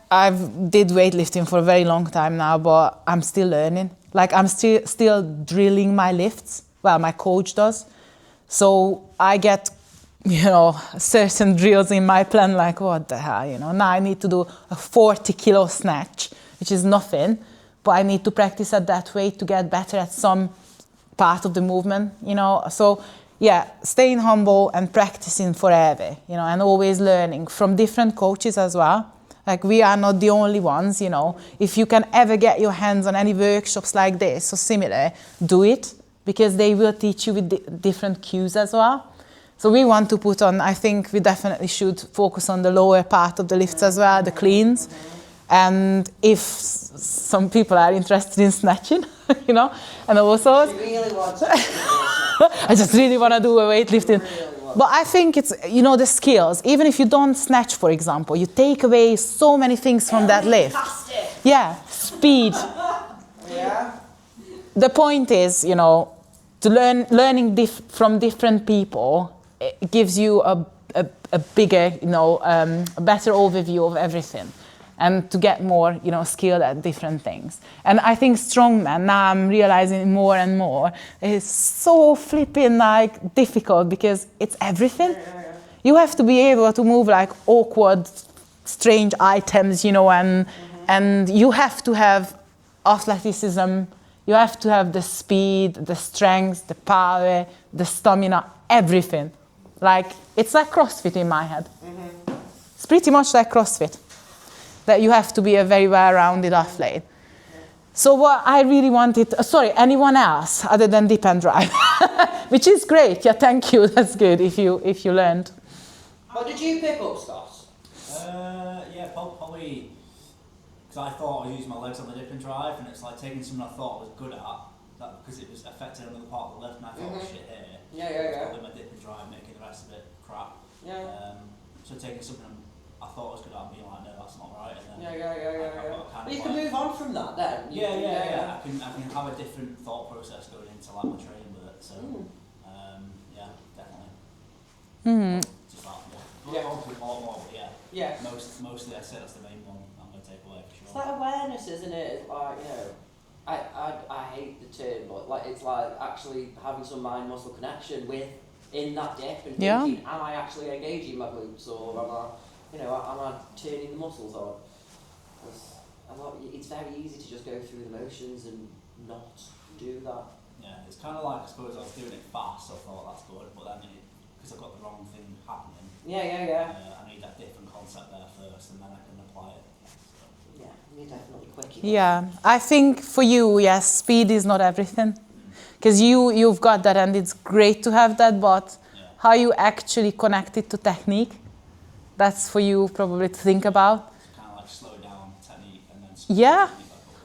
did weightlifting for a very long time now, but I'm still learning. Like, I'm still drilling my lifts. Well, my coach does. So I get, you know, certain drills in my plan, like, what the hell, you know. Now I need to do a 40-kilo snatch, which is nothing, but I need to practice at that weight to get better at some part of the movement, you know. So yeah, staying humble and practicing forever, you know, and always learning from different coaches as well. Like, we are not the only ones, you know. If you can ever get your hands on any workshops like this or similar, do it, because they will teach you with different cues as well. So we want to put on, I think we definitely should focus on the lower part of the lifts as well, the cleans. And if some people are interested in snatching, you know, and also... Really want I just really want to do a weightlifting. But I think it's, you know, the skills. Even if you don't snatch, for example, you take away so many things from that lift. Yeah, speed. Yeah. The point is, you know, to learning from different people, it gives you a bigger, you know, a better overview of everything, and to get more, you know, skilled at different things. And I think Strongman, now I'm realizing more and more, is so flipping like difficult, because it's everything. You have to be able to move like awkward, strange items, you know, and you have to have athleticism, you have to have the speed, the strength, the power, the stamina, everything. Like, it's like CrossFit in my head. It's pretty much like CrossFit, that you have to be a very well-rounded athlete. So what I really wanted, anyone else other than dip and drive, which is great. Yeah, thank you. That's good if you learned. What did you pick up, Scott? Yeah, probably because I thought I was using my legs on the dip and drive, and it's like taking something I thought I was good at, that because it was affecting another part of the lift, and I thought, oh, shit, here. Yeah. Probably my dip and drive, making the rest of it crap. Yeah. So taking something I thought I was good at and being like, no, that's not right. And then Yeah. But you can move on from that then. Yeah. I can have a different thought process going into like my training with it. So yeah, definitely. Just that, yeah. More, yeah. Yeah. Mostly I say that's the main one I'm going to take away for sure. It's like awareness, isn't it? It's like, you know, I hate the term, but like, it's like actually having some mind muscle connection in that dip and thinking, am I actually engaging my glutes, or am I turning the muscles on? It's very easy to just go through the motions and not do that. Yeah, it's kind of like, I suppose I was doing it fast, so I thought that's good, but then because I've got the wrong thing happening. Yeah. I need that different concept there first, and then I can apply it. So. Yeah, you're definitely quick. Yeah, I think for you, yes, speed is not everything, because you've got that, and it's great to have that, but how you actually connect it to technique. That's for you probably to think about. Kind of like slow down technique and then Yeah,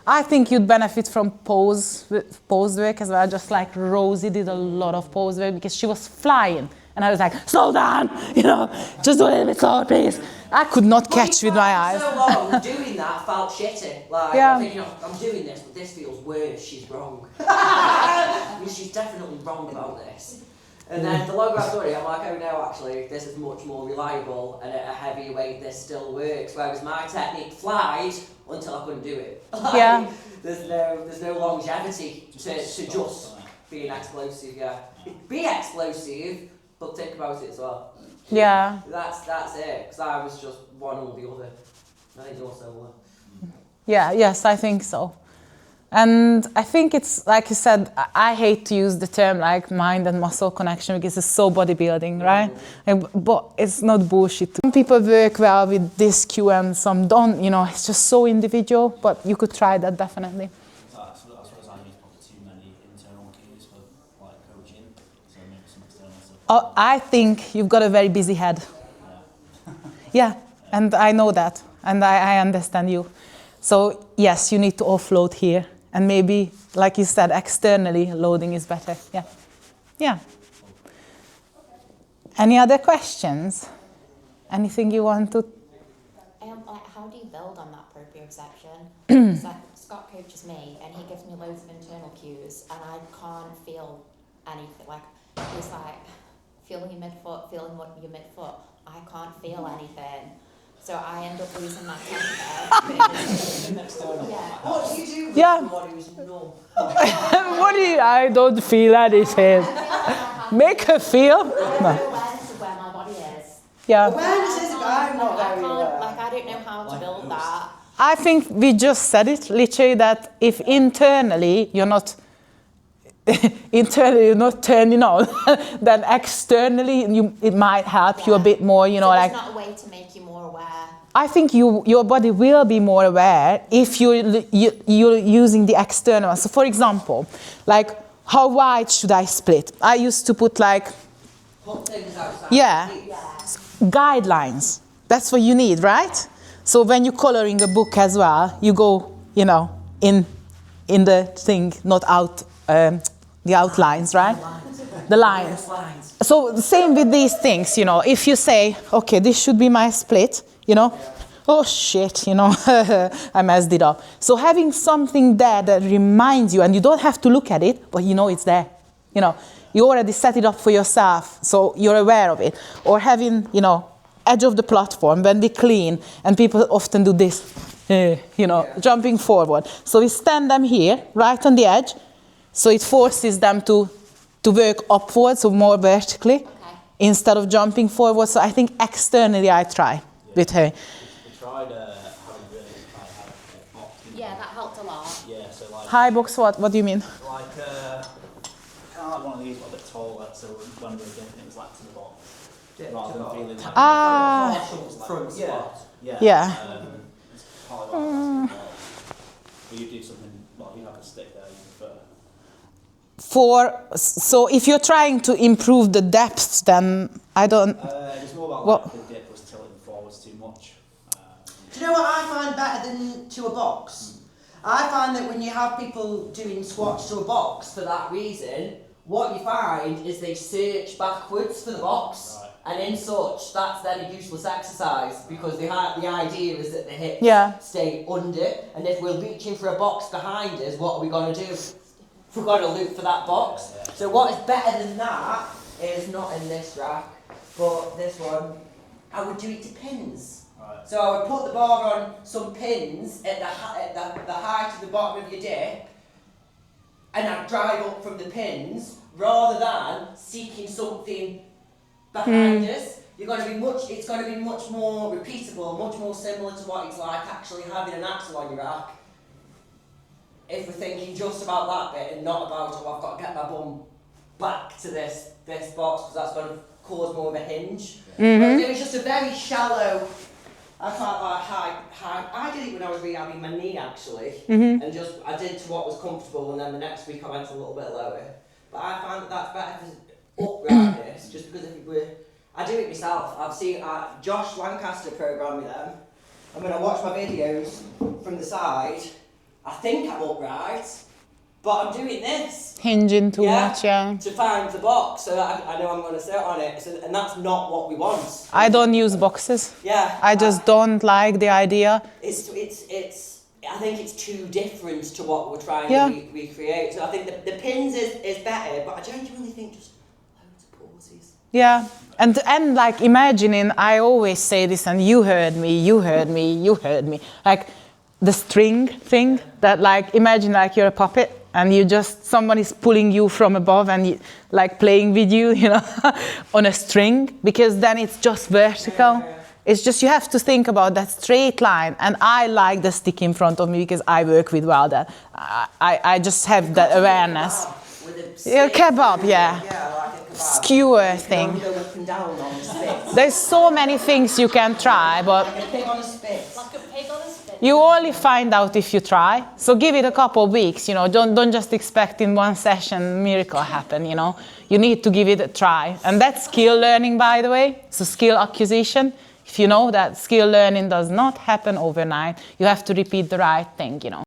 I think you'd benefit from pose work as well, just like Rosie did a lot of pose work because she was flying. And I was like, slow down, you know, just do a little bit slower, please. I could not catch with my eyes. So long doing that felt shitty. Like, Yeah. I'm thinking, oh, I'm doing this, but this feels worse. She's wrong. She's definitely wrong about this. And then the longer I've done it, I'm like, oh no, actually, this is much more reliable, and at a heavier weight, this still works. Whereas my technique flied until I couldn't do it. Like, Yeah. There's no longevity to just being explosive. Yeah, be explosive, but think about it as well. Yeah. That's it. Because I was just one or the other. I think you're similar. Yeah, yes, I think so. And I think it's, like you said, I hate to use the term like mind and muscle connection because it's so bodybuilding, right? But it's not bullshit. Some people work well with this cue and some don't, you know, it's just so individual, but you could try that definitely. I suppose I use probably too many internal cues for like coaching, so maybe some external stuff. Oh, I think you've got a very busy head. Yeah, and I know that, and I understand you. So yes, you need to offload here. And maybe, like you said, externally, loading is better. Yeah. Yeah. Any other questions? Anything you want to? Like, how do you build on that proprioception? It's like Scott coaches me, and he gives me loads of internal cues, and I can't feel anything. Like, he's like, feeling your midfoot, feeling what your midfoot. I can't feel anything. So I end up losing that temper. Yeah. What do you do with Yeah. someone who's numb? What do you? I don't feel anything. Make her feel. I don't know awareness of where my body is. Yeah. Awareness is I'm not I very can't, aware. like, I don't know how to build that. I think we just said it, literally, that if internally you're not turning on, then externally it might help you a bit more, you know, So like. there's not a way to make you more aware. I think your body will be more aware if you're using the external. So for example, like how wide should I split? I used to put like, Put things outside. yeah, guidelines. That's what you need, right? So when you're coloring a book as well, you go, you know, in the thing, not out, the outlines, right? The lines. So the same with these things, you know, if you say, okay, this should be my split, you know, oh shit, you know, I messed it up. So having something there that reminds you, and you don't have to look at it, but you know it's there, you know, you already set it up for yourself, so you're aware of it. Or having, you know, edge of the platform when we clean, and people often do this, you know, jumping forward. So we stand them here, right on the edge, so it forces them to work upwards, so more vertically, instead of jumping forward. So I think externally I try with her. We tried having really high box. Yeah, that helped a lot. Yeah, so like. High box, what do you mean? Like, kind of like one of these, but a bit taller, so when we were dipping, it was like to the box. Rather than feeling like. Front spot. Yeah. It's probably like that. But you do something, well, you have a stick there, you prefer. So if you're trying to improve the depth, then I don't. It was more about Well- like the dip was tilting forwards too much. Do you know what I find better than to a box? I find that when you have people doing squats to a box for that reason, what you find is they search backwards for the box. Right. And in such, that's then a useless exercise because the idea is that the hips Yeah. stay under, and if we're reaching for a box behind us, what are we going to do? We're going to look for that box. So what is better than that is not in this rack, but this one, I would do it to pins. Right. So I would put the bar on some pins at the height of the bottom of your dip, and I'd drive up from the pins rather than seeking something behind us. It's going to be much more repeatable, much more similar to what it's like actually having an axle on your rack. If we're thinking just about that bit and not about, oh, I've got to get my bum back to this box because that's going to cause more of a hinge. Whereas it was just a very shallow. I quite like high. I did it when I was rehabbing my knee actually, and I did to what was comfortable, and then the next week I went a little bit lower. But I found that that's better uprightness, just because I do it myself. I've seen Josh Lancaster program with them, and when I watch my videos from the side, I think I'm upright, but I'm doing this. Hinging too much, yeah. To find the box, so that I know I'm going to sit on it, and that's not what we want. I don't use boxes. Yeah. I just don't like the idea. I think it's too different to what we're trying to recreate. So I think the pins is better, but I genuinely think just loads of pauses. Yeah, and like imagining, I always say this, and you heard me, like the string thing, that like, imagine like you're a puppet, and somebody's pulling you from above and like playing with you, you know, on a string, because then it's just vertical. Yeah. It's just, you have to think about that straight line, and I like the stick in front of me because I work with welder. I just have that awareness. Yeah, kebab, yeah. Like a kebab. Skewer thing. Go up and down on the spit. There's so many things you can try, but like a pig on a spit. Like a pig on a spit. You only find out if you try. So give it a couple of weeks, you know. Don't just expect in one session miracle happen, you know. You need to give it a try. And that's skill learning, by the way. So skill acquisition. If you know that skill learning does not happen overnight, you have to repeat the right thing, you know.